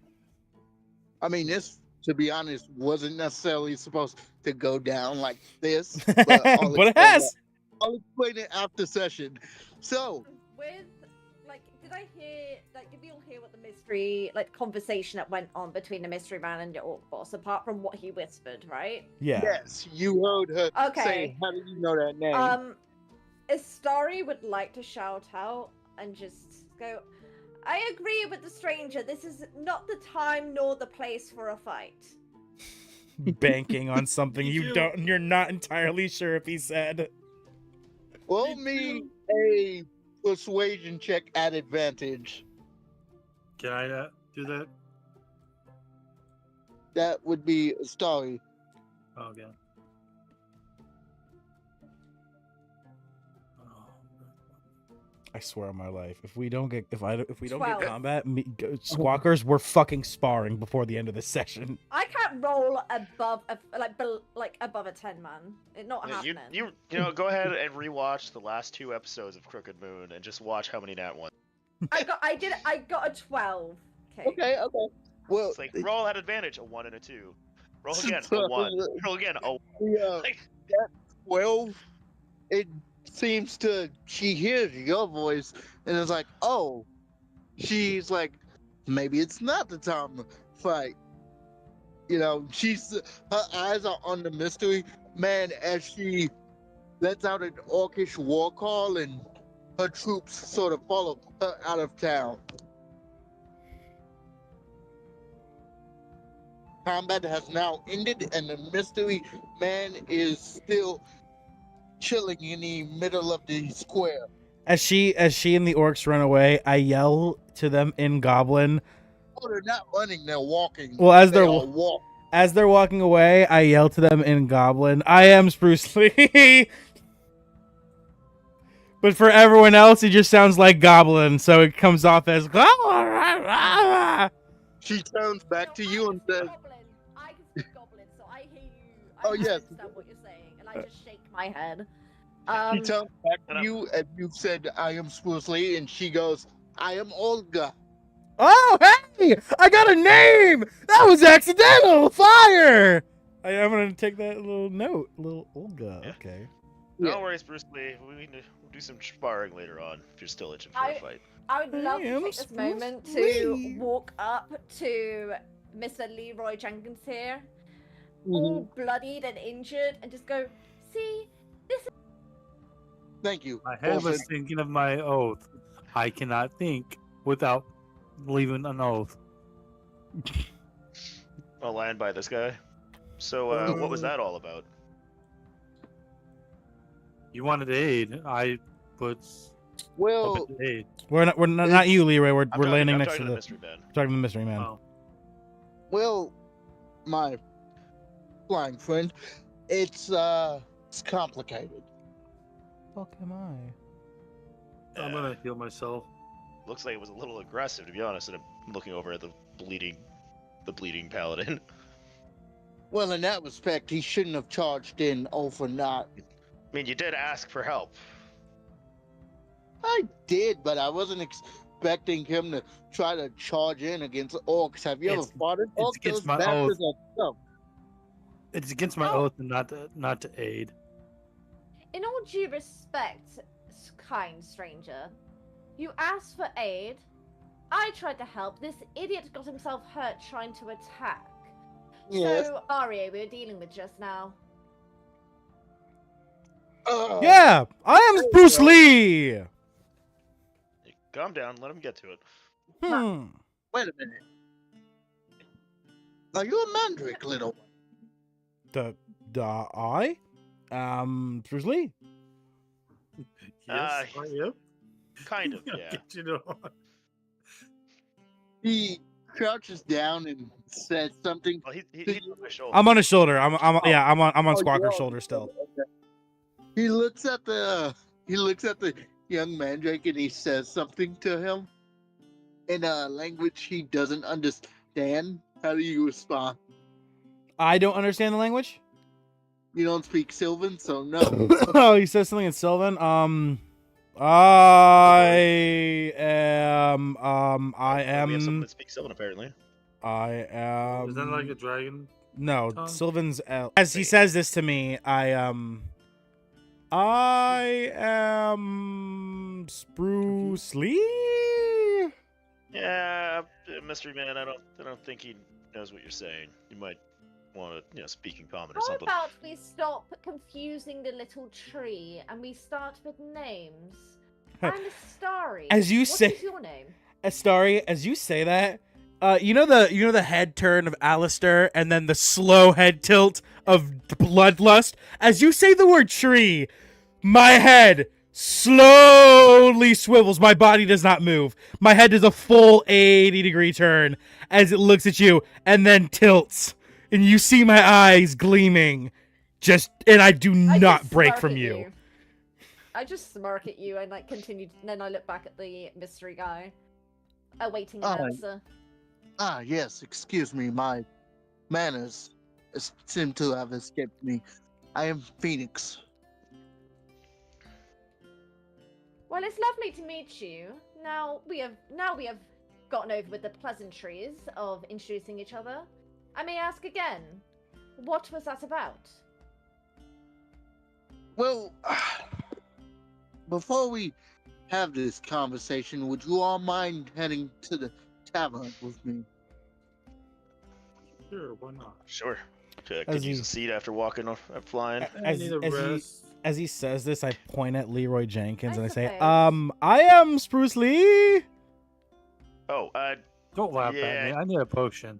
I mean, this, to be honest, wasn't necessarily supposed to go down like this, but, But it has. I'll explain it after session. So, With, like, did I hear, like, did we all hear what the mystery, like, conversation that went on between the mystery man and the orc boss, apart from what he whispered, right? Yeah. yes, you heard her Okay. say, "How do you know that name?" Istari would like to shout out and just go, "I agree with the stranger. This is not the time nor the place for a fight." Banking on something You- you're not entirely sure if he said. Roll me a persuasion check at advantage. Can I do that? That would be a story. Oh, okay. I swear on my life, if we don't get 12. combat, squawkers, we're fucking sparring before the end of this session. I can't roll above above a 10, man. It's not happening. You know, go ahead and rewatch the last 2 episodes of Crooked Moon and just watch how many nat ones. I got a 12. Okay. Well, It's like roll at advantage, a 1 and a 2. Roll again, a 1. Roll again, a 1. Like, that 12, it seems she hears your voice and is like, oh, she's like, maybe it's not the time to fight. You know, her eyes are on the mystery man as she lets out an orcish war call, and her troops sort of follow her out of town. Combat has now ended, and the mystery man is still chilling in the middle of the square. As she and the orcs run away, I yell to them in Goblin. Oh, they're not running; they're walking. Well, as they're all walk. As they're walking away, I yell to them in Goblin, "I am Bruce Lee." But for everyone else, it just sounds like goblin, so it comes off as. She turns back to you and says, I can speak goblin, so I hear you. Oh, yes. understand what you're saying, and I just shake my head. she turns back to you and you said, I am Spruce Lee, and she goes, I am Olga. Oh, hey! I got a name! That was accidental! Fire! I'm gonna take that little note. Little Olga, Yeah. okay. Yeah. No worries, Bruce Lee. We'll do some sparring later on if you're still itching for a fight. I would love I to am take this Spruce moment to Lee. walk up to Mr. Leroy Jenkins here, all bloodied and injured, and just go, see, Thank you. My head was Orphan. thinking of my oath. I cannot think without leaving an oath. I'll land by this guy. So, what was that all about? You wanted aid. I was Well, open to aid. We're not you, Leroy. We're landing I'm next talking to the mystery man. talking to the mystery man. Oh. well, my flying friend, it's complicated. Fuck am I? I'm gonna heal myself. Looks like it was a little aggressive, to be honest. And I'm looking over at the bleeding paladin. Well, in that respect, he shouldn't have charged in over not. I mean, you did ask for help. I did, but I wasn't expecting him to try to charge in against orcs. Have you ever It's- fought an it's orc? against Those my oath. bastards are tough. It's against my Oh. oath not to aid. in all due respect, kind stranger, you asked for aid. I tried to help. This idiot got himself hurt trying to attack. Yes. So, Arya, we were dealing with just now. Yeah, I am Bruce Lee. Hey, calm down. Let him get to it. Wait a minute. Are you a mandrake, little one? I Bruce Lee. Yes, I am. Kind of, yeah. You know. He crouches down and says something. Well, he's on my shoulder. I'm on his shoulder. I'm on Oh, Squawker's you're- shoulder still. Okay. He looks at the young mandrake and he says something to him in a language he doesn't understand. How do you respond? I don't understand the language. You don't speak Sylvan, so no. Oh, he says something in Sylvan. I am. We have someone that speaks Sylvan, apparently. I am. Is that like a dragon? No, tongue? Sylvan's as he says this to me, I am Spruce Lee. Yeah, mystery man. I don't think he knows what you're saying. You might want to, speak in common or How something. about we stop confusing the little tree and we start with names? I'm Astari. As you say- What is your name? Astari, as you say that, you know the head turn of Alistair and then the slow head tilt of Bloodlust. As you say the word tree, my head slowly swivels. My body does not move. My head does a full 80-degree turn as it looks at you and then tilts. And you see my eyes gleaming. And I do I not just break smirk from at you. I just smirk at you and continue. And then I look back at the mystery guy, awaiting an Oh. answer. Ah, yes, excuse me, my manners seem to have escaped me. I am Phoenix. Well, it's lovely to meet you. Now we have gotten over with the pleasantries of introducing each other. I may ask again, what was that about? Well, before we have this conversation, would you all mind heading to the tavern with me? Sure, why not? Sure. Could As use you- a seat after walking or flying. I need a rest. As he says this, I point at Leroy Jenkins and I say, suppose. I am Spruce Lee. Oh, Don't laugh Yeah. at me. I need a potion.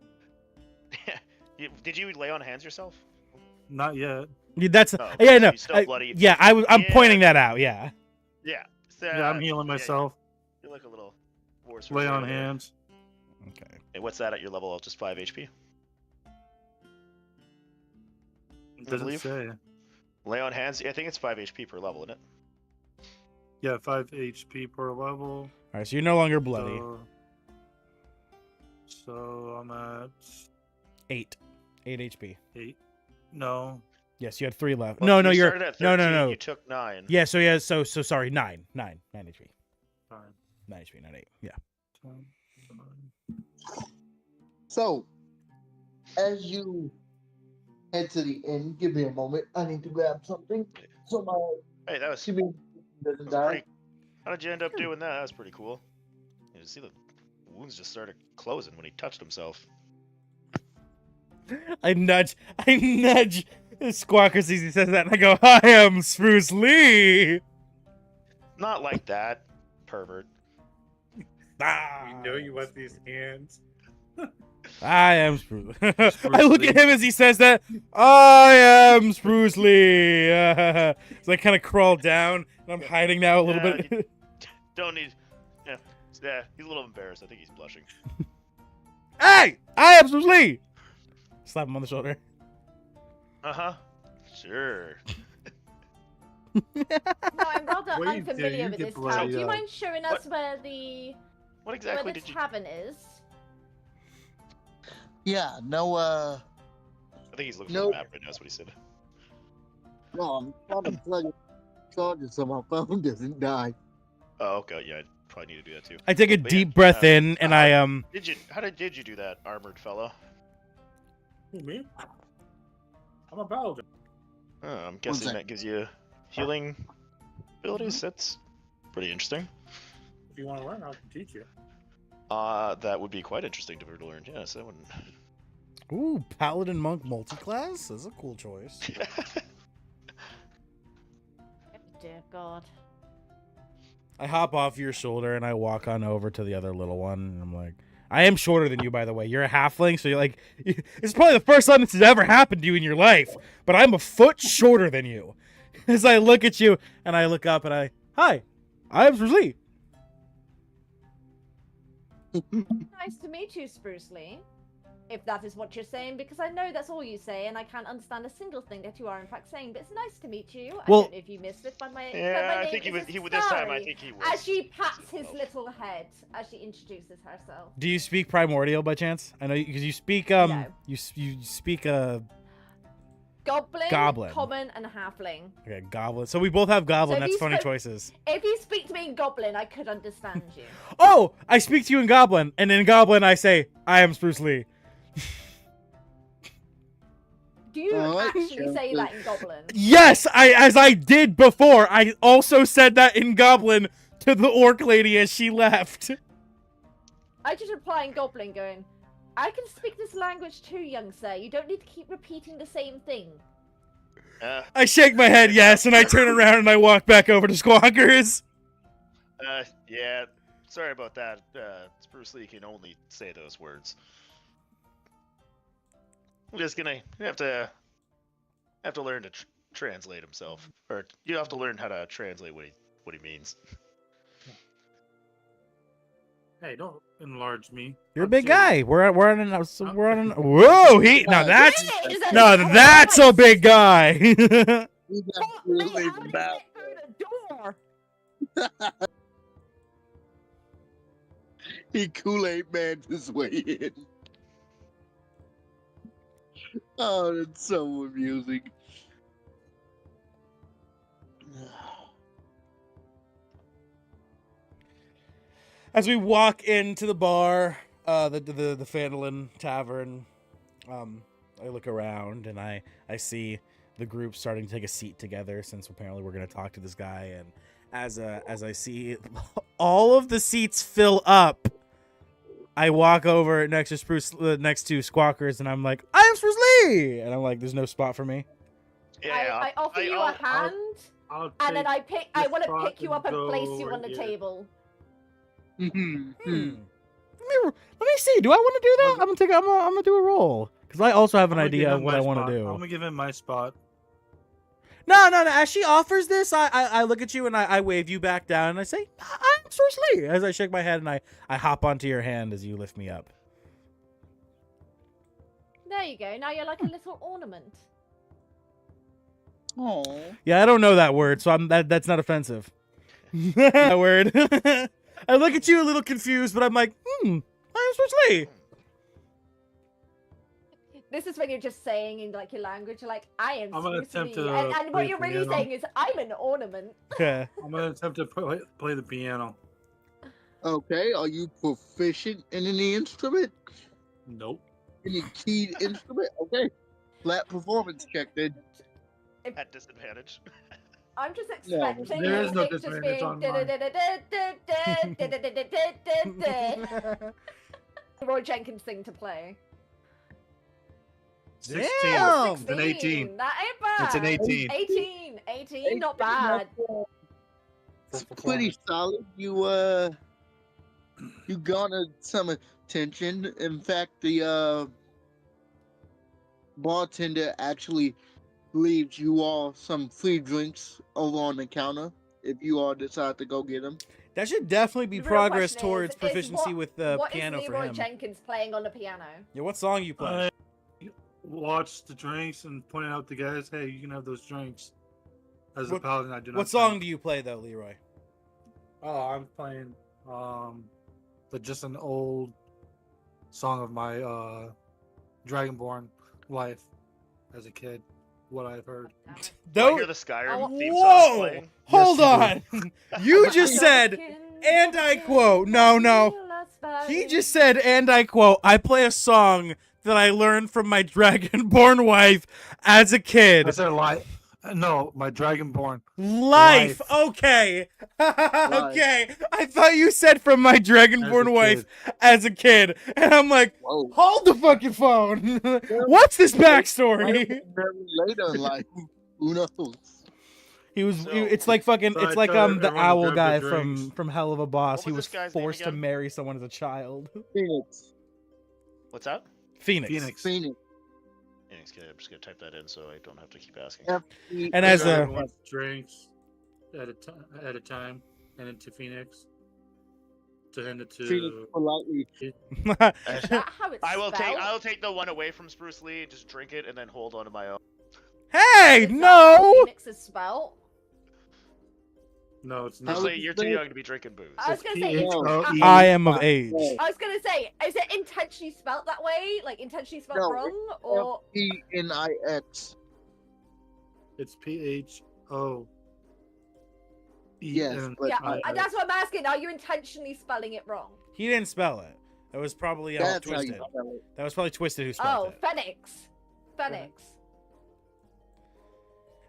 did you lay on hands yourself? Not yet. Yeah, that's Oh, yeah, so no, you're still bloody. yeah. I'm Yeah. pointing that out. Yeah. Yeah. So, Yeah, I'm healing myself. You're like a little force. Lay on reserve there. hands. Okay. And what's that at your level of just 5 HP? It doesn't believe. say. Lay on hands. I think it's 5 HP per level, isn't it? Yeah, 5 HP per level. All right, so you're no longer bloody. So I'm at 8 HP. 8. No. Yes, you had 3 left. Well, no, you you're started at 13, no. You took 9. Yeah, so yeah, so sorry, 9 HP. Fine. 9 HP, not 8. Yeah. 10, 9. So, as you head to the inn, give me a moment. I need to grab something so my Hey, that was shipping doesn't That's die. pretty. How did you end up doing that? That was pretty cool. You see the wounds just started closing when he touched himself. I nudge Squawkers as he says that, and I go, I am Spruce Lee! Not like that, pervert. Ah, You know you want these hands. I am Spruce. I look at him as he says that. I am Spruce Lee. So I kind of crawl down, and I'm hiding now a little Yeah, bit. Don't need. Yeah, he's a little embarrassed. I think he's blushing. Hey, I am Spruce Lee. Slap him on the shoulder. Sure. No, I'm rather Wait, unfamiliar you with get this bloody town. Do you up. mind showing us where the What exactly where the did you? tavern is? Yeah, no, I think he's looking No. for the map right now. That's what he said. no, I'm trying to plug in charges so my phone doesn't die. Oh, okay. Yeah, I probably need to do that too. I take a But yeah, deep breath in, and I Did you? Did you do that, armored fellow? Who, me? I'm a paladin. Oh, I'm guessing sec. that gives you healing abilities. That's pretty interesting. If you want to learn, I can teach you. That would be quite interesting to learn. Yes, that wouldn't. ooh, Paladin Monk multiclass. That's a cool choice. Dear God. I hop off your shoulder and I walk on over to the other little one, and I'm like, I am shorter than you, by the way. You're a halfling, so you're like, it's probably the first time this has ever happened to you in your life, but I'm a foot shorter than you. As I look at you and I look up and hi, I'm Spruce Lee. Nice to meet you, Spruce Lee. If that is what you're saying, because I know that's all you say, and I can't understand a single thing that you are in fact saying. But it's nice to meet you. Well- I don't know if you missed it, but my Yeah, my I name think is he this time. I Sari, think he was. As she pats his himself. little head as she introduces herself. Do you speak Primordial by chance? I know because you speak No. you speak Goblin, Goblin. common, and halfling. okay, Goblin. So we both have Goblin. So if That's you funny spoke- choices. If you speak to me in Goblin, I could understand you. Oh, I speak to you in Goblin, and in Goblin I say, I am Spruce Lee. Do you Alright, actually sure. say that in Goblin? Yes, as I did before. I also said that in Goblin to the orc lady as she left. I just reply in Goblin going, I can speak this language too, young sir. You don't need to keep repeating the same thing. I shake my head yes, and I turn around and I walk back over to Squawkers. Yeah. Sorry about that. Spruce Lee can only say those words. I'm just gonna have to learn to translate himself, or you have to learn how to translate what he means. Hey, don't enlarge me. You're a How big dare you. guy. We're on an whoa, now that's Is that no, so that's a nice? big guy. He's What? absolutely How did he about. get through the door? He Kool-Aid man his way in. Oh, that's so amusing. As we walk into the bar, the Phandelver Tavern, I look around and I see the group starting to take a seat together since apparently we're going to talk to this guy. And as I see all of the seats fill up, I walk over next to Squawkers and I'm like, I am Spruce Lee! And I'm like, there's no spot for me. Yeah, I offer you a hand, I'll and then take I the want to spot pick you up and and place go you on the right here. table. Let me see. Do I want to do that? I'm gonna do a roll because I also have an I'm gonna give idea him of what my I want spot. to do. I'm gonna give him my spot. No. As she offers this, I look at you and I wave you back down and I say, I'm Spruce Lee. As I shake my head and I hop onto your hand as you lift me up. There you go. Now you're like a little ornament. Oh, Yeah, I don't know that word, so that's not offensive. Word. I look at you a little confused, but I'm like, I am Switch. This is when you're just saying in like your language, you're like, I am I'm gonna Spruce attempt Lee. to And what play you're really piano. saying is, I'm an ornament. Yeah. I'm gonna attempt to play the piano. Okay, are you proficient in any instrument? Nope. Any keyed instrument? Okay. Flat performance check then. At disadvantage. I'm just No, expecting there is no it just disadvantage being on mine. Roy Jenkins thing to play. 16. Damn. It's an 18. That ain't bad. It's an 18. 18, not bad. It's pretty solid. You garnered some attention. In fact, the bartender actually leaves you all some free drinks over on the counter if you all decide to go get them. That should definitely be The real progress question towards is proficiency with the what piano is for Leroy him. Jenkins playing on the piano? Yeah, what song you play? Watch the drinks and point out to guys, hey, you can have those drinks. As a What- paladin, I do not. What song drink. do you play though, Leroy? Oh, I'm playing just an old song of my Dragonborn life as a kid. What I've heard. Do I hear Don't. the Skyrim theme song Whoa! playing? Hold Yes, on. You just said, and I quote. No. He just said, and I quote, I play a song that I learned from my Dragonborn wife as a kid. I said life. No, my Dragonborn. Life. Life. Okay. Okay. I thought you said from my Dragonborn As a wife kid. as a kid. And I'm like, Whoa. hold the fucking phone. What's this backstory? Very later in life. Who knows? It's like fucking, So it's I like tell the everyone to owl grab guy their from drinks. Hell of a Boss. What He was was this guy's name forced to again? marry someone as a child. Phoenix. What's that? Phoenix. Phoenix. Phoenix. Phoenix, okay, I'm just gonna type that in so I don't have to keep asking. And as a- Everyone's drinks at a time, and into Phoenix to hand it Phoenix to. politely. Is that how it's I will spelled? take the one away from Spruce Lee and just drink it and then hold on to my own. Hey, Is that how no! Phoenix is spelled? No, it's How not. Spruce would Lee, you you're too say- young to be drinking booze. I was gonna say, P-H-O-E. I am of age. I was gonna say, is it intentionally spelt that way? Like intentionally spelt No, wrong? Or Phoenix. It's P-H-O. Yes, but yeah, I- that's what I'm asking. Are you intentionally spelling it wrong? He didn't spell it. That was probably that's how twisted. you spell it. That was probably Twisted who spelled Oh, it. Phoenix. Phoenix.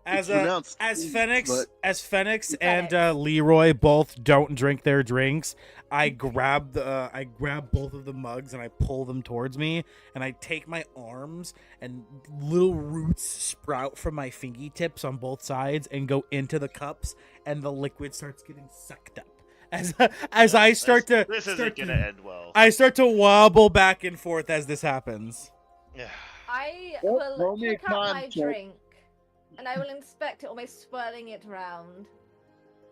As It's pronounced Phoenix, but- as Phoenix and Phoenix. Leroy both don't drink their drinks, I grab both of the mugs and I pull them towards me, and I take my arms and little roots sprout from my fingertips on both sides and go into the cups, and the liquid starts getting sucked up. As I start to This isn't start gonna to- end well. I start to wobble back and forth as this happens. Yeah. I Well, will roll me a pick up con my check. drink and I will inspect it, almost swirling it around.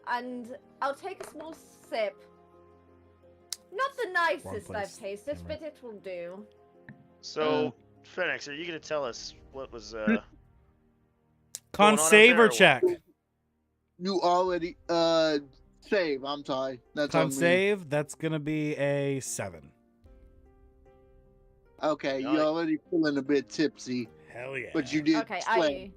And I'll take a small sip. Not the nicest place. I've tasted, Damn but it will do. So, Phoenix, are you gonna tell us what was Con going on up save there or or what? check? You already save. I'm sorry. That's on Con me. save. That's gonna be a 7. Okay, No, you're I- already feeling a bit tipsy, Hell yeah. but you did. Okay, slam.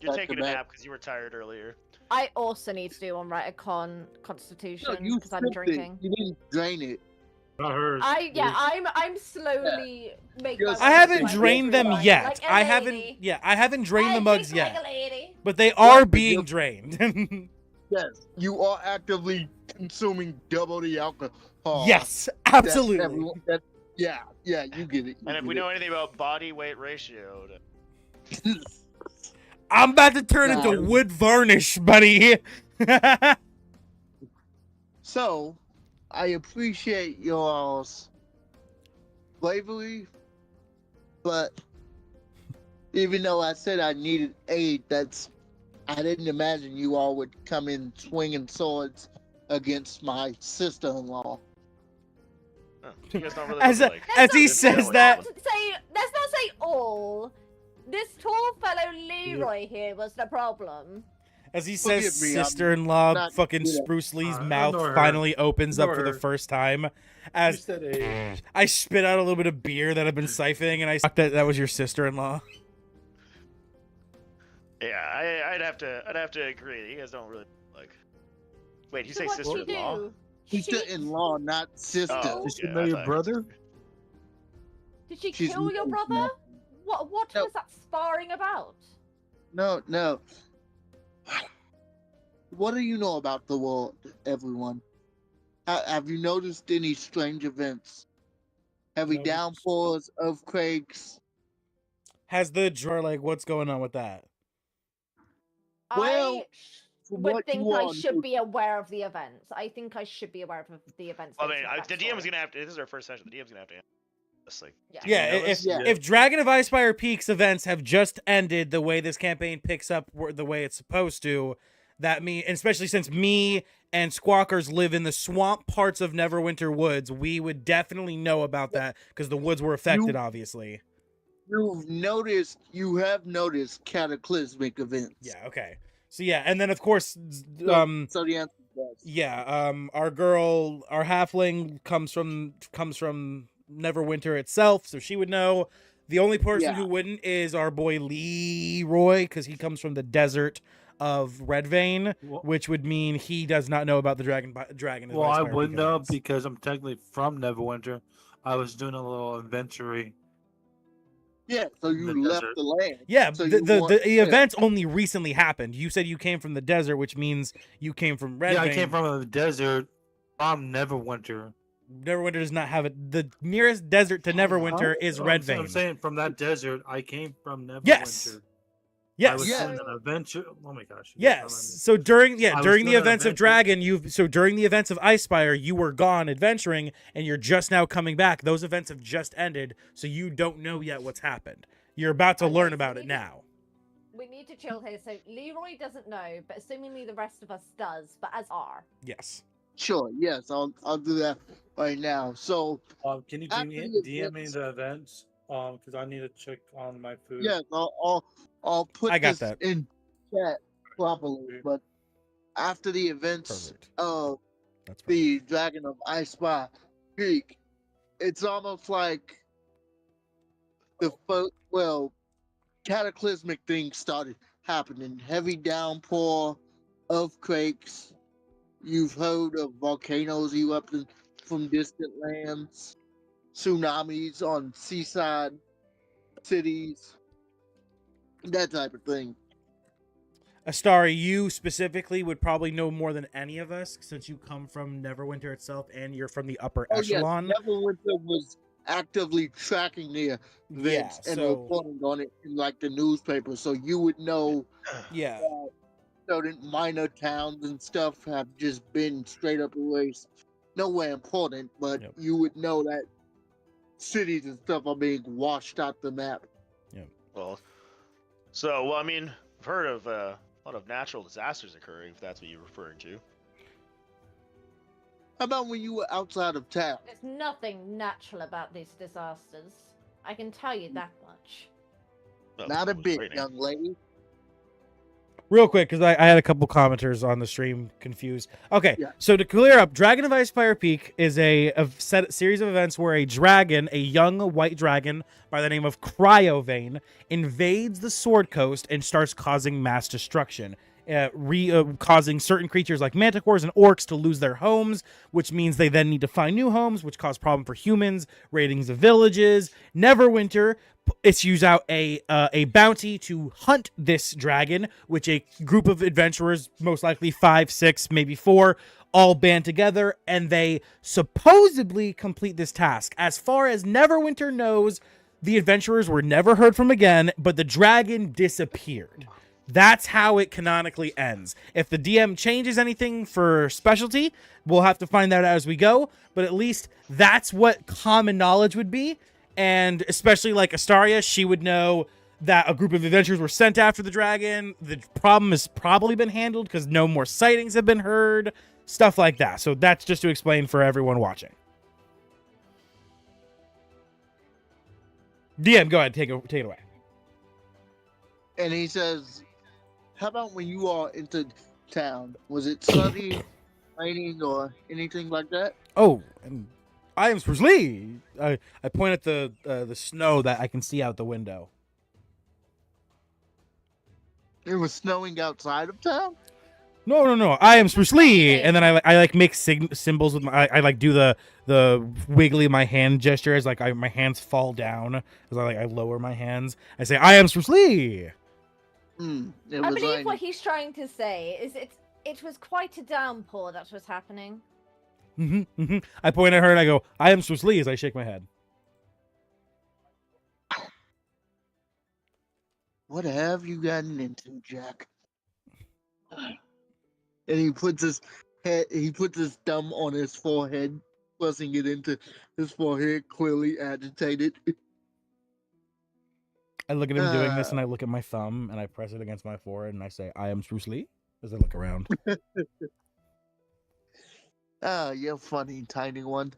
You're Back taking to a back. nap because you were tired earlier. I also need to do one right a constitution No, you because I'm sipped drinking. it. You didn't drain it. Not hers. I'm slowly making. Just- my I way haven't through my drained them wine, yet. like a I lady. haven't drained the I mugs drink yet. Like a lady. But they are but being you're- drained. Yes, you are actively consuming double the alcohol. Yes, That absolutely. yeah, you get it. And if we know anything about body weight ratio, know. I'm about to turn Nah. into wood varnish, buddy. So, I appreciate y'all's bravery, but even though I said I needed aid, I didn't imagine you all would come in swinging swords against my sister-in-law. you guys not really As look a- like. as he Let's says not that- Let's not say all. This tall fellow Leroy here was the problem. As he Forgive says, me, I'm sister-in-law, not fucking good at- Spruce Lee's I mouth know her. finally opens up for the her. first time. You As said a. I spit out a little bit of beer that I've been siphoning, and I that was your sister-in-law. Yeah, I'd have to agree. You guys don't really like. Wait, did you So say what'd she sister-in-law? do? Sister-in-law, not sister. Oh, Did she yeah, know I your thought- brother? Did she She's kill your married brother? now. What No. was that sparring about? No. What do you know about the world, everyone? Have you noticed any strange events? Heavy No. downpours, earthquakes? Has the drawer like what's going on with that? Well, I from would what think you I all should know- be aware of the events. I think I should be aware of the events. I based mean, on the DM's backstory. gonna have to. This is our first session. The DM's gonna have to answer this. Like, Yeah. do you Yeah, know if this? Yeah. if Dragon of Icespire Peaks events have just ended the way this campaign picks up the way it's supposed to, that mean, especially since me and Squawkers live in the swamp parts of Neverwinter Woods, we would definitely know about that because the woods were affected, obviously. You have noticed cataclysmic events. Yeah. Okay. So yeah, and then of course, So the answer is yes. yeah, our girl, our halfling comes from Neverwinter itself, so she would know. The only person Yeah. who wouldn't is our boy Leroy, because he comes from the desert of Redvein, Well, which would mean he does not know about the dragon. well, I Icespire would Peak know events. because I'm technically from Neverwinter. I was doing a little adventuring. Yeah, so you The left desert. the land. Yeah, So the you the, want- the yeah. events only recently happened. You said you came from the desert, which means you came from Redvein. Yeah, I came from the desert. I'm Neverwinter. Neverwinter does not have it. The nearest desert to Neverwinter is I'm Redvein. saying from that desert, I came from Neverwinter. Yes. I Yes. was Yeah. doing an adventure. Oh my gosh. Yes. So during I was during the doing an events of adventure. Dragon, during the events of Icespire, you were gone adventuring, and you're just now coming back. Those events have just ended, so you don't know yet what's happened. You're about to Okay, learn so about we it need- now. We need to chill here. So Leroy doesn't know, but assumingly the rest of us does. But as are. Yes. Sure, yes, I'll do that right now. So Can you After the DM me events- the events? Because I need to check on my food. yes, I'll put I got this that. in chat properly. But after the events Perfect. of That's perfect. the Dragon of Icespire Peak, it's almost like cataclysmic things started happening. Heavy downpour, earthquakes. You've heard of volcanoes erupting from distant lands, tsunamis on seaside cities, that type of thing. Astari, you specifically would probably know more than any of us since you come from Neverwinter itself and you're from the upper Oh yes, echelon. Neverwinter was actively tracking the events and so- reporting on it in like the newspaper, so you would know Yeah. that certain minor towns and stuff have just been straight up erased. Nowhere important, but Yep. you would know that cities and stuff are being washed out the map. Well, I mean, I've heard of a lot of natural disasters occurring. If that's what you're referring to. How about when you were outside of town? There's nothing natural about these disasters. I can tell you that much. Well, Not a it was bit, raining. young lady. Real quick, because I had a couple commenters on the stream confused. Okay, Yeah. so to clear up, Dragon of Icespire Peak is a series of events where a dragon, a young white dragon by the name of Cryovane, invades the Sword Coast and starts causing mass destruction. Causing certain creatures like manticores and orcs to lose their homes, which means they then need to find new homes, which cause problem for humans, raidings of villages. Neverwinter issues out a bounty to hunt this dragon, which a group of adventurers, most likely 5, 6, maybe 4, all band together, and they supposedly complete this task. As far as Neverwinter knows, the adventurers were never heard from again, but the dragon disappeared. That's how it canonically ends. If the DM changes anything for specialty, we'll have to find that out as we go. But at least that's what common knowledge would be. And especially like Astaria, she would know that a group of adventurers were sent after the dragon. The problem has probably been handled because no more sightings have been heard. Stuff like that. So that's just to explain for everyone watching. DM, go ahead. Take it away. And he says, how about when you all entered town? Was it sunny, raining, or anything like that? Oh, and I am Spruce Lee. I point at the snow that I can see out the window. It was snowing outside of town? No. I am Spruce Lee, and then I like make symbols with my. I like do the wiggly my hand gesture as like my hands fall down as I lower my hands. I say I am Spruce Lee. It I was believe raining. what he's trying to say is it was quite a downpour that was happening. I point at her and I go, I am Spruce Lee as I shake my head. What have you gotten into, Jack? And he puts his thumb on his forehead, pressing it into his forehead, clearly agitated. I look at him doing this and I look at my thumb and I press it against my forehead and I say, I am Spruce Lee as I look around. You're funny, tiny one.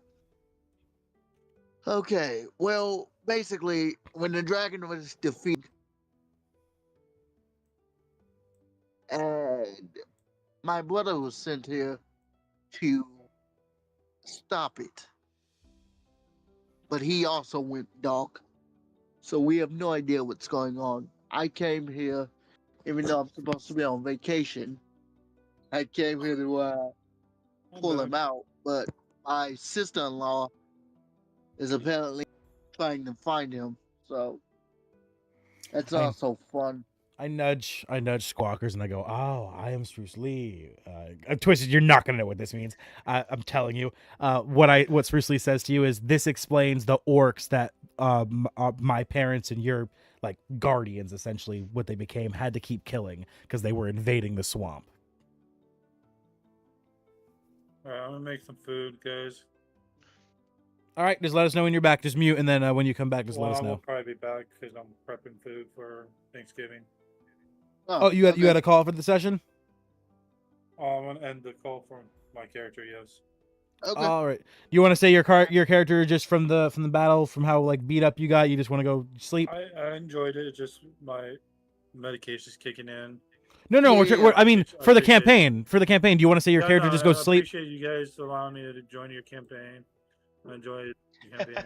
Okay, well, basically, when the dragon was defeated, and my brother was sent here to stop it. But he also went dark. So we have no idea what's going on. I came here, even though I'm supposed to be on vacation, I came here to pull him out. But my sister-in-law is apparently trying to find him. So that's also fun. I nudge Squawkers and I go, oh, I am Spruce Lee. Twisted, you're not gonna know what this means. I'm telling you. What Spruce Lee says to you is this explains the orcs that my parents and your like guardians, essentially what they became, had to keep killing because they were invading the swamp. All right, I'm gonna make some food, guys. All right, just let us know when you're back. Just mute, and then when you come back, just let us I will know. probably be back because I'm prepping food for Thanksgiving. Oh, you had a call for the session? I'm gonna end the call for my character. Yes. Okay. All right. You want to say your character just from the battle, from how like beat up you got? You just want to go sleep? I enjoyed it. It's just my medication's kicking in. No. Yeah. I mean, I for the appreciate it. campaign. For the campaign, do you want to say your character just go I sleep? appreciate you guys allowing me to join your campaign. I enjoy the campaign.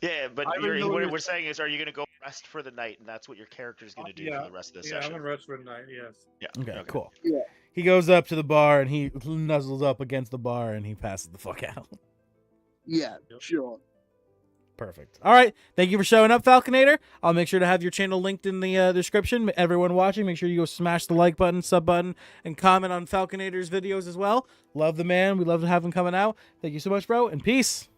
Yeah, but I didn't know what you- we're saying is, are you going to go rest for the night, and that's what your character's going to do for the rest of the Yeah, I'm session? gonna rest for the night. Yes. Yeah. Okay, cool. Yeah. He goes up to the bar and he nuzzles up against the bar and he passes the fuck out. Yeah, Yep. sure. Perfect. All right. Thank you for showing up, Falconator. I'll make sure to have your channel linked in the description. Everyone watching, make sure you go smash the like button, sub button, and comment on Falconator's videos as well. Love the man. We love to have him coming out. Thank you so much, bro, and peace.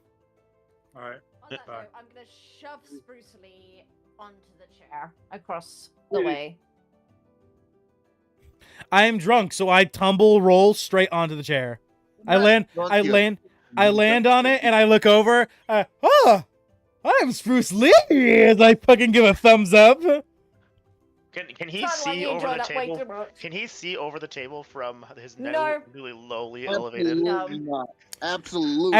All right. On that Bye. note, I'm gonna shove Spruce Lee onto the chair across the way. I am drunk, so I roll straight onto the chair. I land on it, and I look over. I'm Spruce Lee. As I fucking give a thumbs up. Can he Sounded like see you over enjoyed the that way table? too much. Can he see over the table from his No. really lowly elevated? Absolutely not. Absolutely.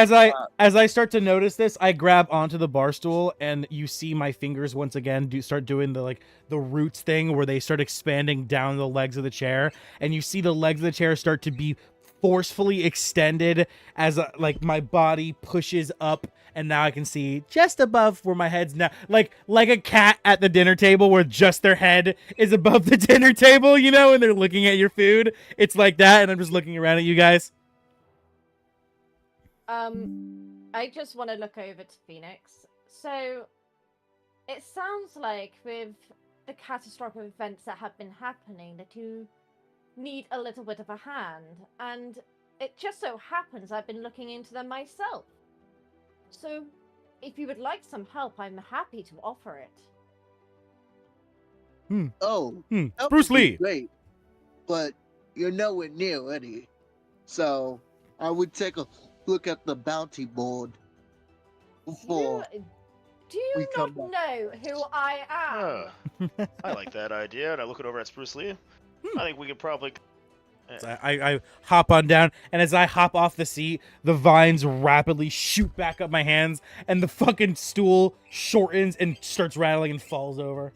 As I start to notice this, I grab onto the bar stool, and you see my fingers once again start doing the roots thing where they start expanding down the legs of the chair, and you see the legs of the chair start to be forcefully extended as my body pushes up, and now I can see just above where my head's now, like a cat at the dinner table where just their head is above the dinner table, you know, and they're looking at your food. It's like that, and I'm just looking around at you guys. I just want to look over to Phoenix. So, it sounds like with the catastrophic events that have been happening that you need a little bit of a hand, and it just so happens I've been looking into them myself. So, if you would like some help, I'm happy to offer it. That Bruce would be Lee. Great, but you're nowhere near ready. So I would take a look at the bounty board before. Do you we not come back. know who I am? I like that idea, and I look it over at Spruce Lee. I think we could probably. So I hop on down, and as I hop off the seat, the vines rapidly shoot back up my hands, and the fucking stool shortens and starts rattling and falls over.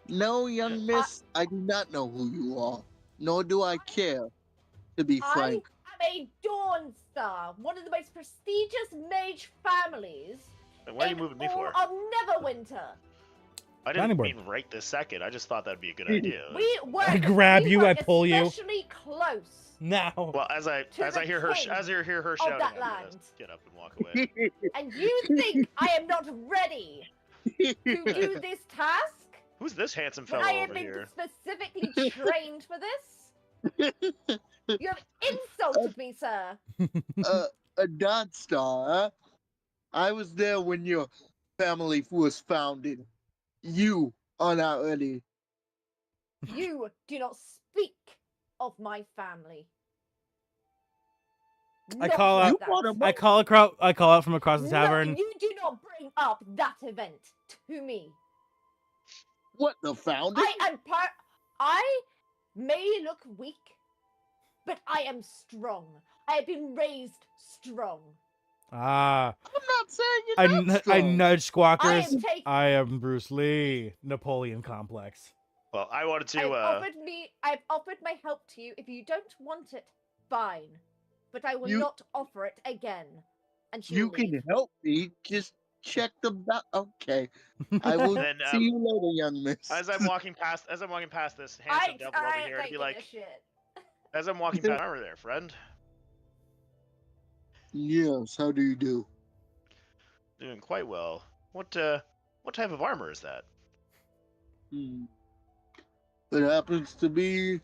No, young miss, I do not know who you are, nor do I care, to be frank. I am a Dawn Star, one of the most prestigious mage families And why are you in moving me all for? of Neverwinter. I didn't Board. mean right this second. I just thought that'd be a good idea. I grab you, I pull you. Especially close. Now. Well, as I hear her shouting, that I'm gonna land. get up and walk away. And you think I am not ready to do this task? Who's this handsome When fellow I have over been here? specifically trained for this? You have insulted me, sir. A Dawn Star, huh? I was there when your family was founded. You are not ready. You do not speak of my family. I Not call like out. that. I call out from across the tavern. No, you do not bring up that event to me. What, the founding? I may look weak, but I am strong. I have been raised strong. Ah. I'm not saying you're not I strong. nudge Squawkers. I am Bruce Lee. Napoleon complex. Well, I wanted to. I've offered my help to you. If you don't want it, fine. But I will not offer it again. And you can help me. Just check the Okay. I will Then, see you later, young miss. As I'm walking past this handsome devil over here, to be like, as I'm walking past armor there, friend. Yes. How do you do? Doing quite well. What type of armor is that? It happens to be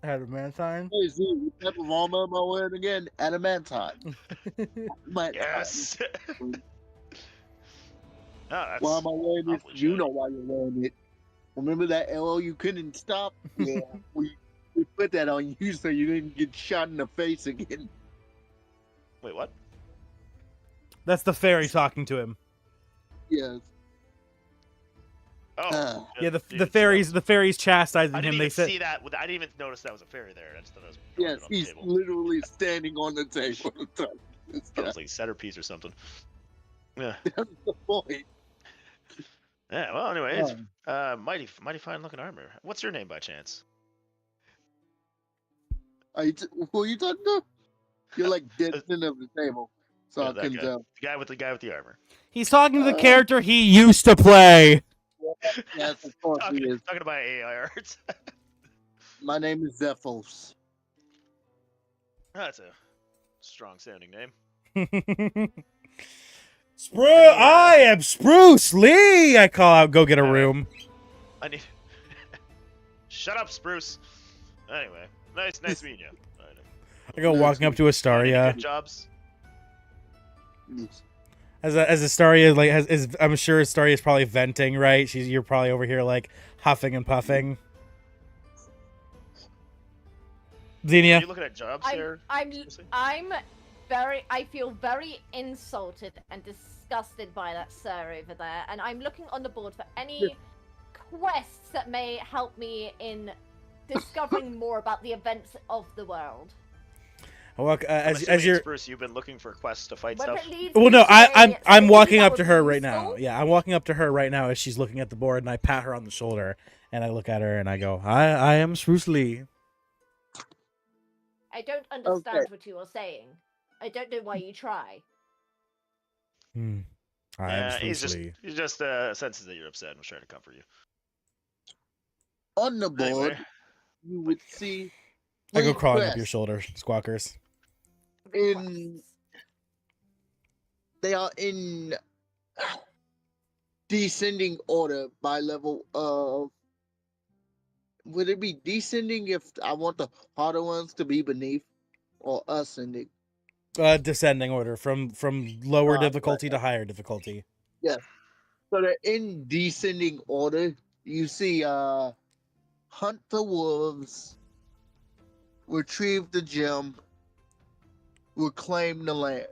adamantine. What type of armor am I wearing again? Adamantine. Yes. Why am I wearing this? You know why you're wearing it. Remember that arrow you couldn't stop? Yeah, we put that on you so you didn't get shot in the face again. Wait, what? That's the fairy talking to him. Yes. Oh. Yeah, the fairies chastising him. They said. See that. I didn't even notice that was a fairy there. I just thought it was. Yes, he's literally standing on the table. That was like centerpiece or something. Yeah. That's the point. Yeah. Well, anyway, it's mighty fine looking armor. What's your name by chance? Who are you talking to? You're like distant of the table, so I can tell. The guy with the armor. He's talking to the character he used to play. Yes, of course he is. Talking about AI arts. My name is Zephos. That's a strong sounding name. I am Spruce Lee. I call out, go get a room. I need. Shut up, Spruce. Anyway, nice meeting you. I go walking up to Astaria. Good jobs. As Astaria I'm sure Astaria is probably venting, right? You're probably over here like huffing and puffing. Xenia. Are you looking at jobs here? I feel very insulted and disgusted by that sir over there, and I'm looking on the board for any quests that may help me in discovering more about the events of the world. Well, as you're Spruce, you've been looking for quests to fight Whether stuff. Well, no, I'm walking up to her right now. Yeah, I'm walking up to her right now as she's looking at the board, and I pat her on the shoulder, and I look at her and I go, I am Spruce Lee. I don't understand what you are saying. I don't know why you try. I am Spruce Lee. He just senses that you're upset and was trying to comfort you. On the board, you would see. I go crawling up your shoulder, Squawkers. They are in descending order by level of. Would it be descending if I want the harder ones to be beneath, or ascending? Descending order from lower difficulty to higher difficulty. Yes. So they're in descending order. You see, hunt the wolves, retrieve the gem, reclaim the land.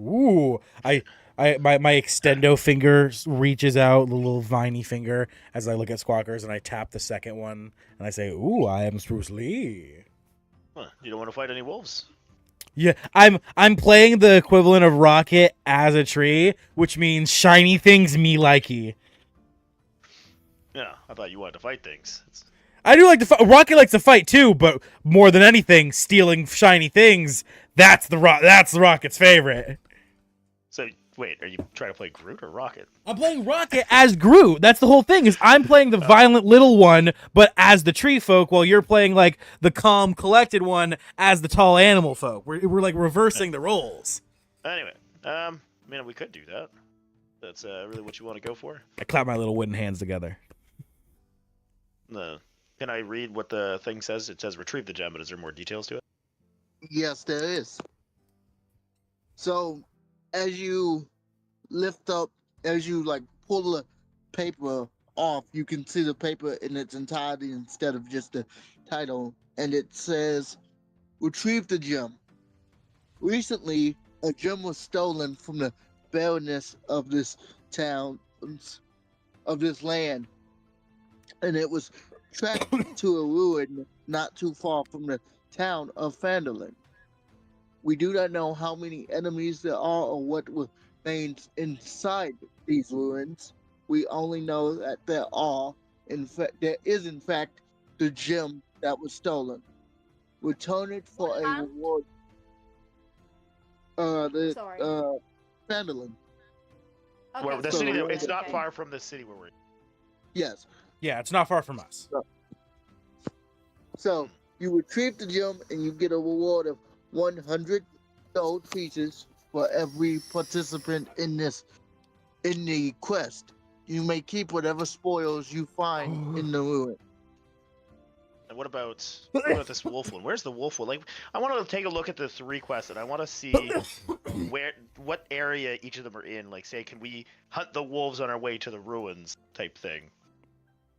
Ooh, my extendo finger reaches out, the little viney finger, as I look at Squawkers, and I tap the second one, and I say, "Ooh, I am Spruce Lee." Huh, you don't want to fight any wolves? Yeah, I'm playing the equivalent of Rocket as a tree, which means shiny things me likey. Yeah, I thought you wanted to fight things. I do like to fight. Rocket likes to fight too, but more than anything, stealing shiny things. That's the Rocket's favorite. So wait, are you trying to play Groot or Rocket? I'm playing Rocket as Groot. That's the whole thing. Is I'm playing the violent little one, but as the tree folk, while you're playing like the calm, collected one as the tall animal folk. We're like reversing the roles. Anyway, we could do that. That's really what you want to go for. I clap my little wooden hands together. No. Can I read what the thing says? It says retrieve the gem, but is there more details to it? Yes, there is. So, as you lift up, as you like pull the paper off, you can see the paper in its entirety instead of just the title, and it says, "Retrieve the gem." Recently, a gem was stolen from the barrenness of this town, of this land, and it was tracked to a ruin not too far from the town of Phandelver. We do not know how many enemies there are or what remains inside these ruins. We only know that there is in fact the gem that was stolen. Return it for What a land? reward. Sorry. Phandelver. Okay, Well, the so city. we're- It's not okay. far from the city where we're. Yes. Yeah, it's not far from us. So you retrieve the gem and you get a reward of 100 gold pieces for every participant in the quest. You may keep whatever spoils you find in the ruin. And what about this wolf one? Where's the wolf one? Like, I want to take a look at the 3 quests, and I want to see what area each of them are in. Like, say, can we hunt the wolves on our way to the ruins type thing?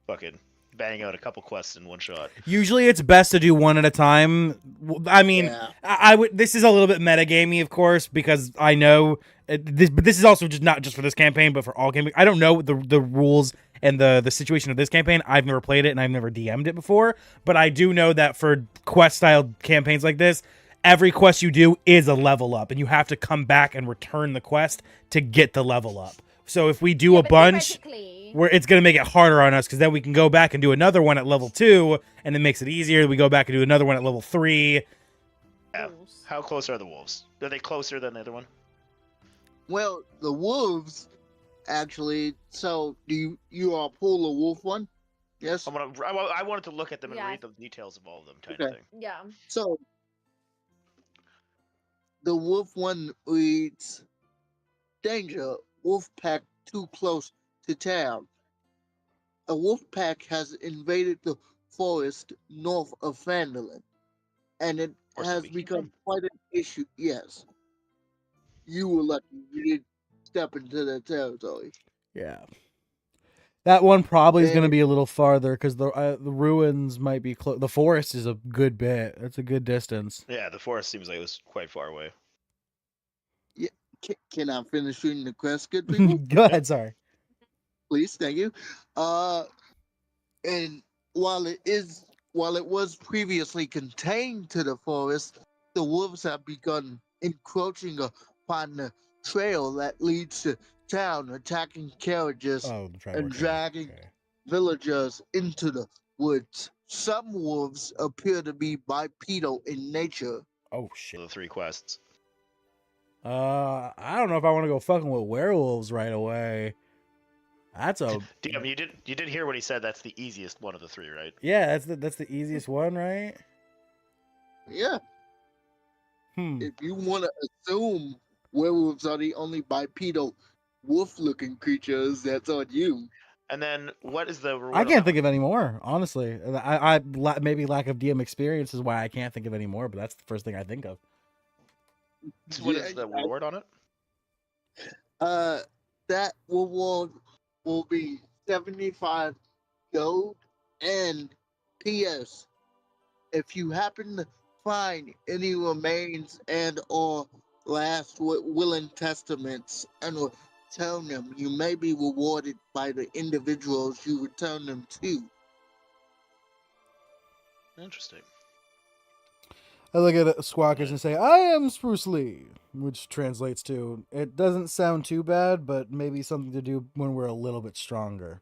Fucking bang out a couple quests in one shot. Usually, it's best to do one at a time. I mean, Yeah. I would. This is a little bit metagamey, of course, because I know this. But this is also just not just for this campaign, but for all campaigns. I don't know the rules and the situation of this campaign. I've never played it and I've never DM'd it before. But I do know that for quest style campaigns like this, every quest you do is a level up, and you have to come back and return the quest to get the level up. So if we do a but bunch, theoretically- where it's going to make it harder on us, because then we can go back and do another one at level 2, and it makes it easier. We go back and do another one at level 3. Yeah. Wolves. How close are the wolves? Are they closer than the other one? Well, the wolves actually. So you all pull a wolf one? Yes. I wanted to look at them and Yeah. read the details of all of them, kind of Okay. thing. Yeah. So the wolf one reads, "Danger, wolf pack too close to town. A wolf pack has invaded the forest north of Phandelver, and it Or so has we keep become them. quite an issue." Yes. You were lucky you didn't step into their territory. Yeah. That one probably is going to And- be a little farther, because the ruins might be close. The forest is a good bit. That's a good distance. Yeah, the forest seems like it was quite far away. Can I finish reading the quest, good people? Go ahead, sorry. Please, thank you. And while it was previously contained to the forest, the wolves have begun encroaching upon the trail that leads to town, attacking carriages Oh, the tribal and trail. dragging Okay. villagers into the woods. Some wolves appear to be bipedal in nature. Oh, shit. The 3 quests. I don't know if I want to go fucking with werewolves right away. That's a DM, you did hear what he said. That's the easiest one of the 3, right? yeah. That's the easiest one, right? Yeah, Hmm. if you want to assume werewolves are the only bipedal wolf-looking creatures, that's on you. And then what is the reward? I can't think of any more, honestly. Maybe lack of DM experience is why I can't think of any more, but that's the first thing I think of. What Yeah, is the reward on it? That reward will be 75 gold, and P.S. If you happen to find any remains and or last willing testaments and return them, you may be rewarded by the individuals you return them to. Interesting. I look at Squawkers and say, "I am Spruce Lee," which translates to, "It doesn't sound too bad, but maybe something to do when we're a little bit stronger."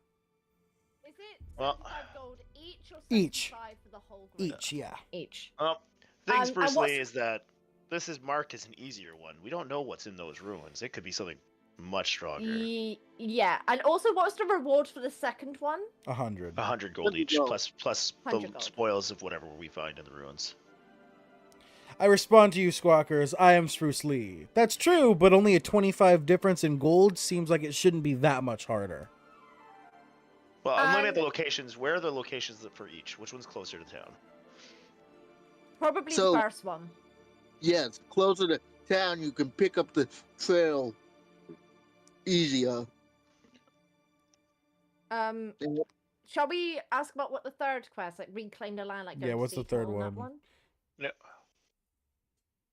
Is Well, 75 gold each or Each. 75 for the whole group? Each, yeah. Each. well, things and personally what's- is that this is marked as an easier one. We don't know what's in those ruins. It could be something much stronger. Yeah, and also what's the reward for the second one? 100. 100 gold each, Gold. plus the 100 gold. spoils of whatever we find in the ruins. I respond to you, Squawkers. I am Spruce Lee. That's true, but only a 25 difference in gold seems like it shouldn't be that much harder. Well, I'm looking at the locations. Where are the locations for each? Which one's closer to town? Probably So- the first one. Yes, closer to town, you can pick up the trail easier. Um, And shall we ask about what the third quest, like reclaim the land, like Yeah, go what's the detail third on that one? No.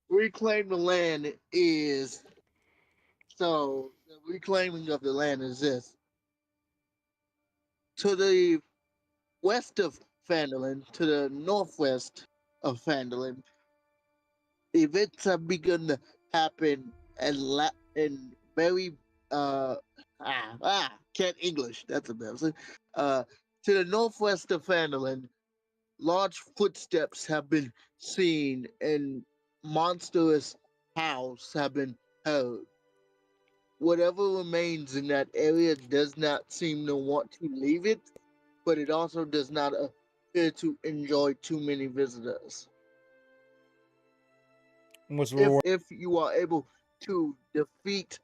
reclaim the land is so the reclaiming of the land is this. To the west of Phandelver, to the northwest of Phandelver, events have begun to happen and very can't English. That's embarrassing. To the northwest of Phandelver, large footsteps have been seen and monstrous howls have been heard. Whatever remains in that area does not seem to want to leave it, but it also does not appear to enjoy too many visitors. What's the If, reward? if you are able to defeat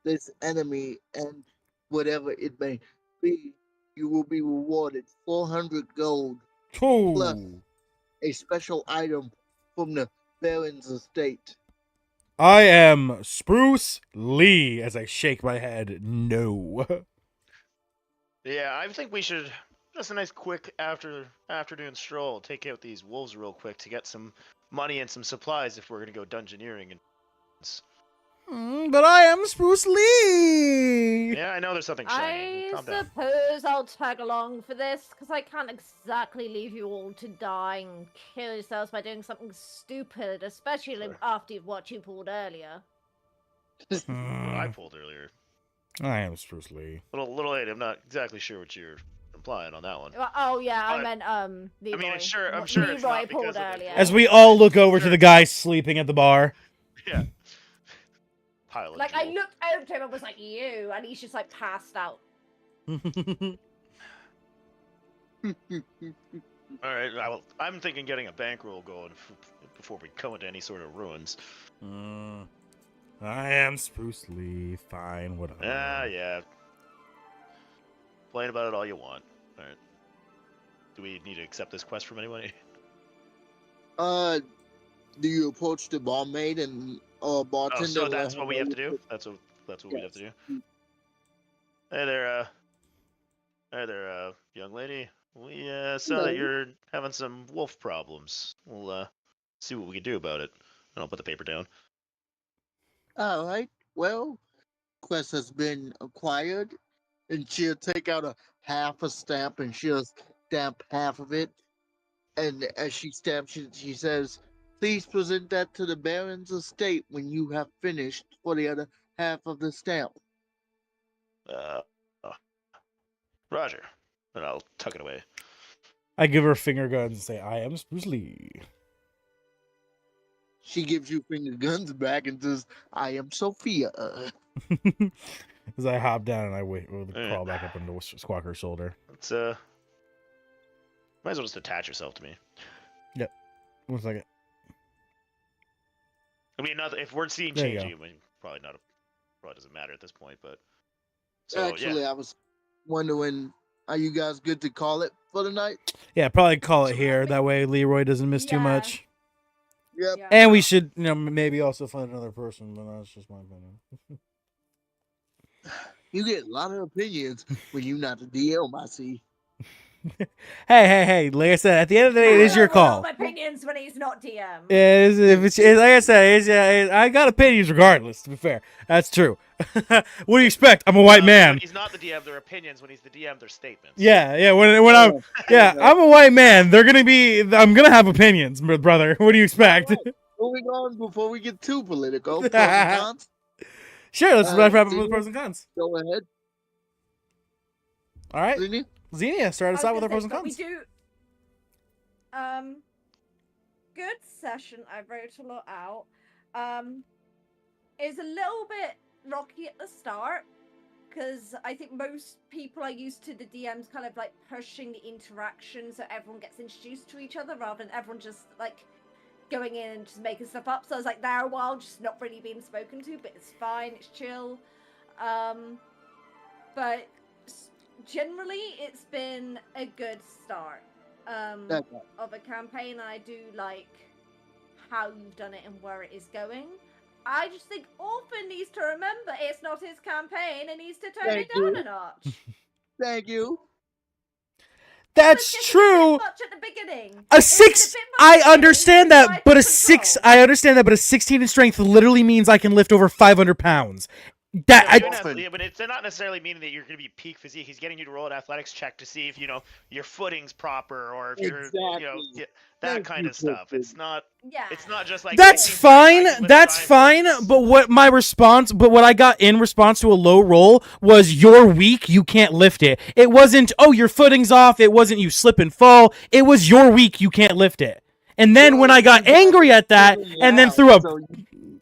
this enemy and whatever it may be, you will be rewarded 400 gold plus Ooh. a special item from the Baron's estate. I am Spruce Lee as I shake my head. No. Yeah, I think we should just a nice quick afternoon stroll. Take out these wolves real quick to get some money and some supplies if we're gonna go dungeoneering. And But I am Spruce Lee. yeah, I know there's something shiny. I Calm down. suppose I'll tag along for this, because I can't exactly leave you all to die and kill yourselves by doing something stupid, especially Sure. after what you pulled earlier. What I pulled earlier. I am Spruce Lee. Little late. I'm not exactly sure what you're implying on that one. Oh yeah, I But- meant Leroy. I'm sure What it's Leroy not because pulled of the earlier. As we all look over to the guy sleeping at the bar. Yeah. Pile of Like I jewels. looked over to him and was like, "You," and he's just like passed out. All right. I'm thinking getting a bankroll going before we go into any sort of ruins. I am Spruce Lee. Fine, whatever. Yeah. Complain about it all you want. All right. Do we need to accept this quest from anybody? Do you approach the barmaid and bartender? Oh, so let that's her what we know have to you- do. That's what we have to do. Hey there, young lady. We saw that Hello. you're having some wolf problems. We'll see what we can do about it. And I'll put the paper down. All right. Well, quest has been acquired, and she'll take out half a stamp, and she'll stamp half of it. And as she stamps, she says, "Please present that to the Baron's estate when you have finished for the other half of the stamp." Oh. Roger. And I'll tuck it away. I give her finger guns and say, I am Spruce Lee. She gives you finger guns back and says, "I am Sophia." As I hop down and I Alright. crawl back up into Squawker's shoulder. It's might as well just attach yourself to me. 1 second. I mean, not if we're seeing There you changing, I mean, probably doesn't matter at this point, but so Actually, I was wondering, are you guys good to call it for the night? Yeah, probably call it here. That way Leroy doesn't miss too Yeah. much. Yep. Yeah. And we should, maybe also find another person, but that's just my opinion. You get a lot of opinions when you're not the DM, I see. Hey! Like I said, at the end of the day, it is your call. Opinions when he's not DM. If it's like I said, I got opinions regardless. To be fair, that's true. What do you expect? I'm a white man. When he's not the DM, their opinions. When he's the DM, their statements. Yeah. When I'm I'm a white man. I'm gonna have opinions, brother. What do you expect? Moving on before we get too political. Pros and cons, Sure, let's wrap up with Zeno? pros and cons. go ahead. All right. Zini. Xenia, start us I out was with our gonna pros and say, but cons. we do. Good session. I wrote a lot out. It's a little bit rocky at the start because I think most people are used to the DMs kind of like pushing the interaction so everyone gets introduced to each other rather than everyone just like going in and just making stuff up. So I was like there a while, just not really being spoken to, but it's fine, it's chill. But generally, it's been a good start of a campaign. I do like how you've done it and where it is going. I just think Orphan needs to remember it's not his campaign and needs to tone it down a notch. Thank you. That's true. Much at the beginning. A 6. I understand that, but a 6. I understand that, but a 16 in strength literally means I can lift over 500 pounds. But it's not necessarily meaning that you're going to be peak physique. He's getting you to roll an athletics check to see if your footing's proper or if you're that kind of stuff. It's not. Yeah. It's not just like that's fine. That's fine. But what I got in response to a low roll was you're weak. You can't lift it. It wasn't your footing's off. It wasn't you slip and fall. It was you're weak. You can't lift it. And then when I got angry at that, and then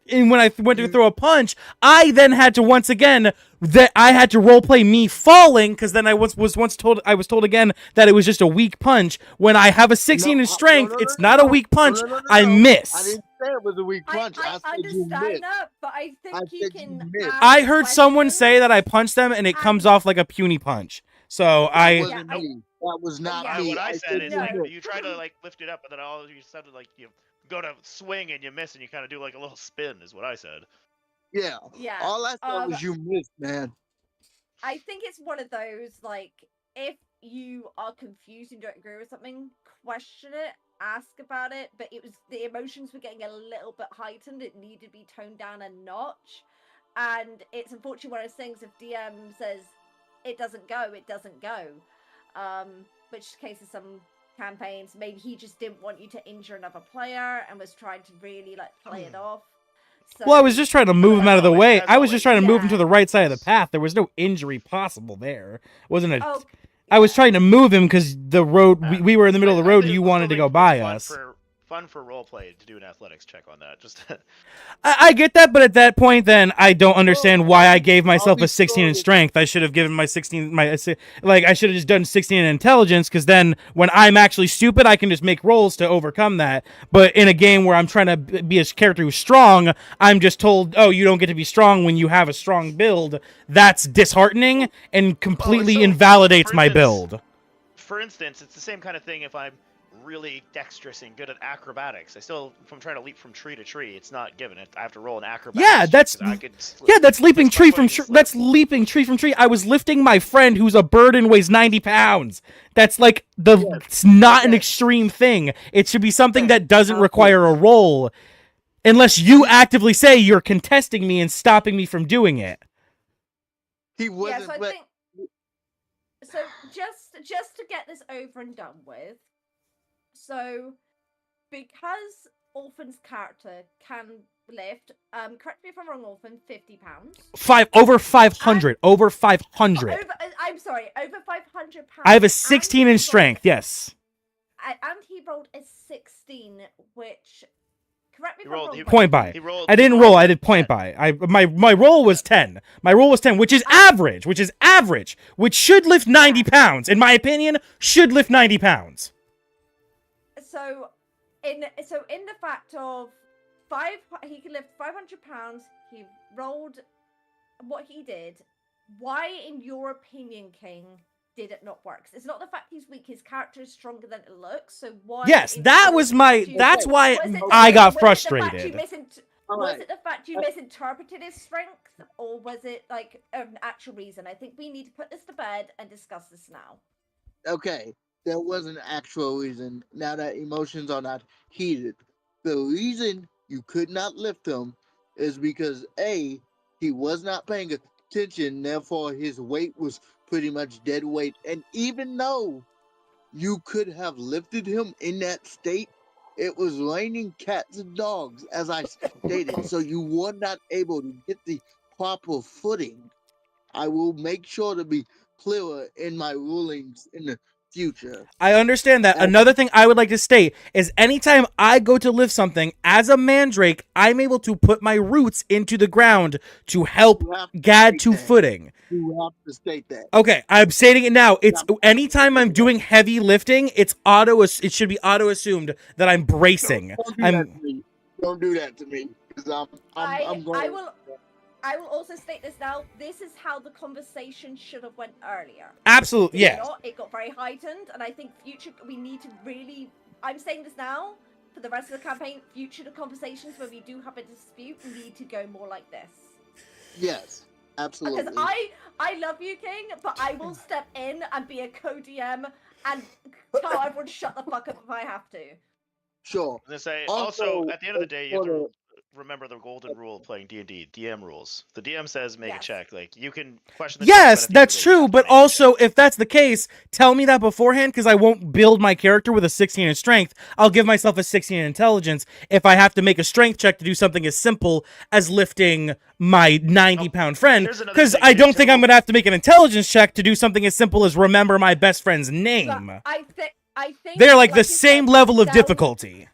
and when I went to throw a punch, I then had to once again I had to roleplay me falling because then I was told again that it was just a weak punch. When I have a 16 in strength, it's not a weak punch. I miss. I didn't say it was a weak punch. I understand that, but I think you can. I heard someone say that I punched them and it comes off like a puny punch. So that was not me. What I said is like you try to like lift it up, and then all you said like you go to swing and you miss, and you kind of do like a little spin, is what I said. Yeah. All I said was you missed, man. I think it's one of those like if you are confused and don't agree with something, question it, ask about it. But it was the emotions were getting a little bit heightened. It needed to be toned down a notch, and it's unfortunately one of those things. If DM says it doesn't go, it doesn't go. Which case of some campaigns, maybe he just didn't want you to injure another player and was trying to really like play it off. So, well, I was just trying to move him out of the way. I was just trying to move him to the right side of the path. There was no injury possible there. It wasn't a. I was trying to move him because the road we were in the middle of the road and you wanted to go by us. Fun for roleplay to do an athletics check on that. Just I get that, but at that point, then I don't understand why I gave myself a 16 in strength. I should have given I should have just done 16 in intelligence, because then when I'm actually stupid, I can just make rolls to overcome that. But in a game where I'm trying to be a character who's strong, I'm just told, you don't get to be strong when you have a strong build. That's disheartening and completely invalidates my build. For instance, it's the same kind of thing if I'm really dexterous and good at acrobatics. If I'm trying to leap from tree to tree, it's not given. I have to roll an acrobatics. Yeah, that's leaping tree from tree. That's leaping tree from tree. I was lifting my friend who's a bird and weighs 90 pounds. That's like it's not an extreme thing. It should be something that doesn't require a roll, unless you actively say you're contesting me and stopping me from doing it. He wasn't. Yeah, so just to get this over and done with. So, because Orphan's character can lift, correct me if I'm wrong, Orphan, 50 pounds. Over 500. Over 500. I'm sorry, over 500 pounds. I have a 16 in strength, yes. And he rolled a 16, which, correct me if I'm wrong. Point by. I didn't roll, I did point by. My roll was 10. My roll was 10, which is average, which should lift 90 pounds. In my opinion, should lift 90 pounds. So in the fact of he can lift 500 pounds. He rolled what he did. Why, in your opinion, King, did it not work? It's not the fact he's weak. His character is stronger than it looks. So why? Yes, that's why I got frustrated. Was it the fact you misinterpreted his strength, or was it like an actual reason? I think we need to put this to bed and discuss this now. Okay. There was an actual reason. Now that emotions are not heated, the reason you could not lift him is because A, he was not paying attention, therefore his weight was pretty much dead weight. And even though you could have lifted him in that state, it was raining cats and dogs, as I stated, so you were not able to get the proper footing. I will make sure to be clearer in my rulings in the future. I understand that. And- Another thing I would like to state is anytime I go to lift something, as a mandrake, I'm able to put my roots into the ground to help You have to Gad state to that. footing. You have to state that. Okay, I'm stating it now. It's anytime I'm doing heavy lifting, it should be auto assumed that I'm bracing. Don't do that to me. Don't do that to me, because I'm going. I will also state this now. This is how the conversation should have went earlier. Absolutely, Did it yeah. not? It got very heightened, and I think future we need to really. I'm saying this now for the rest of the campaign. Future conversations where we do have a dispute need to go more like this. Yes, absolutely. Because I love you, King, but I will step in and be a co-DM and tell everyone to shut the fuck up if I have to. Sure. I was gonna say, Also, also, at the end of the day, you have for to remember the golden rule of playing D&D, DM rules. The DM says make a Yes. check. Like, you can question the check, but Yes, at the end of that's the day, you true, have to but make a also check. if that's the case, tell me that beforehand because I won't build my character with a 16 in strength. I'll give myself a 16 in intelligence if I have to make a strength check to do something as simple as lifting my 90-pound friend, here's another because thing I too, don't think too. I'm going to have to make an intelligence check to do something as simple as remember my best friend's name. But I think They're like the you same said, level of down- difficulty.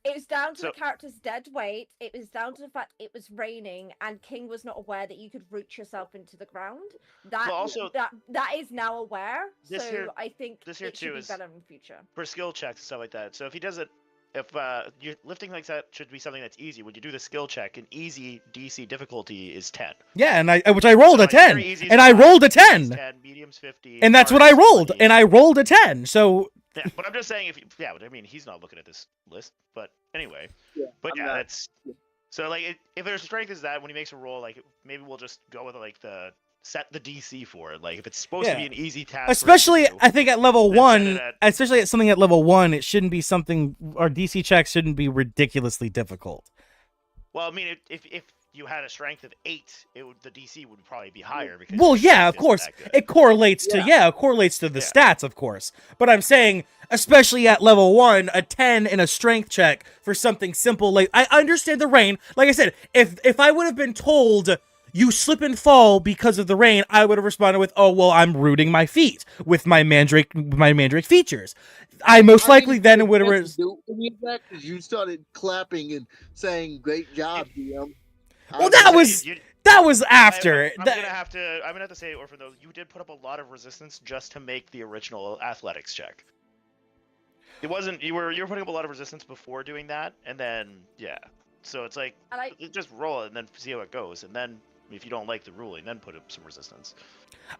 It was down to So- the character's dead weight. It was down to the fact it was raining, and King was not aware that you could root yourself into the ground. That Well, also- that is now aware. This So here- I think this here it too should be is- better in the future. For skill checks and stuff like that. So if he does it, if you're lifting like that should be something that's easy. When you do the skill check, an easy DC difficulty is 10. Yeah, and which I rolled a Like, 10, very easy is and I 5, rolled a easy is 10, 10, medium's 50, and that's what hard I is rolled, 20. and I rolled a 10. So Yeah, but I'm just saying if but I mean he's not looking at this list, but anyway. Yeah, But I'm yeah, not. that's so like if there's strength is that when he makes a roll, like maybe we'll just go with like the set the DC for it. Like if it's supposed to be Yeah. an easy task, for him to especially do, I think at level then set 1, it at- especially at something at level 1, it shouldn't be something, our DC checks shouldn't be ridiculously difficult. well, I mean if you had a strength of 8, the DC would probably be higher because Well, your yeah, strength of course. isn't that good. It correlates to Yeah. it correlates to the Yeah. stats, of course. But I'm saying, especially at level 1, a 10 in a strength check for something simple like I understand the rain. Like I said, if I would have been told you slip and fall because of the rain, I would have responded with, "Oh, well, I'm rooting my feet with my mandrake features." I most likely then would have do any of that because you started clapping and saying "Great job, DM." Well, that was You- that was after. I'm That- gonna have to say, Orphan, though, you did put up a lot of resistance just to make the original athletics check. It wasn't you were putting up a lot of resistance before doing that, and then yeah. So it's like And I just roll it and then see how it goes, and then if you don't like the ruling, then put up some resistance.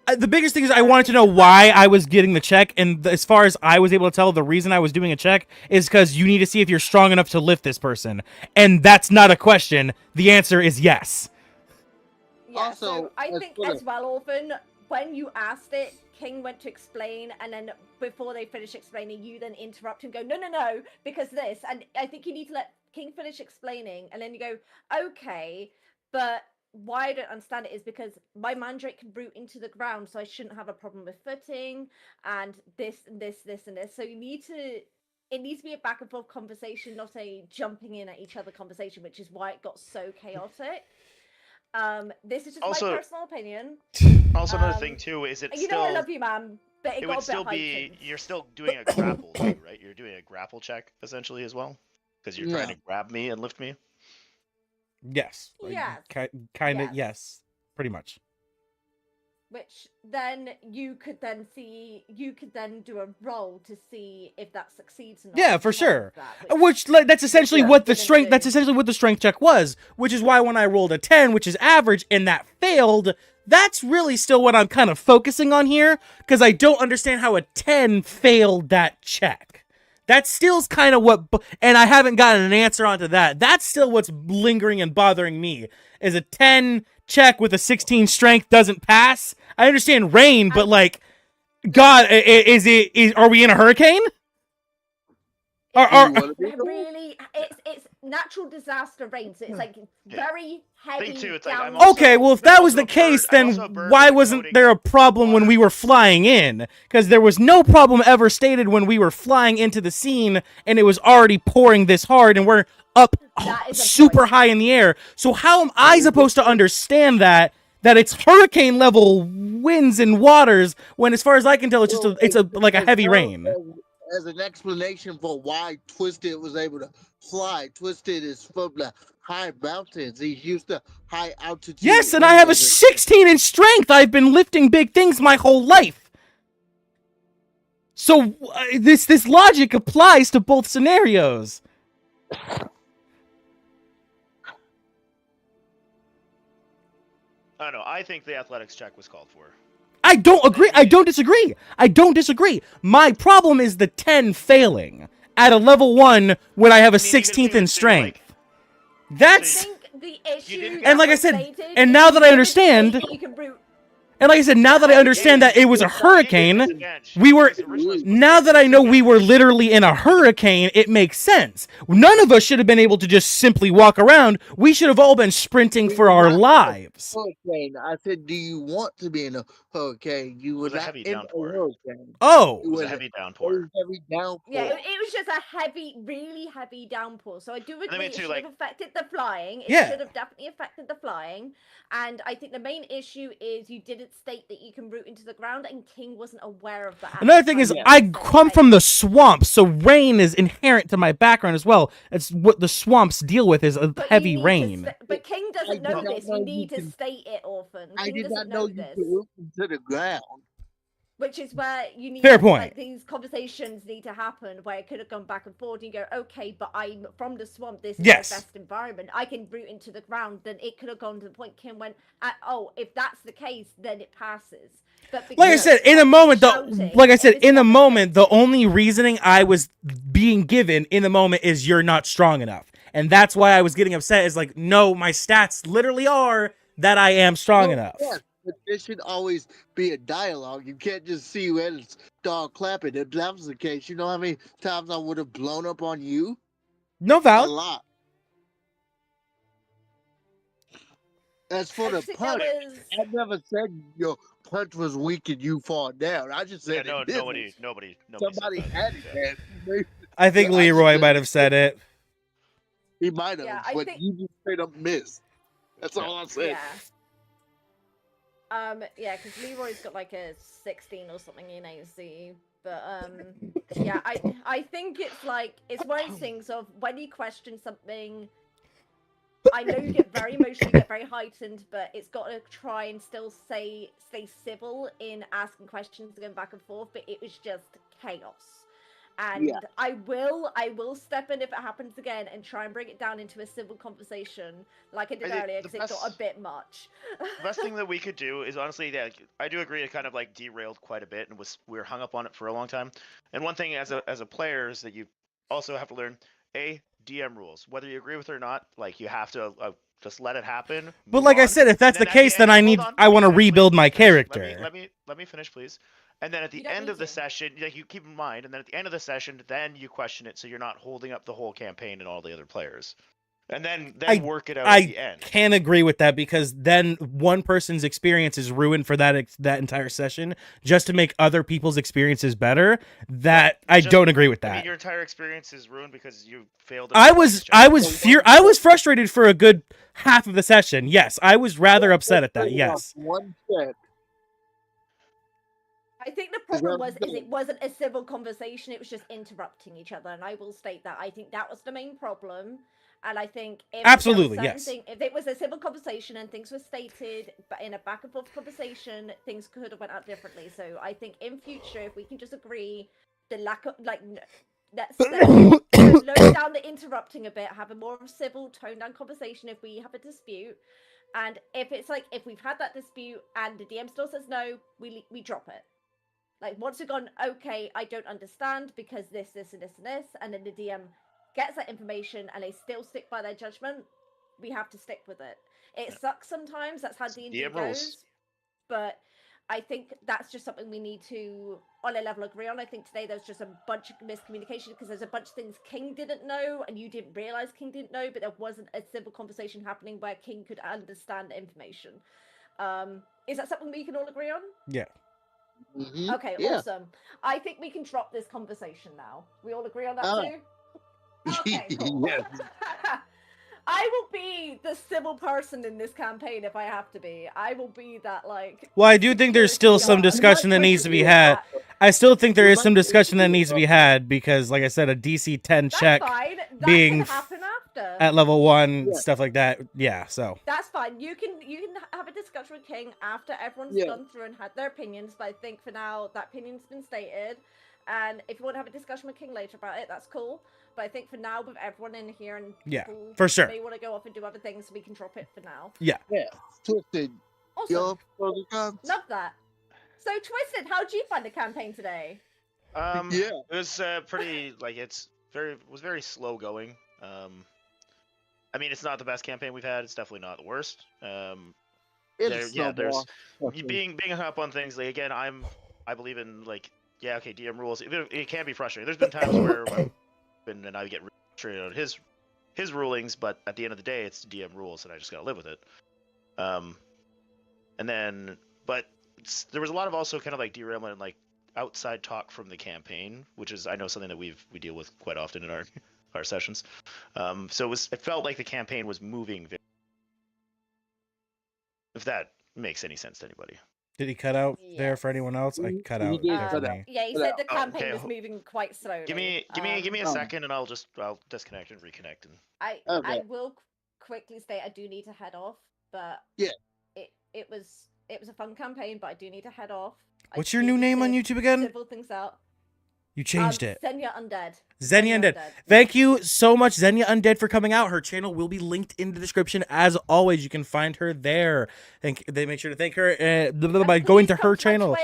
The biggest thing is I wanted to know why I was getting the check, and as far as I was able to tell, the reason I was doing a check is because you need to see if you're strong enough to lift this person, and that's not a question. The answer is yes. Yeah, so Also, I as think for as well, Orphan, when you asked it, King went to explain, and then before they finish explaining, you then interrupt and go, no, because this. And I think you need to let King finish explaining, and then you go, okay, but why I don't understand it is because my mandrake can root into the ground, so I shouldn't have a problem with footing, and this, and this, this, and this. So you need to... It needs to be a back and forth conversation, not a jumping in at each other conversation, which is why it got so chaotic. This is just Also- my personal opinion. Also, another Um, thing too is it You still know I love you, man, but it, it got would a bit still be heightened. you're still doing a grapple too, right? You're doing a grapple check essentially as well because you're trying Yeah. to grab me and lift me. Yes. Yes. Kind of. Yes. Yes. Pretty much. Which then you could then do a roll to see if that succeeds or not. Yeah, and for test sure. that, Which that's essentially Yeah. what the Didn't strength. do. That's essentially what the strength check was. Which is why when I rolled a 10, which is average, and that failed, that's really still what I'm kind of focusing on here, because I don't understand how a 10 failed that check. That still's kind of what, and I haven't gotten an answer onto that. That's still what's lingering and bothering me. Is a 10 check with a 16 strength doesn't pass? I understand rain, but like, God, are we in a hurricane? It's really, it's natural disaster rain, so it's like Yeah. very heavy. Thing too, it's like, I'm downpour. also- Okay, well, if I'm that was also the a case, bird- I'm also a then bird why with wasn't coding there a problem when water. we were flying in? Because there was no problem ever stated when we were flying into the scene, and it was already pouring this hard, and we're up That is a super point. high in the air. So how am I supposed to understand that it's hurricane level winds and waters when, as far as I can tell, it's just like a heavy rain. As an explanation for why Twisted was able to fly, Twisted is from the high mountains. He's used to high altitude. Yes, and I have a 16 in strength. I've been lifting big things my whole life. So this logic applies to both scenarios. I don't know. I think the athletics check was called for. I don't agree. I don't disagree. I don't disagree. My problem is the 10 failing at a level 1 when I have a 16th in strength. That's... I think the issue and like I said, and now that I understand... And like I said, now that I understand that it was a hurricane, we were... Now that I know we were literally in a hurricane, it makes sense. None of us should have been able to just simply walk around. We should have all been sprinting for our lives. Hurricane. I said, do you want to be in a hurricane? You were a heavy downpour. Oh! It was a heavy downpour. Yeah, it was just a heavy, really heavy downpour. So I do agree it should have affected the flying. It should have definitely affected the flying. And I think the main issue is you didn't state that you can root into the ground, and King wasn't aware of that. Another thing is, I come from the swamps, so rain is inherent to my background as well. That's what the swamps deal with, is a heavy rain. But King doesn't know this. You need to state it, Orphan. I did not know you could root into the ground. Which is where you need Fair point. Like, these conversations need to happen where it could have gone back and forth and you go, okay, but I'm from the swamp, this is the best environment. I can root into the ground. Then it could have gone to the point Kim went, oh, if that's the case, then it passes. But like I said, in a moment, the only reasoning I was being given in the moment is you're not strong enough. And that's why I was getting upset, is like, no, my stats literally are that I am strong enough. Yeah. But there should always be a dialogue. You can't just see when it's dog clapping. If that was the case, you know how many times I would have blown up on you? No valid. A lot. As for the punch, I never said your punch was weak and you fall down. I just said nobody. Somebody had it. I think Leroy might have said it. He might have, but you just straight up missed. That's all I said. Yeah, because Leroy's got like a 16 or something in AC, but yeah, I think it's like, it's one of those things of when you question something, I know you get very emotional, you get very heightened, but it's got to try and still stay civil in asking questions and going back and forth, but it was just chaos. And I will step in if it happens again and try and bring it down into a civil conversation like I did earlier, because it got a bit much. The best thing that we could do is, honestly, I do agree it kind of like derailed quite a bit and we were hung up on it for a long time. And one thing as a player is that you also have to learn DM rules, whether you agree with it or not. Like, you have to just let it happen. But like I said, if that's the case, then I want to rebuild my character. Let me finish, please. And then at the end of the session, like, you keep in mind, and then at the end of the session, then you question it, so you're not holding up the whole campaign and all the other players. And then work it out at the end. I can't agree with that, because then one person's experience is ruined for that entire session just to make other people's experiences better. I don't agree with that. I mean, your entire experience is ruined because you failed. I was frustrated for a good half of the session. Yes, I was rather upset at that. Yes. One step. I think the problem was it wasn't a civil conversation, it was just interrupting each other, and I will state that. I think that was the main problem, and I think if it was a civil conversation and things were stated but in a back and forth conversation, things could have went out differently. So I think in future, if we can just agree the lack of, like, let's slow down the interrupting a bit, have a more civil, toned down conversation if we have a dispute. And if it's like, if we've had that dispute and the DM still says no, we drop it. Like, once we've gone, okay, I don't understand because this, and this, and then the DM gets that information and they still stick by their judgment, we have to stick with it. It sucks sometimes, that's how D&D goes, but I think that's just something we need to, on a level, agree on. I think today there's just a bunch of miscommunication because there's a bunch of things King didn't know and you didn't realize King didn't know, but there wasn't a civil conversation happening where King could understand the information. Is that something we can all agree on? Yeah. Mm-hmm. Okay, awesome. I think we can drop this conversation now. We all agree on that too? Okay, cool. Yes. I will be the civil person in this campaign if I have to be. I will be that, like... Well, I do think there's still some discussion that needs to be had. I still think there is some discussion that needs to be had because, like I said, a DC 10 That's check fine. That being can happen after. at level 1, stuff like that. Yeah, so. That's fine. You can have a discussion with King after everyone's gone through and had their opinions, but I think for now that opinion's been stated. And if you want to have a discussion with King later about it, that's cool. But I think for now, with everyone in here and people for sure. may want to go off and do other things, we can drop it for now. Yeah. Twisted. Awesome. Love that. So, Twisted, how did you find the campaign today? It was pretty, like, was very slow going. I mean, it's not the best campaign we've had. It's definitely not the worst. There's being hung up on things. Like, again, I believe in, like, DM rules. It can be frustrating. There's been times where and I get frustrated on his rulings, but at the end of the day, it's DM rules, and I just gotta live with it. But there was a lot of also kind of like derailment and like outside talk from the campaign, which is I know something that we deal with quite often in our sessions. So it felt like the campaign was moving. If that makes any sense to anybody. Did he cut out there for anyone else? I cut out there for me. Yeah, he said the campaign was moving quite slowly. Give me a second, and I'll disconnect and reconnect. And I will quickly state I do need to head off, but it was a fun campaign, but I do need to head off. What's your new name on YouTube again? Civil things out. You changed it. Xenia Undead. Xenia Undead. Thank you so much, Xenia Undead, for coming out. Her channel will be linked in the description. As always, you can find her there. They make sure to thank her by going to her channel.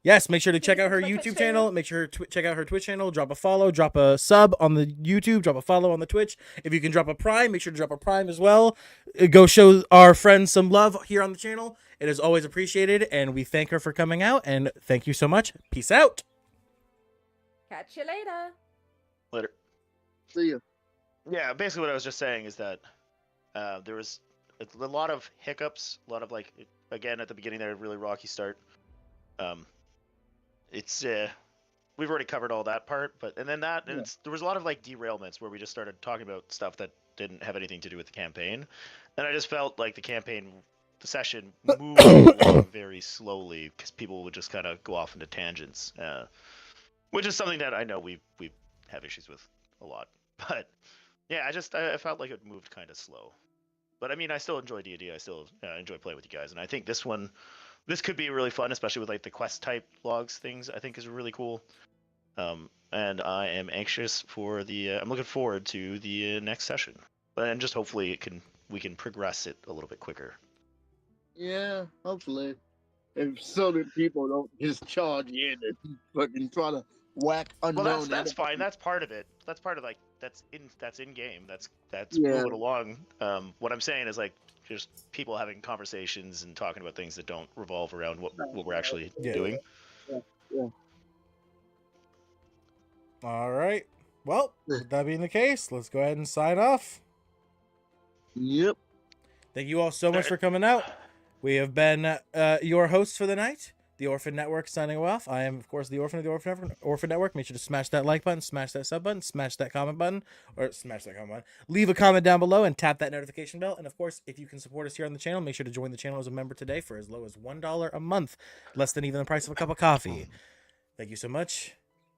Yes, make sure to check out her YouTube channel. Make sure to check out her Twitch channel. Drop a follow, drop a sub on the YouTube, drop a follow on the Twitch. If you can drop a Prime, make sure to drop a Prime as well. Go show our friends some love here on the channel. It is always appreciated, and we thank her for coming out. And thank you so much. Peace out. Catch you later. Later. See you. Yeah, basically what I was just saying is that there was a lot of hiccups, a lot of like, again, at the beginning there, a really rocky start. We've already covered all that part, there was a lot of like derailments where we just started talking about stuff that didn't have anything to do with the campaign, and I just felt like the session moved along very slowly because people would just kind of go off into tangents. Which is something that I know we have issues with a lot. But yeah, I felt like it moved kind of slow. But I mean, I still enjoy D&D. I still enjoy playing with you guys. And I think this could be really fun, especially with like the quest type logs things. I think is really cool. And I am anxious for I'm looking forward to the next session. And just hopefully we can progress it a little bit quicker. Yeah, hopefully. If so that people don't just charge in and fucking try to whack unknown. Well, that's fine. That's part of it. That's part of like that's in game. That's moving along. What I'm saying is like just people having conversations and talking about things that don't revolve around what we're actually doing. Yeah. All right. Well, with that being the case, let's go ahead and sign off. Yep. Thank you all so much for coming out. We have been your hosts for the night, the Orphan Network, signing off. I am, of course, the Orphan of the Orphan Network. Make sure to smash that like button, smash that sub button, smash that comment button, leave a comment down below, and tap that notification bell. And, of course, if you can support us here on the channel, make sure to join the channel as a member today for as low as $1 a month, less than even the price of a cup of coffee. Thank you so much.